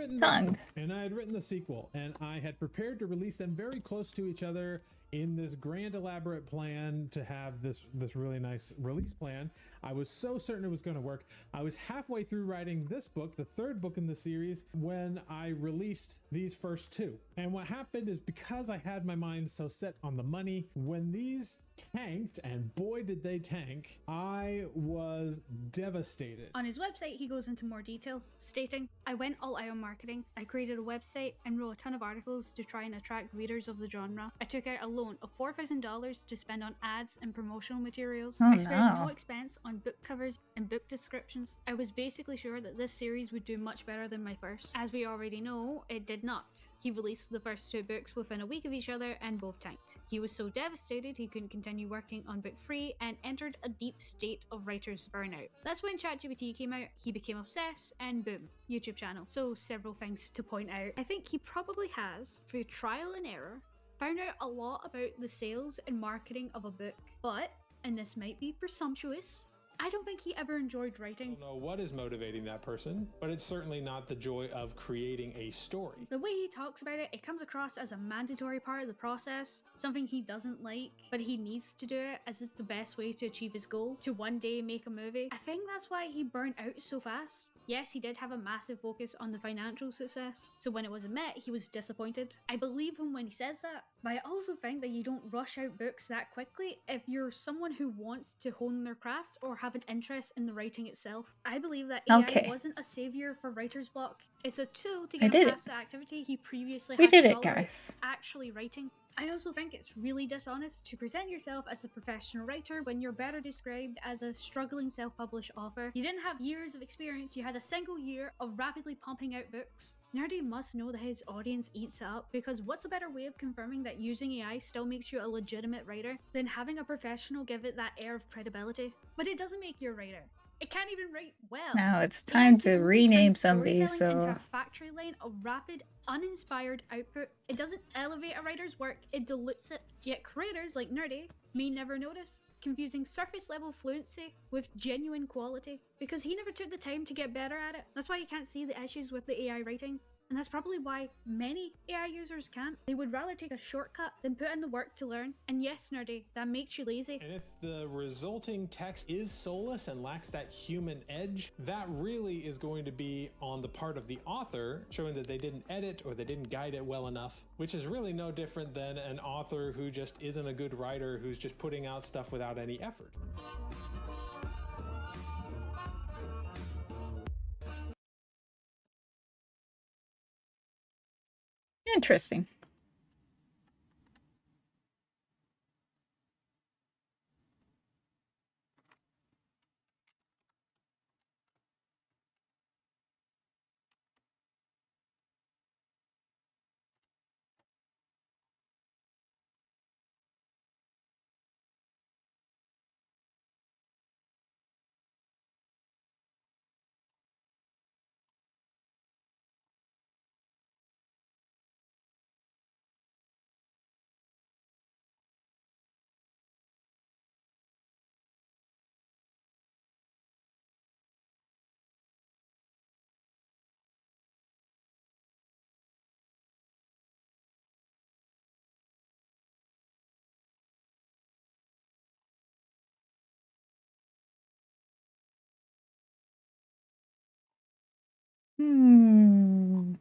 And I had written the sequel, and I had prepared to release them very close to each other in this grand elaborate plan to have this really nice release plan. I was so certain it was going to work. I was halfway through writing this book, the 3rd book in the series, when I released these first 2. And what happened is, because I had my mind so set on the money, when these tanked, and boy did they tank, I was devastated. On his website, he goes into more detail, stating, I went all out on marketing. I created a website and wrote a ton of articles to try and attract readers of the genre. I took out a loan of $4,000 to spend on ads and promotional materials. I spared no expense on book covers and book descriptions. I was basically sure that this series would do much better than my first. As we already know, it did not. He released the first 2 books within a week of each other and both tanked. He was so devastated he couldn't continue working on book 3 and entered a deep state of writer's burnout. That's when ChatGPT came out, he became obsessed, and boom, YouTube channel. So several things to point out. I think he probably has, through trial and error, found out a lot about the sales and marketing of a book, but, and this might be presumptuous, I don't think he ever enjoyed writing. I don't know what is motivating that person, but it's certainly not the joy of creating a story. The way he talks about it, it comes across as a mandatory part of the process, something he doesn't like, but he needs to do it as it's the best way to achieve his goal, to one day make a movie. I think that's why he burnt out so fast. Yes, he did have a massive focus on the financial success, so when it wasn't met, he was disappointed. I believe him when he says that, but I also think that you don't rush out books that quickly if you're someone who wants to hone their craft or have an interest in the writing itself. I believe that AI wasn't a savior for writer's block. It's a tool to I get did him it. past the activity he previously We had did to it, tolerate, guys. actually writing. I also think it's really dishonest to present yourself as a professional writer when you're better described as a struggling self-published author. You didn't have years of experience, you had a single year of rapidly pumping out books. Nerdy must know that his audience eats it up, because what's a better way of confirming that using AI still makes you a legitimate writer than having a professional give it that air of credibility? But it doesn't make you a writer. It can't even write well. Now it's AI time can to only rename turn some of these, storytelling into so a factory line of rapid, uninspired output. It doesn't elevate a writer's work, it dilutes it. Yet creators like Nerdy may never notice, confusing surface level fluency with genuine quality, because he never took the time to get better at it. That's why you can't see the issues with the AI writing. And that's probably why many AI users can't. They would rather take a shortcut than put in the work to learn. And yes, Nerdy, that makes you lazy. And if the resulting text is soulless and lacks that human edge, that really is going to be on the part of the author, showing that they didn't edit or they didn't guide it well enough, which is really no different than an author who just isn't a good writer, who's just putting out stuff without any effort. interesting. Hmm.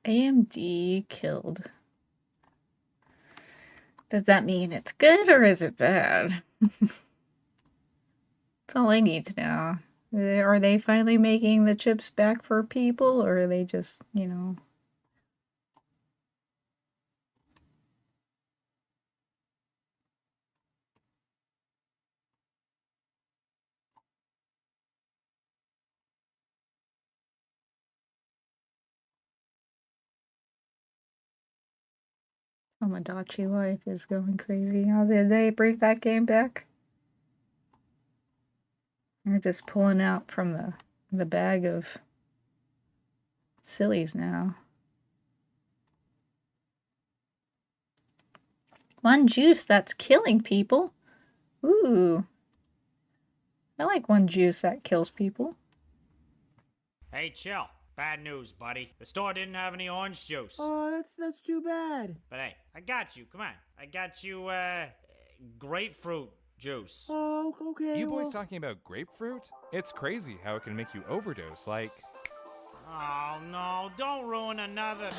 AMD killed. Does that mean it's good or is it bad? That's all I need to know. Are they finally making the chips back for people, or are they just, you know... Tomodachi Life is going crazy. Oh, did they bring that game back? They're just pulling out from the bag of sillies now. One juice that's killing people. Ooh. I like one juice that kills people. Hey, chill. Bad news, buddy. The store didn't have any orange juice. Oh, that's too bad. But hey, I got you. Come on. I got you, grapefruit juice. Oh, okay. You boys talking about grapefruit? It's crazy how it can make you overdose, like... Oh, no. Don't ruin another...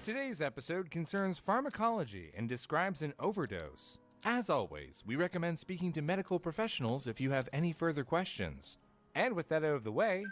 Today's episode concerns pharmacology and describes an overdose. As always, we recommend speaking to medical professionals if you have any further questions. And with that out of the way,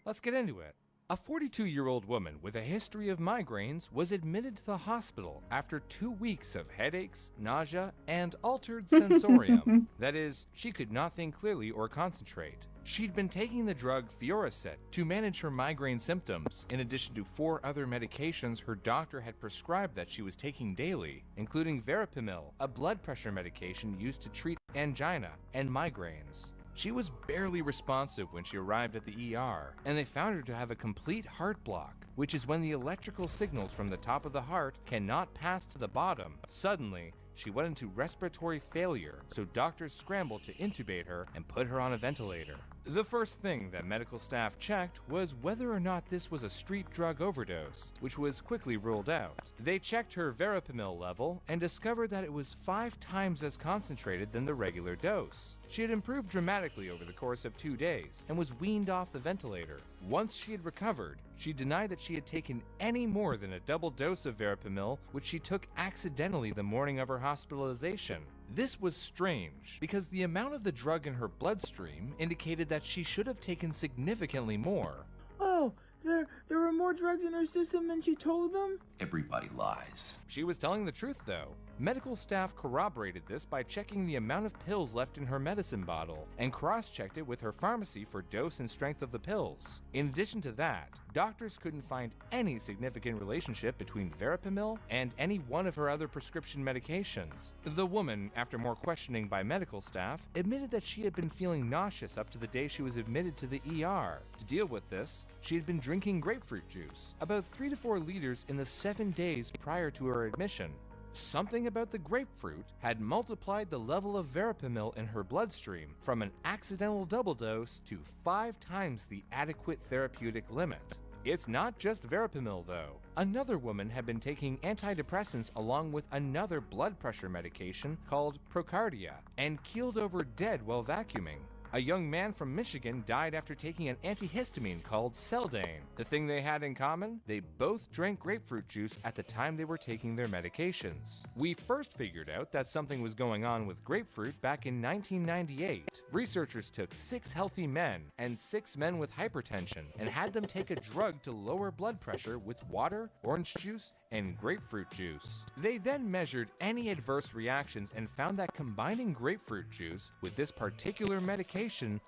let's get into it. A 42-year-old woman with a history of migraines was admitted to the hospital after 2 weeks of headaches, nausea, and altered sensorium. That is, she could not think clearly or concentrate. She'd been taking the drug Fioricet to manage her migraine symptoms, in addition to 4 other medications her doctor had prescribed that she was taking daily, including Verapamil, a blood pressure medication used to treat angina and migraines. She was barely responsive when she arrived at the ER, and they found her to have a complete heart block, which is when the electrical signals from the top of the heart cannot pass to the bottom. Suddenly, she went into respiratory failure, so doctors scrambled to intubate her and put her on a ventilator. The first thing that medical staff checked was whether or not this was a street drug overdose, which was quickly ruled out. They checked her verapamil level and discovered that it was 5 times as concentrated than the regular dose. She had improved dramatically over the course of 2 days and was weaned off the ventilator. Once she had recovered, she denied that she had taken any more than a double dose of verapamil, which she took accidentally the morning of her hospitalization. This was strange, because the amount of the drug in her bloodstream indicated that she should have taken significantly more. Oh, there were more drugs in her system than she told them? Everybody lies. She was telling the truth, though. Medical staff corroborated this by checking the amount of pills left in her medicine bottle and cross-checked it with her pharmacy for dose and strength of the pills. In addition to that, doctors couldn't find any significant relationship between verapamil and any one of her other prescription medications. The woman, after more questioning by medical staff, admitted that she had been feeling nauseous up to the day she was admitted to the ER. To deal with this, she had been drinking grapefruit juice, about 3 to 4 liters in the 7 days prior to her admission. Something about the grapefruit had multiplied the level of verapamil in her bloodstream from an accidental double dose to 5 times the adequate therapeutic limit. It's not just verapamil, though. Another woman had been taking antidepressants along with another blood pressure medication called Procardia and keeled over dead while vacuuming. A young man from Michigan died after taking an antihistamine called Seldane. The thing they had in common? They both drank grapefruit juice at the time they were taking their medications. We first figured out that something was going on with grapefruit back in 1998. Researchers took 6 healthy men and 6 men with hypertension and had them take a drug to lower blood pressure with water, orange juice, and grapefruit juice. They then measured any adverse reactions and found that combining grapefruit juice with this particular medication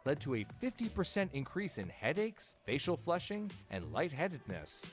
led to a 50% increase in headaches, facial flushing, and lightheadedness.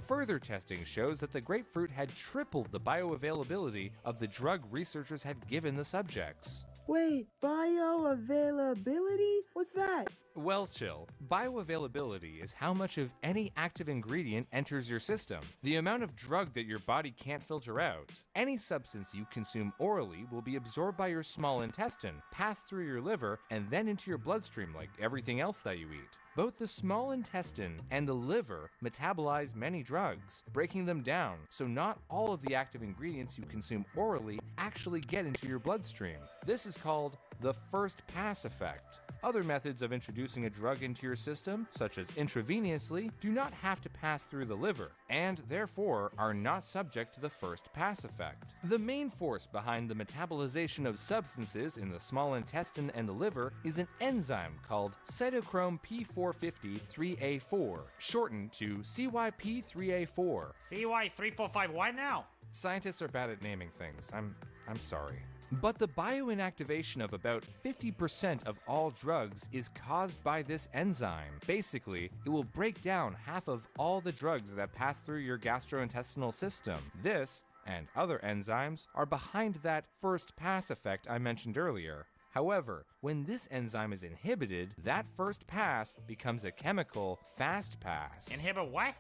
Further testing shows that the grapefruit had tripled the bioavailability of the drug researchers had given the subjects. Wait, bioavailability? What's that? Well, chill. Bioavailability is how much of any active ingredient enters your system, the amount of drug that your body can't filter out. Any substance you consume orally will be absorbed by your small intestine, pass through your liver, and then into your bloodstream like everything else that you eat. Both the small intestine and the liver metabolize many drugs, breaking them down, so not all of the active ingredients you consume orally actually get into your bloodstream. This is called the first pass effect. Other methods of introducing a drug into your system, such as intravenously, do not have to pass through the liver, and therefore are not subject to the first pass effect. The main force behind the metabolization of substances in the small intestine and the liver is an enzyme called cytochrome P450-3A4, shortened to CYP3A4. CY345 what now? Scientists are bad at naming things. I'm sorry. But the bioinactivation of about 50% of all drugs is caused by this enzyme. Basically, it will break down half of all the drugs that pass through your gastrointestinal system. This, and other enzymes, are behind that first pass effect I mentioned earlier. However, when this enzyme is inhibited, that first pass becomes a chemical fast pass. Inhibit what?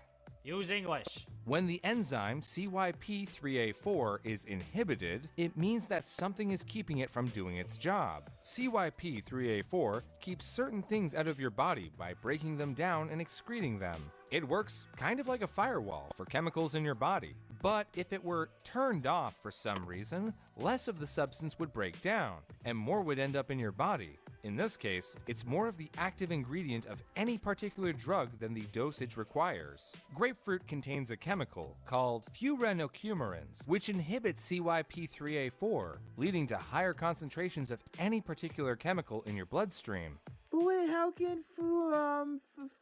Use English. When the enzyme CYP3A4 is inhibited, it means that something is keeping it from doing its job. CYP3A4 keeps certain things out of your body by breaking them down and excreting them. It works kind of like a firewall for chemicals in your body. But if it were turned off for some reason, less of the substance would break down, and more would end up in your body. In this case, it's more of the active ingredient of any particular drug than the dosage requires. Grapefruit contains a chemical called furanocoumarins, which inhibits CYP3A4, leading to higher concentrations of any particular chemical in your bloodstream. But wait, how can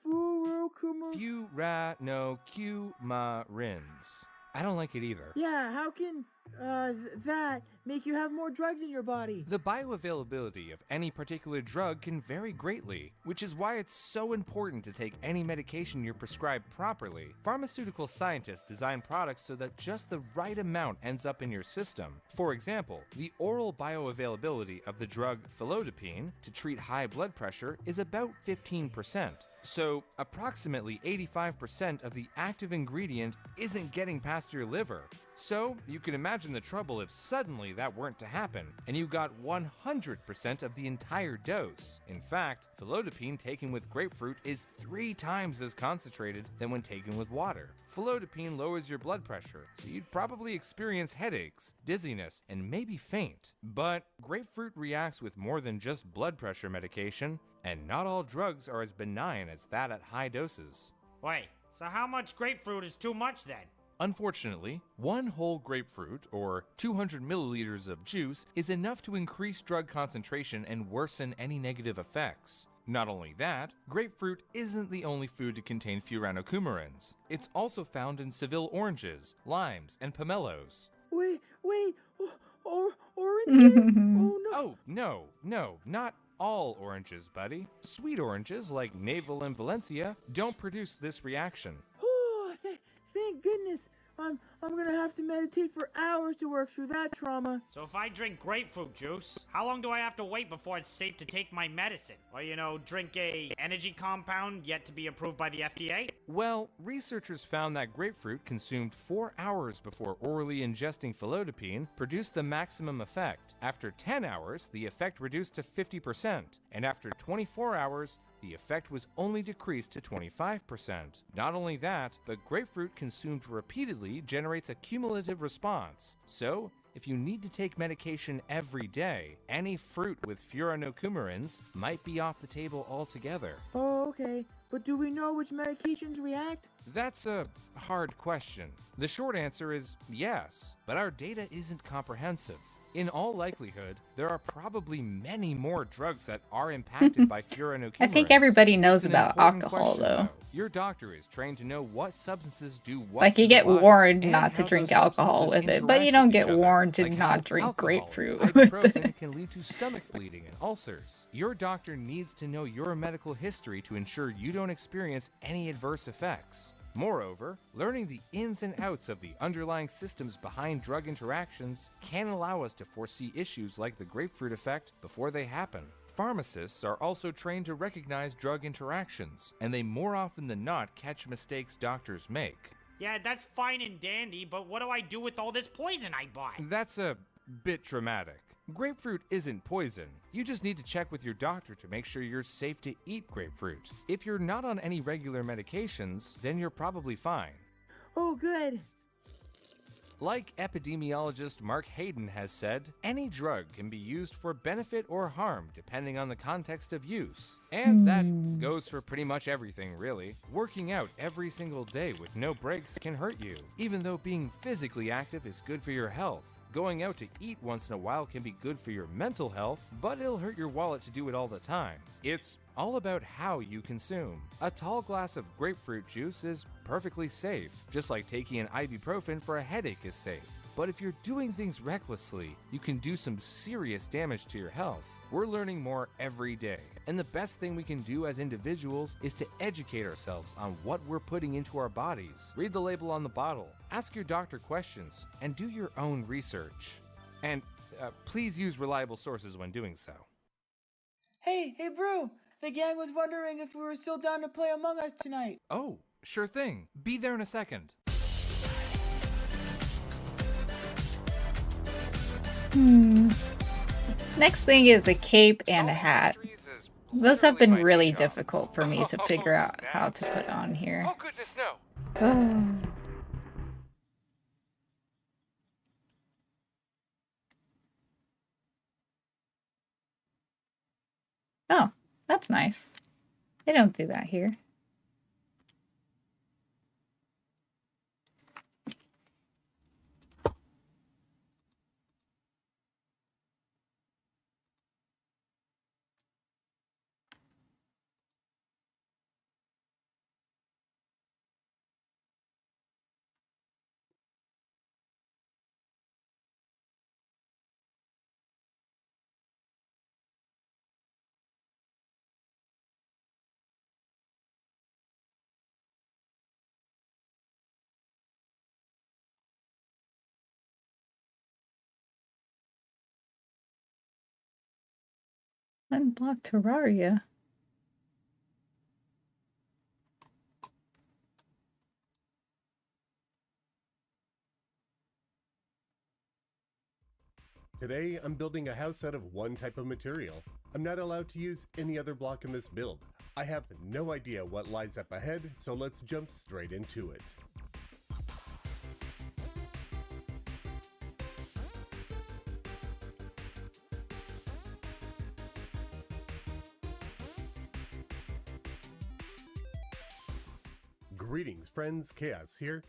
Furanocoumarins. I don't like it either. Yeah, how can that make you have more drugs in your body? The bioavailability of any particular drug can vary greatly, which is why it's so important to take any medication you're prescribed properly. Pharmaceutical scientists design products so that just the right amount ends up in your system. For example, the oral bioavailability of the drug felodipine to treat high blood pressure is about 15%. So, approximately 85% of the active ingredient isn't getting past your liver. So, you can imagine the trouble if suddenly that weren't to happen, and you got 100% of the entire dose. In fact, philodipine taken with grapefruit is 3 times as concentrated than when taken with water. Philodipine lowers your blood pressure, so you'd probably experience headaches, dizziness, and maybe faint. But grapefruit reacts with more than just blood pressure medication, and not all drugs are as benign as that at high doses. Wait, so how much grapefruit is too much then? Unfortunately, one whole grapefruit, or 200 milliliters of juice, is enough to increase drug concentration and worsen any negative effects. Not only that, grapefruit isn't the only food to contain furanocoumarins. It's also found in Seville oranges, limes, and pomelos. Wait, oranges? Oh, no, not all oranges, buddy. Sweet oranges, like Navel and Valencia, don't produce this reaction. Oh, thank goodness. I'm gonna have to meditate for hours to work through that trauma. So if I drink grapefruit juice, how long do I have to wait before it's safe to take my medicine? Or, drink a energy compound yet to be approved by the FDA? Well, researchers found that grapefruit consumed 4 hours before orally ingesting philodipine produced the maximum effect. After 10 hours, the effect reduced to 50%, and after 24 hours, the effect was only decreased to 25%. Not only that, but grapefruit consumed repeatedly generates a cumulative response. So, if you need to take medication every day, any fruit with furanocoumarins might be off the table altogether. Oh, okay. But do we know which medications react? That's a hard question. The short answer is yes, but our data isn't comprehensive. In all likelihood, there are probably many more drugs that are impacted by furanocoumarins. I think everybody knows It's an about important alcohol, question, though. Your doctor is trained to know what substances do what Like, to you the get body warned and not to how drink those alcohol substances with it, but you interact don't with get each other, warned to like how not drink alcohol, grapefruit. Ibuprofen can lead to stomach bleeding and ulcers. Your doctor needs to know your medical history to ensure you don't experience any adverse effects. Moreover, learning the ins and outs of the underlying systems behind drug interactions can allow us to foresee issues like the grapefruit effect before they happen. Pharmacists are also trained to recognize drug interactions, and they more often than not catch mistakes doctors make. Yeah, that's fine and dandy, but what do I do with all this poison I buy? That's a bit traumatic. Grapefruit isn't poison. You just need to check with your doctor to make sure you're safe to eat grapefruit. If you're not on any regular medications, then you're probably fine. Oh, good. Like epidemiologist Mark Hayden has said, any drug can be used for benefit or harm depending on the context of use. And that goes for pretty much everything, really. Working out every single day with no breaks can hurt you, even though being physically active is good for your health. Going out to eat once in a while can be good for your mental health, but it'll hurt your wallet to do it all the time. It's all about how you consume. A tall glass of grapefruit juice is perfectly safe, just like taking an ibuprofen for a headache is safe. But if you're doing things recklessly, you can do some serious damage to your health. We're learning more every day, and the best thing we can do as individuals is to educate ourselves on what we're putting into our bodies. Read the label on the bottle, ask your doctor questions, and do your own research. And please use reliable sources when doing so. Hey, Brew! The gang was wondering if we were still down to play Among Us tonight. Oh, sure thing. Be there in a second. Next thing is a cape and a hat. Those have been really difficult for me to figure out how to put on here. Oh goodness, no! Oh, that's nice. They don't do that here. Unblock Terraria. Today, I'm building a house out of one type of material. I'm not allowed to use any other block in this build. I have no idea what lies up ahead, so let's jump straight into it. Greetings friends, Chaos here.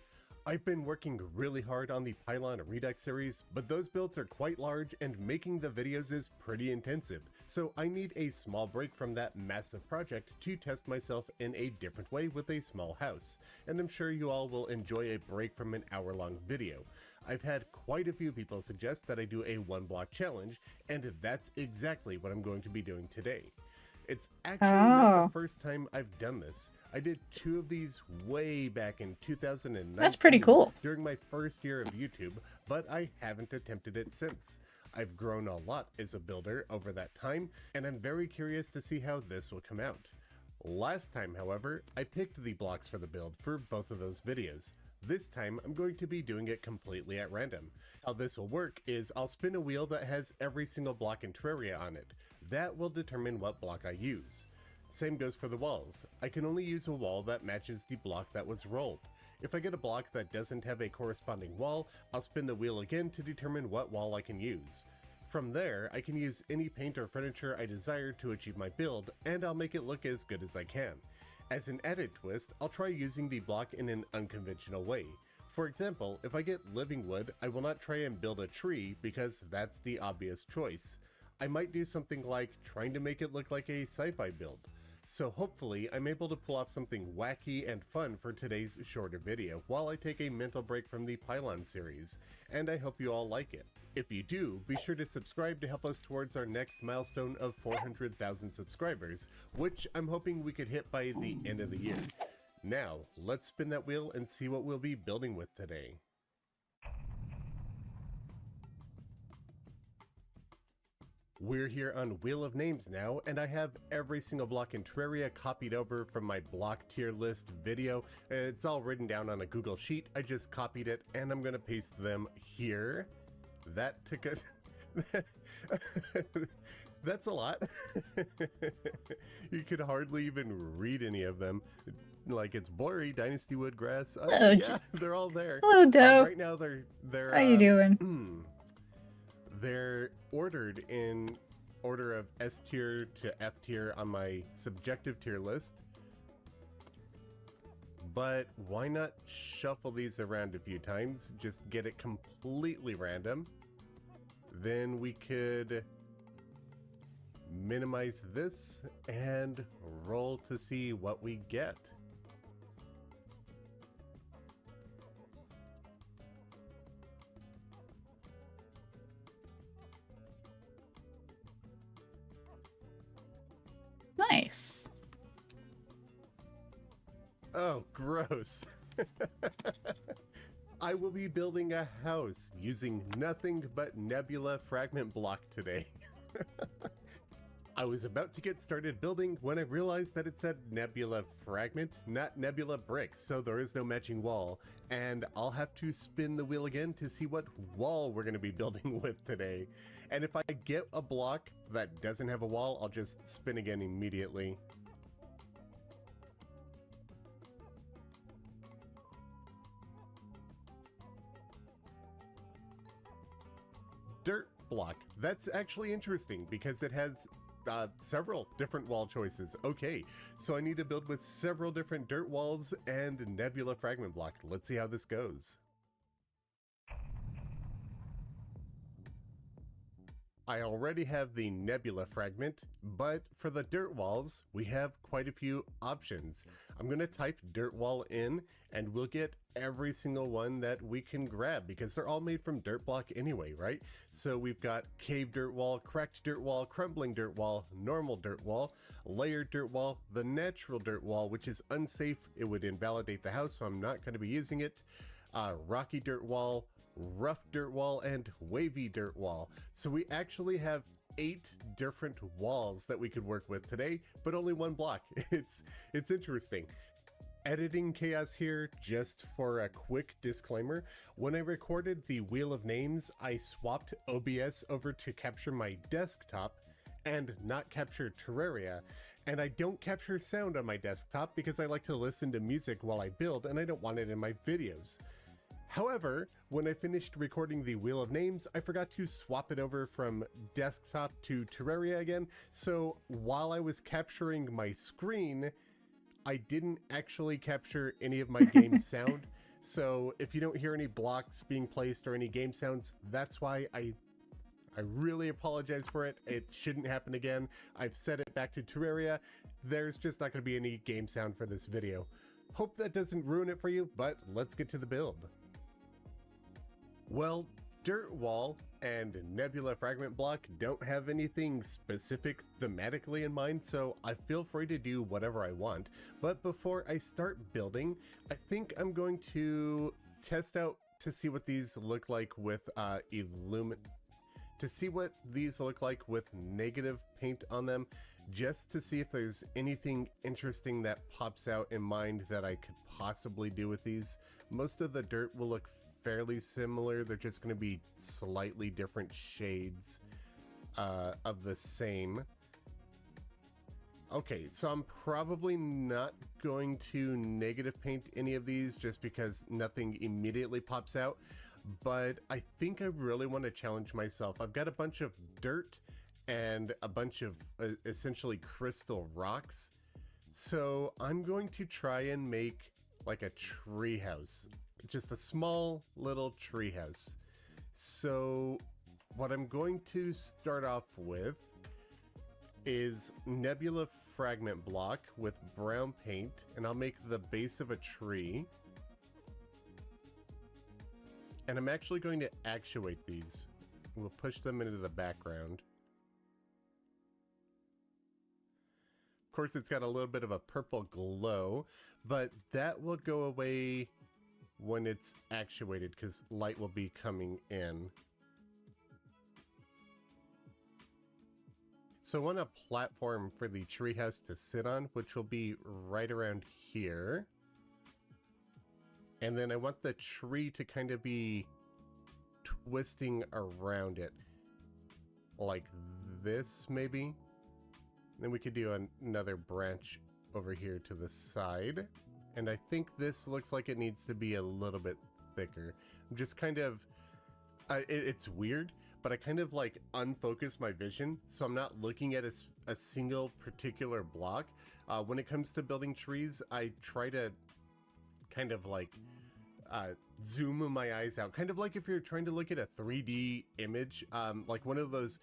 I've been working really hard on the Pylon Redux series, but those builds are quite large and making the videos is pretty intensive, so I need a small break from that massive project to test myself in a different way with a small house, and I'm sure you all will enjoy a break from an hour-long video. I've had quite a few people suggest that I do a one-block challenge, and that's exactly what I'm going to be doing today. It's actually not the first time I've done this. I did 2 of these way back in 2019. That's pretty cool. During my first year of YouTube, but I haven't attempted it since. I've grown a lot as a builder over that time, and I'm very curious to see how this will come out. Last time, however, I picked the blocks for the build for both of those videos. This time, I'm going to be doing it completely at random. How this will work is I'll spin a wheel that has every single block in Terraria on it. That will determine what block I use. Same goes for the walls. I can only use a wall that matches the block that was rolled. If I get a block that doesn't have a corresponding wall, I'll spin the wheel again to determine what wall I can use. From there, I can use any paint or furniture I desire to achieve my build, and I'll make it look as good as I can. As an added twist, I'll try using the block in an unconventional way. For example, if I get living wood, I will not try and build a tree because that's the obvious choice. I might do something like trying to make it look like a sci-fi build. So hopefully I'm able to pull off something wacky and fun for today's shorter video while I take a mental break from the Pylon series, and I hope you all like it. If you do, be sure to subscribe to help us towards our next milestone of 400,000 subscribers, which I'm hoping we could hit by the end of the year. Now, let's spin that wheel and see what we'll be building with today. We're here on Wheel of Names now, and I have every single block in Terraria copied over from my block tier list video. It's all written down on a Google Sheet. I just copied it, and I'm going to paste them here. That took a... That's a lot. You could hardly even read any of them. Like, it's blurry, Dynasty Wood Grass. Yeah, they're all there. Hello, Doe. Right now, they're How you doing? They're ordered in order of S tier to F tier on my subjective tier list. But why not shuffle these around a few times? Just get it completely random. Then we could minimize this and roll to see what we get. Nice. Oh, gross. I will be building a house using nothing but Nebula fragment block today. I was about to get started building when I realized that it said Nebula fragment, not Nebula brick, so there is no matching wall, and I'll have to spin the wheel again to see what wall we're going to be building with today. And if I get a block that doesn't have a wall, I'll just spin again immediately. Dirt block. That's actually interesting because it has several different wall choices. Okay, so I need to build with several different dirt walls and Nebula fragment block. Let's see how this goes. I already have the Nebula fragment, but for the dirt walls, we have quite a few options. I'm going to type dirt wall in, and we'll get every single one that we can grab because they're all made from dirt block anyway, right? So we've got cave dirt wall, cracked dirt wall, crumbling dirt wall, normal dirt wall, layered dirt wall, the natural dirt wall, which is unsafe. It would invalidate the house, so I'm not going to be using it. Rocky dirt wall, rough dirt wall, and wavy dirt wall. So we actually have 8 different walls that we could work with today, but only one block. It's interesting. Editing chaos here. Just for a quick disclaimer, when I recorded the Wheel of Names, I swapped OBS over to capture my desktop and not capture Terraria, and I don't capture sound on my desktop because I like to listen to music while I build and I don't want it in my videos. However, when I finished recording the Wheel of Names, I forgot to swap it over from desktop to Terraria again, so while I was capturing my screen, I didn't actually capture any of my game sound. So if you don't hear any blocks being placed or any game sounds, that's why. I really apologize for it. It shouldn't happen again. I've set it back to Terraria. There's just not going to be any game sound for this video. Hope that doesn't ruin it for you, but let's get to the build. Well, Dirt Wall and Nebula Fragment Block don't have anything specific thematically in mind, so I feel free to do whatever I want. But before I start building, I think I'm going to test out to see what these look like with negative paint on them, just to see if there's anything interesting that pops out in mind that I could possibly do with these. Most of the dirt will look fairly similar. They're just going to be slightly different shades of the same. Okay, so I'm probably not going to negative paint any of these just because nothing immediately pops out, but I think I really want to challenge myself. I've got a bunch of dirt and a bunch of essentially crystal rocks, so I'm going to try and make like a tree house. Just a small little tree house. So what I'm going to start off with is Nebula Fragment Block with brown paint, and I'll make the base of a tree. And I'm actually going to actuate these. We'll push them into the background. Of course, it's got a little bit of a purple glow, but that will go away when it's actuated because light will be coming in. So I want a platform for the treehouse to sit on, which will be right around here. And then I want the tree to kind of be twisting around it. Like this, maybe? Then we could do another branch over here to the side. And I think this looks like it needs to be a little bit thicker. I'm just kind of... it's weird, but I kind of like unfocus my vision, so I'm not looking at a single particular block. When it comes to building trees, I try to kind of like zoom my eyes out. Kind of like if you're trying to look at a 3D image, like one of those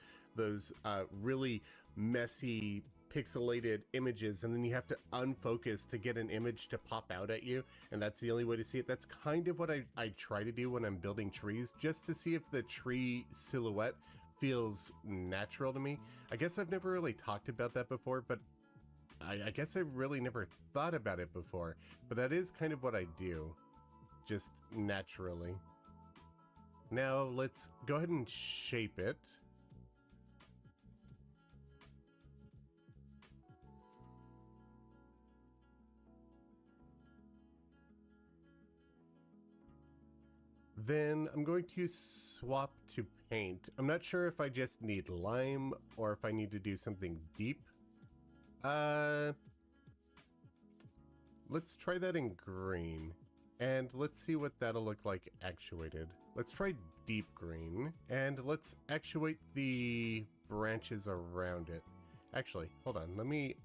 really messy pixelated images, and then you have to unfocus to get an image to pop out at you, and that's the only way to see it. That's kind of what I try to do when I'm building trees, just to see if the tree silhouette feels natural to me. I guess I've never really talked about that before, but I guess I really never thought about it before, but that is kind of what I do, just naturally. Now let's go ahead and shape it. Then I'm going to swap to paint. I'm not sure if I just need lime or if I need to do something deep. Let's try that in green. And let's see what that'll look like actuated. Let's try deep green. And let's actuate the branches around it. Actually, hold on. Let me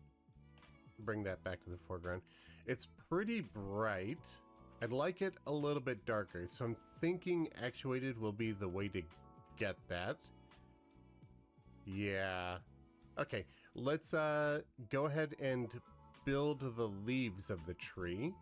bring that back to the foreground. It's pretty bright. I'd like it a little bit darker, so I'm thinking actuated will be the way to get that. Yeah. Okay, let's go ahead and build the leaves of the tree.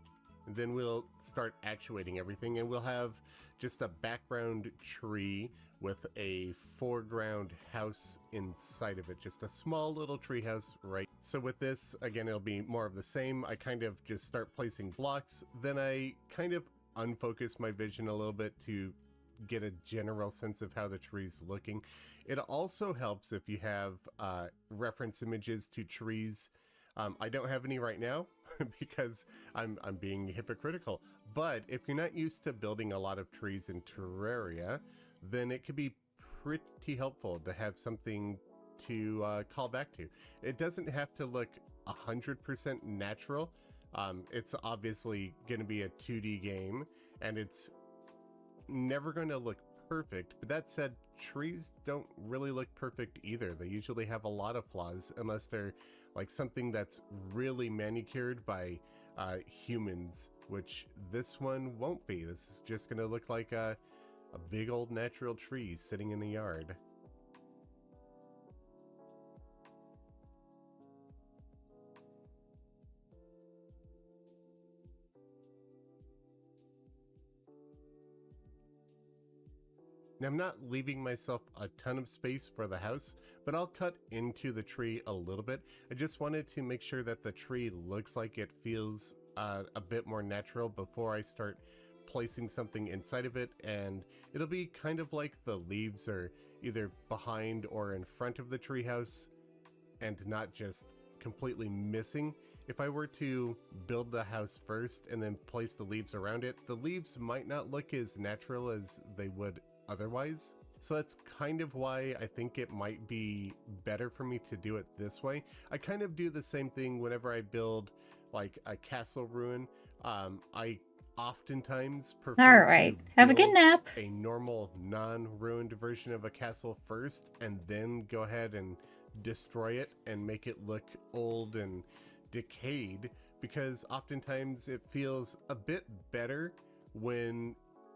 And then we'll start actuating everything, and we'll have just a background tree with a foreground house inside of it. Just a small little tree house, right? So with this, again, it'll be more of the same. I kind of just start placing blocks, then I kind of unfocus my vision a little bit to get a general sense of how the tree's looking. It also helps if you have reference images to trees I don't have any right now because I'm being hypocritical. But if you're not used to building a lot of trees in Terraria, then it could be pretty helpful to have something to call back to. It doesn't have to look 100% natural. It's obviously going to be a 2D game, and it's never going to look perfect. But that said, trees don't really look perfect either. They usually have a lot of flaws, unless they're like something that's really manicured by humans, which this one won't be. This is just going to look like a big old natural tree sitting in the yard. Now, I'm not leaving myself a ton of space for the house, but I'll cut into the tree a little bit. I just wanted to make sure that the tree looks like it feels a bit more natural before I start placing something inside of it, and it'll be kind of like the leaves are either behind or in front of the treehouse and not just completely missing. If I were to build the house first and then place the leaves around it, the leaves might not look as natural as they would otherwise. So that's kind of why I think it might be better for me to do it this way. I kind of do the same thing whenever I build like a castle ruin. I oftentimes prefer All right. Have a good nap. a normal non-ruined version of a castle first, and then go ahead and destroy it and make it look old and decayed, because oftentimes it feels a bit better when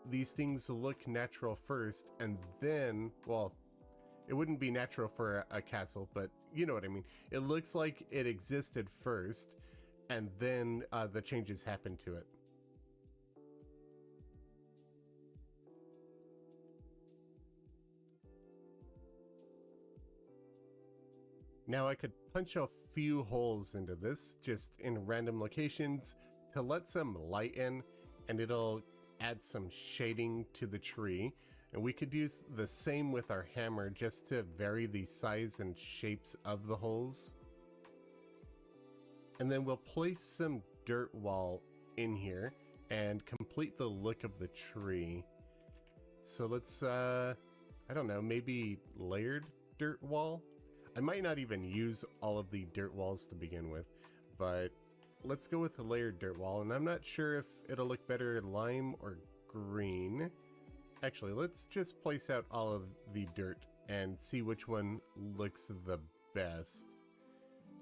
these things look natural first, and then, well, it wouldn't be natural for a castle, but you know what I mean. It looks like it existed first, and then the changes happen to it. Now I could punch a few holes into this, just in random locations, to let some light in, and it'll add some shading to the tree. And we could use the same with our hammer, just to vary the size and shapes of the holes. And then we'll place some dirt wall in here and complete the look of the tree. So let's, I don't know, maybe layered dirt wall? I might not even use all of the dirt walls to begin with, but let's go with a layered dirt wall, and I'm not sure if it'll look better in lime or green. Actually, let's just place out all of the dirt and see which one looks the best.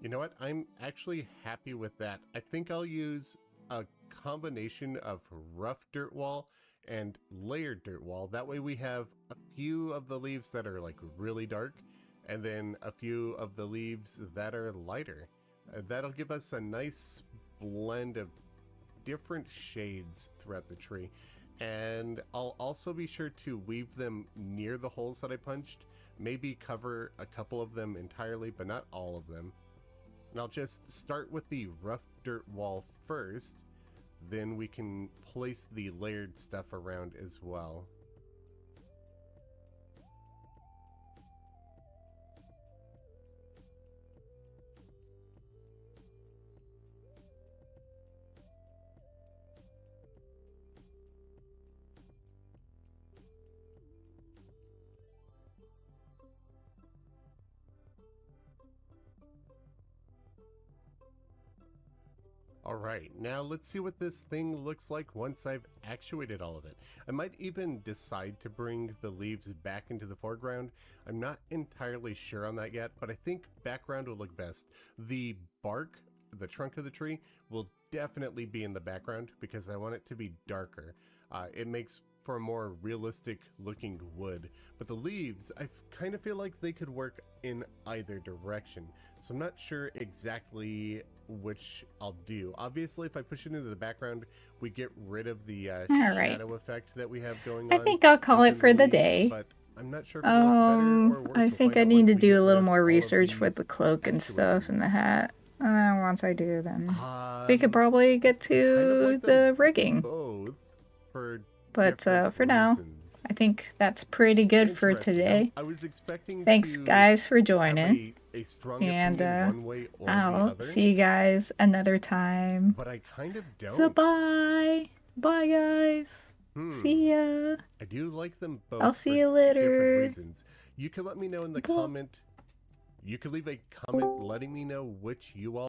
You know what? I'm actually happy with that. I think I'll use a combination of rough dirt wall and layered dirt wall. That way we have a few of the leaves that are like really dark, and then a few of the leaves that are lighter. That'll give us a nice blend of different shades throughout the tree. And I'll also be sure to weave them near the holes that I punched. Maybe cover a couple of them entirely, but not all of them. And I'll just start with the rough dirt wall first, then we can place the layered stuff around as well. Alright, now let's see what this thing looks like once I've actuated all of it. I might even decide to bring the leaves back into the foreground. I'm not entirely sure on that yet, but I think background will look best. The bark, the trunk of the tree, will definitely be in the background because I want it to be darker. It makes for a more realistic looking wood, but the leaves, I kind of feel like they could work in either direction, so I'm not sure exactly which I'll do. Obviously, if I push it into the background, we get rid of the shadow effect that we have going on. I think I'll call it for the day. But I'm not sure if it'll look better or worse. I We'll think find I out need once to we do get a little rid of more all of research with these the cloak and stuff and the hat. Once I do, then we could Um, probably get to like the them rigging. both for But different for now, reasons. I think that's pretty good for Interesting. today. I was expecting Thanks, to guys, for have joining. a a strong And opinion one way or the I'll other. see you guys another time. But I kind of don't. So bye. Bye, guys. See ya. I do like them both. I'll see for you later. Different reasons. You can let me know in the comment. You can leave a comment letting me know which you all